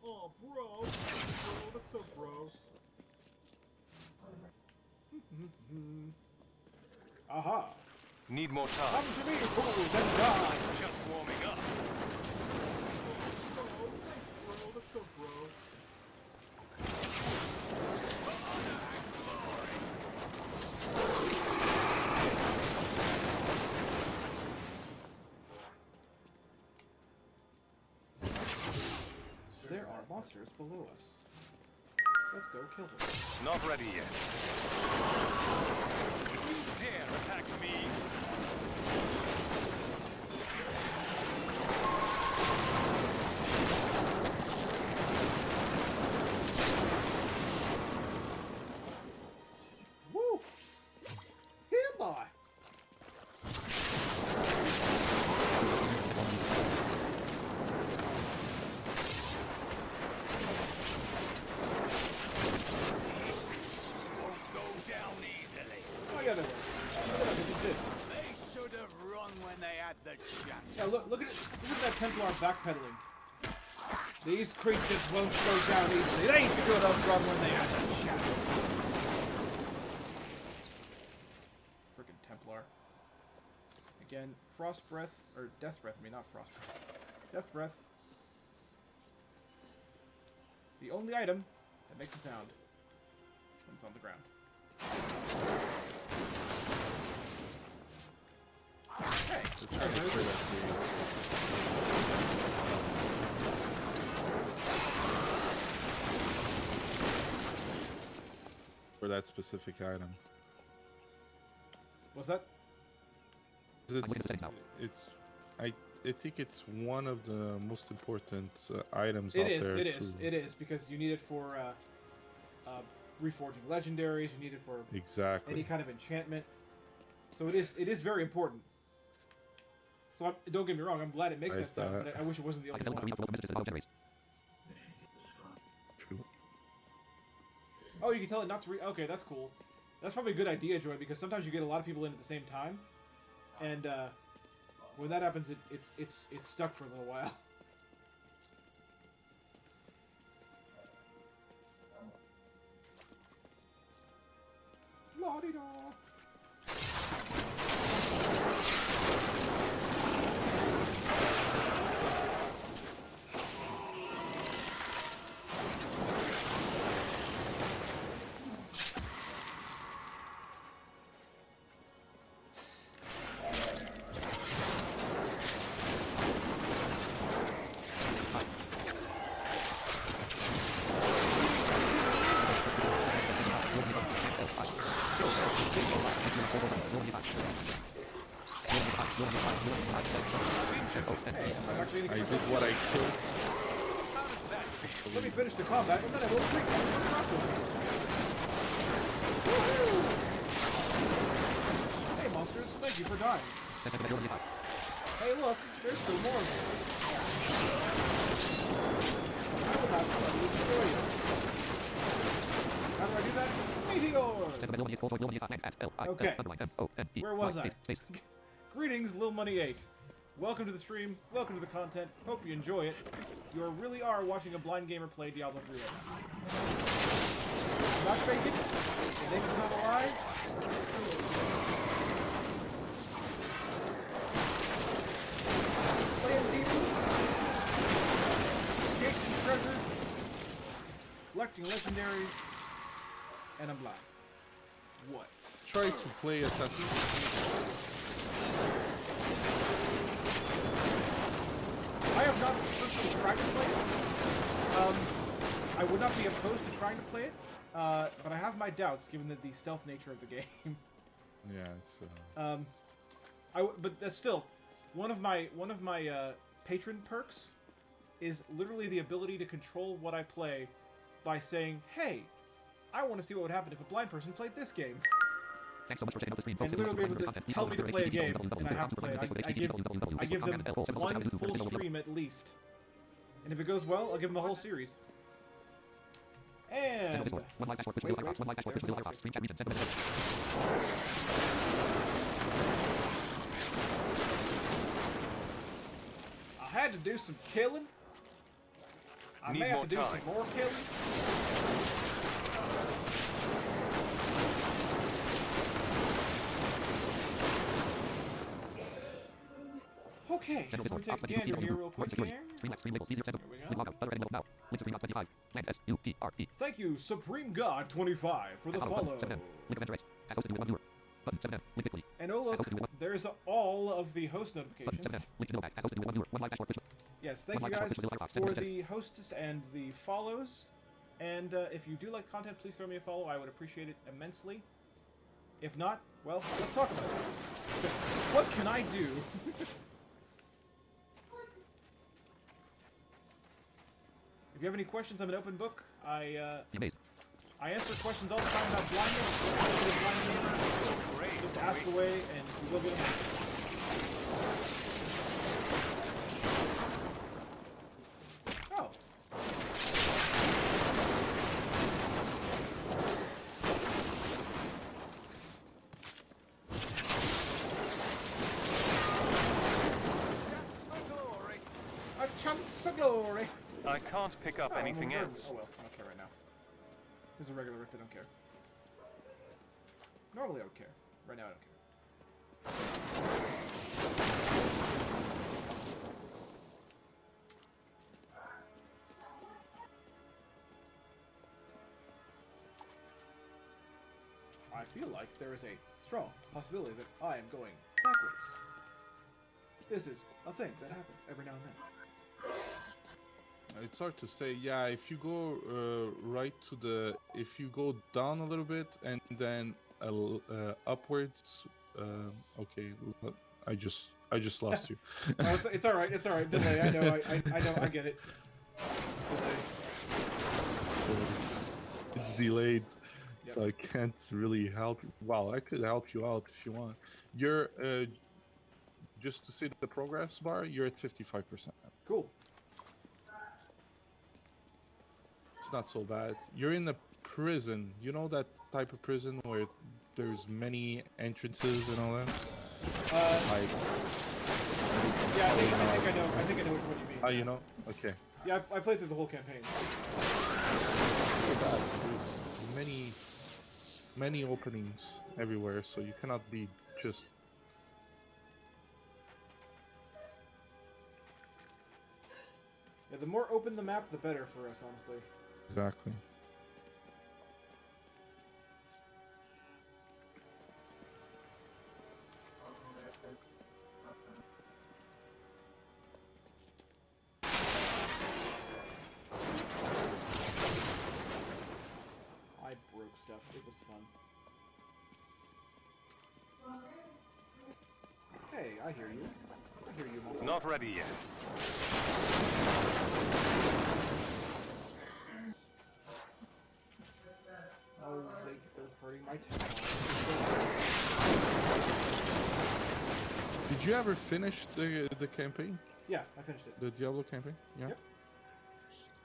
Oh, bro. Bro, that's so bro. Aha. Need more time. Come to me, fools, and die. Just warming up. Oh, thanks, bro. That's so bro. There are monsters below us. Let's go kill them. Not ready yet. You dare attack me? Woo! Here, boy! Won't go down easily. Oh, yeah, they were. Look at that, they just did. They should have run when they had the chance. Yeah, look at that Templar backpedaling. These creatures won't go down easily. They should have run when they had the chance. Frickin' Templar. Again, Frost Breath, or Death Breath, I mean, not Frost Breath. Death Breath. The only item that makes a sound when it's on the ground. Hey! For that specific item. What's that? It's I think it's one of the most important items out there. It is, because you need it for reforging legendaries, you need it for Exactly. any kind of enchantment. So it is very important. So don't get me wrong, I'm glad it makes that sound, but I wish it wasn't the I only can tell one. you what messages generate. True. Oh, you can tell it not to okay, that's cool. That's probably a good idea, Joy, because sometimes you get a lot of people in at the same time, and when that happens, it's stuck for a little while. La-di-da. I did what I could. Let me finish the combat, and then I will treat you. Hey, monsters, thank you for dying. Hey, look, there's still more of them. I will have fun to destroy you. How do I do that? Meteor! Okay, where was I? Greetings, Lil Money 8. Welcome to the stream, welcome to the content, hope you enjoy it. You really are watching a blind gamer play Diablo 3 right now. I'm not faking, the name is not a lie. Playing demons, chasing treasure, collecting legendaries, and I'm blind. What? Try to play Assassin's Creed. I have not personally tried to play it. I would not be opposed to trying to play it, but I have my doubts given the stealth nature of the game. Yeah, it's. But that's still one of my patron perks is literally the ability to control what I play by saying, "Hey, I want to see what would happen if a blind person played this game." Thanks so much for checking out the stream. And literally be able to tell me to play a game, and I have to play it. I give them one full stream at least. And if it goes well, I'll give them the whole series. And... I had to do some killing. I may have to do some more killing. Okay, so we take a gander here real quick here. Thank you, Supreme God 25, for the follow. And oh look, there's all of the host notifications. Yes, thank you guys for the hosts and the follows. And if you do like content, please throw me a follow. I would appreciate it immensely. If not, well, let's talk about it. What can I do? If you have any questions, I'm an open book. I answer questions all the time about blindness. Just ask away, and we will get them. Oh. A chance for glory. I can't pick up anything else. Oh well, I don't care right now. This is a regular rift, I don't care. Normally I would care. Right now I don't care. I feel like there is a strong possibility that I am going backwards. This is a thing that happens every now and then. It's hard to say. Yeah, if you go right to the, if you go down a little bit and then upwards. Okay, I just lost you. Oh, it's all right. It's all right. Delay. I know. I know. I get it. It's delayed, so I can't really help. Well, I could help you out if you want. You're just to see the progress bar. You're at 55%. Cool. It's not so bad. You're in a prison. You know that type of prison where there's many entrances and all that? Like... Yeah, I think I know. I think I know what you mean. Oh, you know? Okay. Yeah, I played through the whole campaign. There's many openings everywhere, so you cannot be just... Yeah, the more open the map, the better for us, honestly. Exactly. I broke stuff. It was fun. Hey, I hear you. I hear you, Monster. Not ready yet. Oh, they're hurting my town. Did you ever finish the campaign? Yeah, I finished it. The Diablo campaign? Yeah. Yep.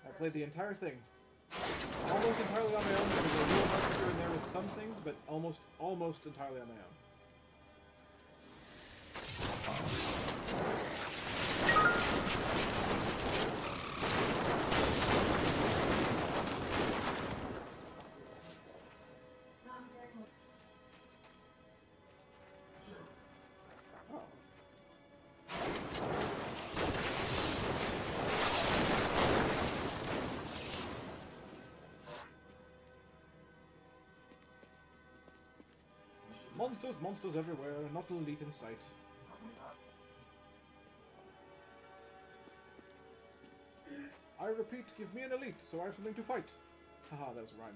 I played the entire thing. Almost entirely on my own. There was a little bit here and there with some things, but almost entirely on my own. Monsters everywhere, not an elite in sight. I repeat, give me an elite, so I have something to fight. Haha, that was a rhyme.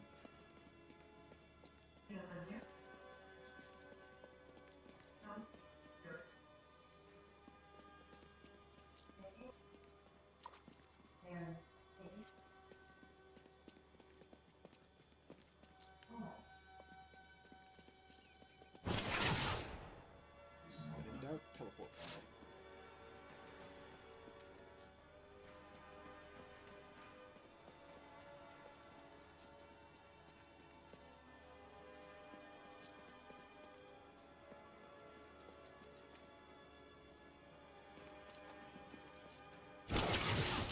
In doubt, teleport.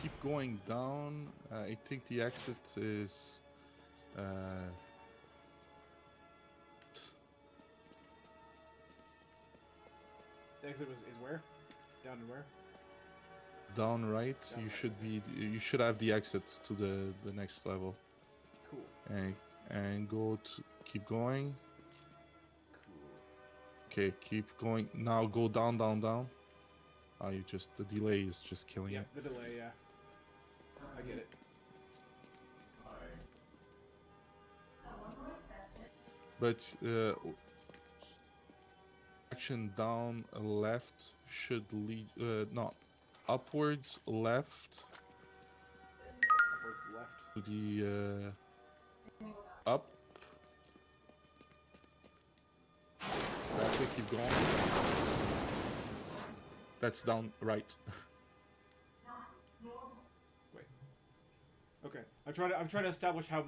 Keep going down. I think the exit is. The exit is where? Down and where? Down right. Down You right, should be. You should have the exit to the next level. Cool. And go to. Keep going. Cool. Okay, keep going. Now go down, down, down. You just the delay is just killing Yeah, it. the delay, yeah. I get it. But action down left should lead no upwards left Upwards left. to the up. That's it, keep going. That's down right. Wait. Okay. I'm trying to establish how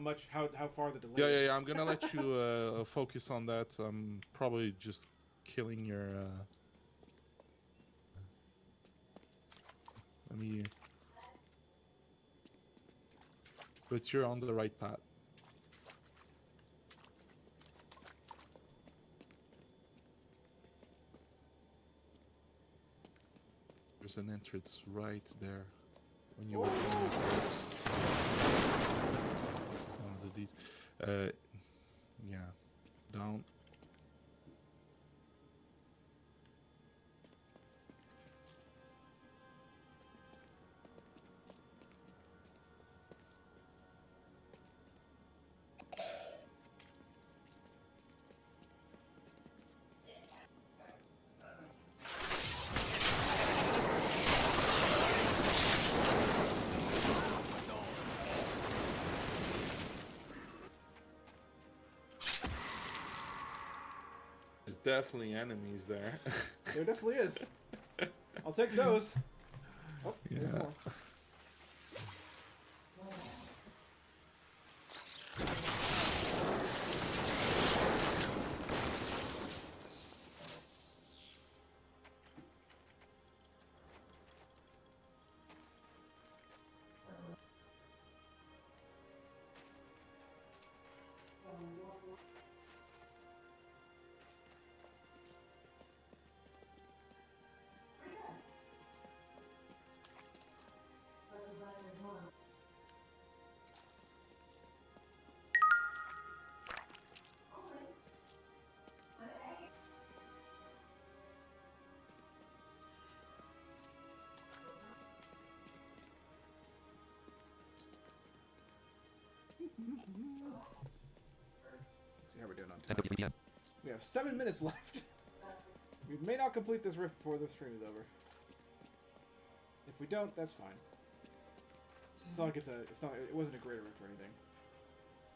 far the delay Yeah, is. I'm gonna let you focus on that. I'm probably just killing your. Let me. But you're on the right path. There's an entrance right there. When you open the doors. One of these. Yeah. Down. There's definitely enemies there. There definitely is. I'll take those. Oh, there's Yeah. more. Let's see how we're doing on time. 10:53 p.m. We have 7 minutes left. We may not complete this rift before the stream is over. If we don't, that's fine. It's not like it wasn't a great rift or anything.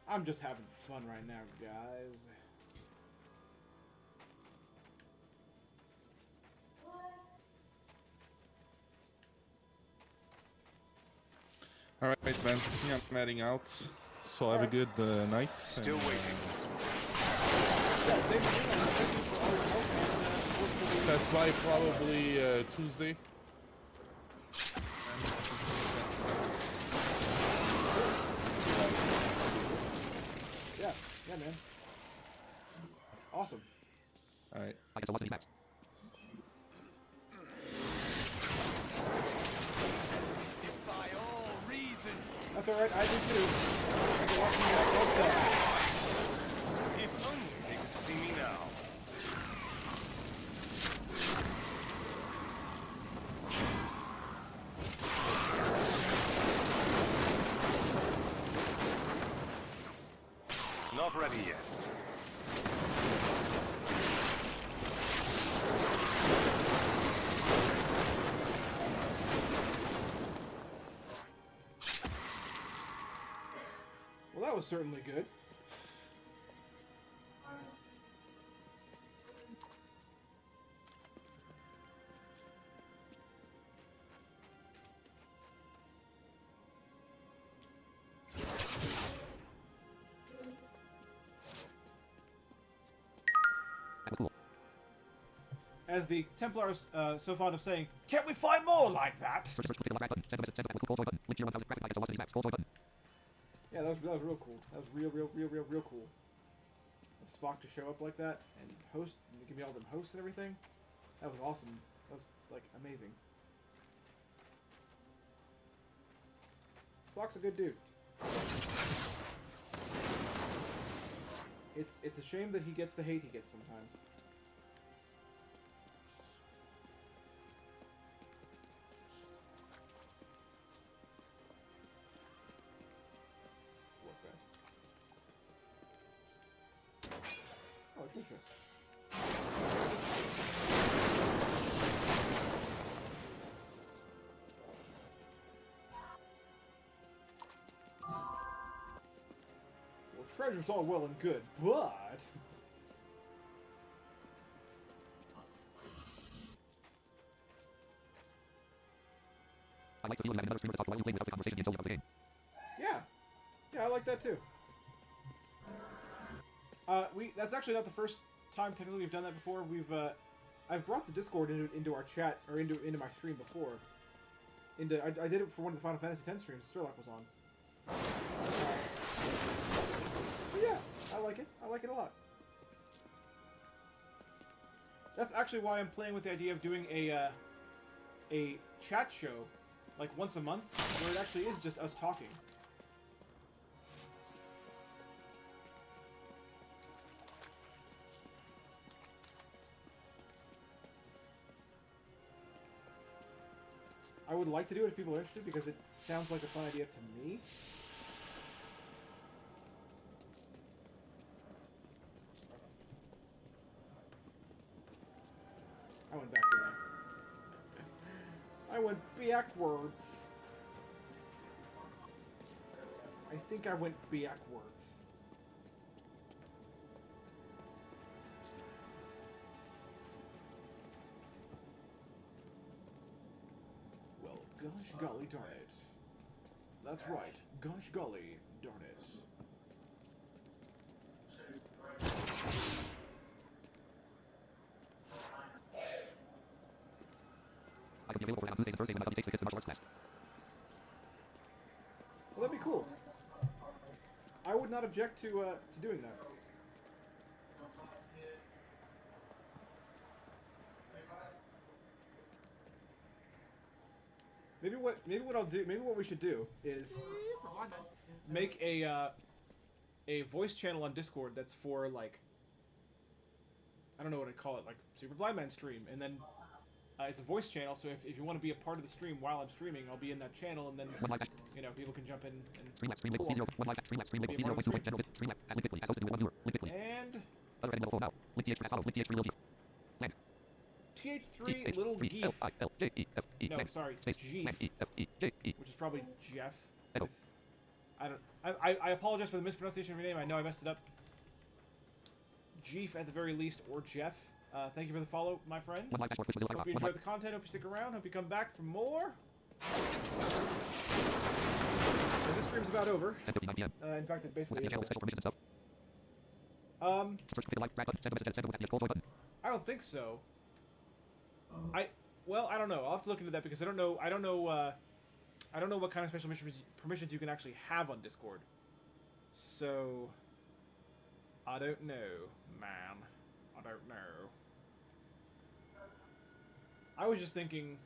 I'm just having fun right now, guys. All right, man. Yeah, I'm heading out. So have a good night. Still waiting. That's by probably Tuesday. Yeah, man. Awesome. All right. I guess I want these maps. Defy all reason. That's alright, I do too. Thanks for watching that roleplay. If only they could see me now. Not ready yet. Well, that was certainly good. That was cool. As the Templars so fond of saying, can't we find more like that? Search click the left button. Send a message. That was cool. Void button. Link to your 1000 graphic. I guess I want these maps. Void button. Yeah, that was real cool. That was real cool. Of Spock to show up like that and host, and give me all them hosts and everything. That was awesome. That was like amazing. Spock's a good dude. It's a shame that he gets the hate he gets sometimes. What's that? Oh, it's interesting. Well, treasure's all well and good, but... I like the feeling that another streamer talked while you played without the conversation being so of the game. Yeah, I like that too. That's actually not the first time technically we've done that before. I've brought the Discord into our chat, or into my stream before. I did it for one of the Final Fantasy X streams Sturlock was on. But yeah, I like it. I like it a lot. That's actually why I'm playing with the idea of doing a chat show, like once a month, where it actually is just us talking. I would like to do it if people are interested, because it sounds like a fun idea to me. I went back to that. I went backwards. I think I went backwards. Well, gosh golly darn it. That's right. Gosh golly darn it. I could be available for that on Tuesdays and Thursdays when my buddy takes the kids to martial arts class. Well, that'd be cool. I would not object to doing that. Maybe what we should do is make a voice channel on Discord that's for, like, I don't know what to call it, like Super Blind Man stream, and then it's a voice channel, so if you want to be a part of the stream while I'm streaming, I'll be in that channel, and then, you know, people can jump in and... Streamlabs, stream labels, 1 live, stream labels, 0.2, general, streamlabs, at link bit.ly, as hosted with 1 viewer, link bit.ly. And... Other recommendable follow now. Link the extra follows, link the extra real deal. Land. three space little 3 geef. L I L J E F E No, N sorry, space Jeef, N E F E J E. which is probably Jeff. Hello. with- I don't. I apologize for the mispronunciation of your name. I know I messed it up. Jeef at the very least, or Jeff. Thank you for the follow, my friend. One life dashboard Twitch Hope you enjoyed the content. Hope you stick around. Hope you come back for more. So this stream's about over. 10:59 p.m. In fact, it With basically the is. channel special permissions and stuff. Search for the like button. Send a message. Send a cold join button. I don't think so. Well, I don't know. I'll have to look into that because I don't know what kind of special permissions you can actually have on Discord. So I don't know, man. I don't know. I was just thinking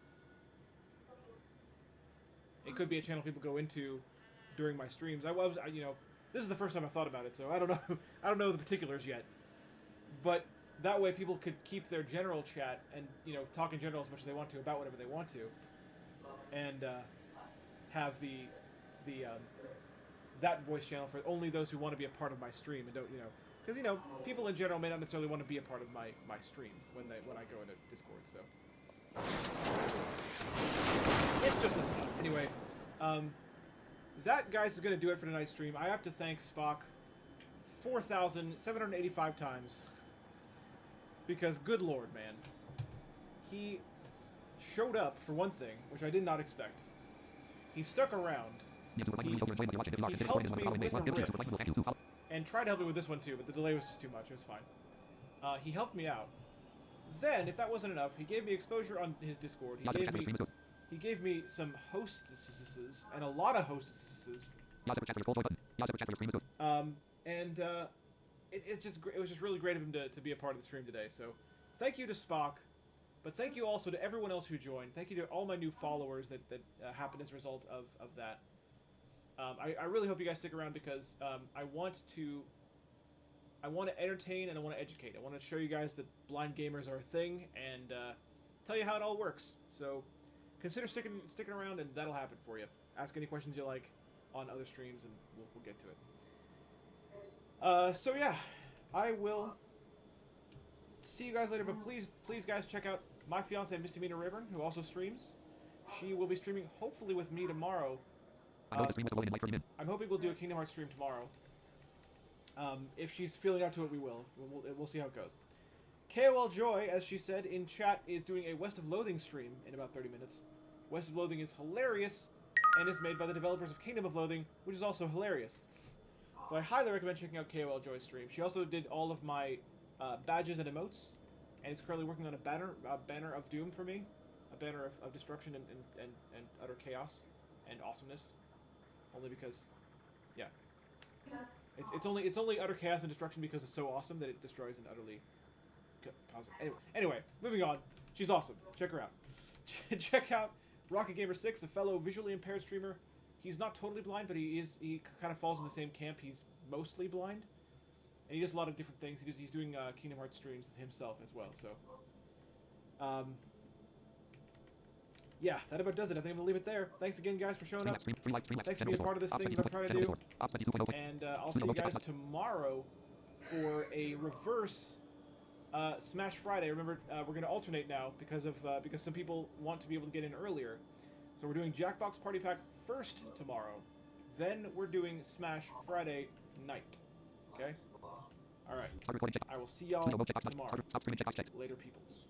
it could be a channel people go into during my streams. You know, this is the first time I've thought about it, so I don't know. I don't know the particulars yet. But that way, people could keep their general chat and, you know, talk in general as much as they want to about whatever they want to, and have that voice channel for only those who want to be a part of my stream and don't, you know, because, you know, people in general may not necessarily want to be a part of my stream when I go into Discord. So it's just a thought. Anyway, that, guys, is going to do it for tonight's stream. I have to thank Spock 4,785 times. Because, good lord, man. He showed up, for one thing, which I did not expect. He stuck around. He helped me with a rift. And tried to help me with this one, too, but the delay was just too much. It was fine. He helped me out. Then, if that wasn't enough, he gave me exposure on his Discord. He gave me some hostesses, and a lot of hostesses. It was just really great of him to be a part of the stream today. So, thank you to Spock, but thank you also to everyone else who joined. Thank you to all my new followers that happened as a result of that. I really hope you guys stick around because I want to entertain and I want to educate. I want to show you guys that blind gamers are a thing and tell you how it all works. So, consider sticking around, and that'll happen for you. Ask any questions you like on other streams, and we'll get to it. So yeah, I will see you guys later, but please guys, check out my fiance Misdemeanor Rayburn, who also streams. She will be streaming hopefully with me tomorrow. I'm hoping we'll do a Kingdom Hearts stream tomorrow. If she's feeling up to it, we will. We'll see how it goes. KOL Joy, as she said in chat, is doing a West of Loathing stream in about 30 minutes. West of Loathing is hilarious, and is made by the developers of Kingdom of Loathing, which is also hilarious. So I highly recommend checking out KOL Joy's stream. She also did all of my badges and emotes, and is currently working on a banner of doom for me, a banner of destruction and utter chaos and awesomeness. Only because, yeah, it's only utter chaos and destruction because it's so awesome that it destroys and utterly causes. Anyway, moving on. She's awesome. Check her out. Check out Rocket Gamer 6, a fellow visually impaired streamer. He's not totally blind, but he kind of falls in the same camp. He's mostly blind, and he does a lot of different things. He's doing Kingdom Hearts streams himself as well. So, yeah, that about does it. I think I'm gonna leave it there. Thanks again, guys, for showing up. Thanks for being a part of this thing that I'm trying to do. And I'll see you guys tomorrow for a reverse Smash Friday. Remember, we're gonna alternate now because some people want to be able to get in earlier. So we're doing Jackbox Party Pack first tomorrow, then we're doing Smash Friday night. Okay? Alright. I will see y'all tomorrow. Later, peoples.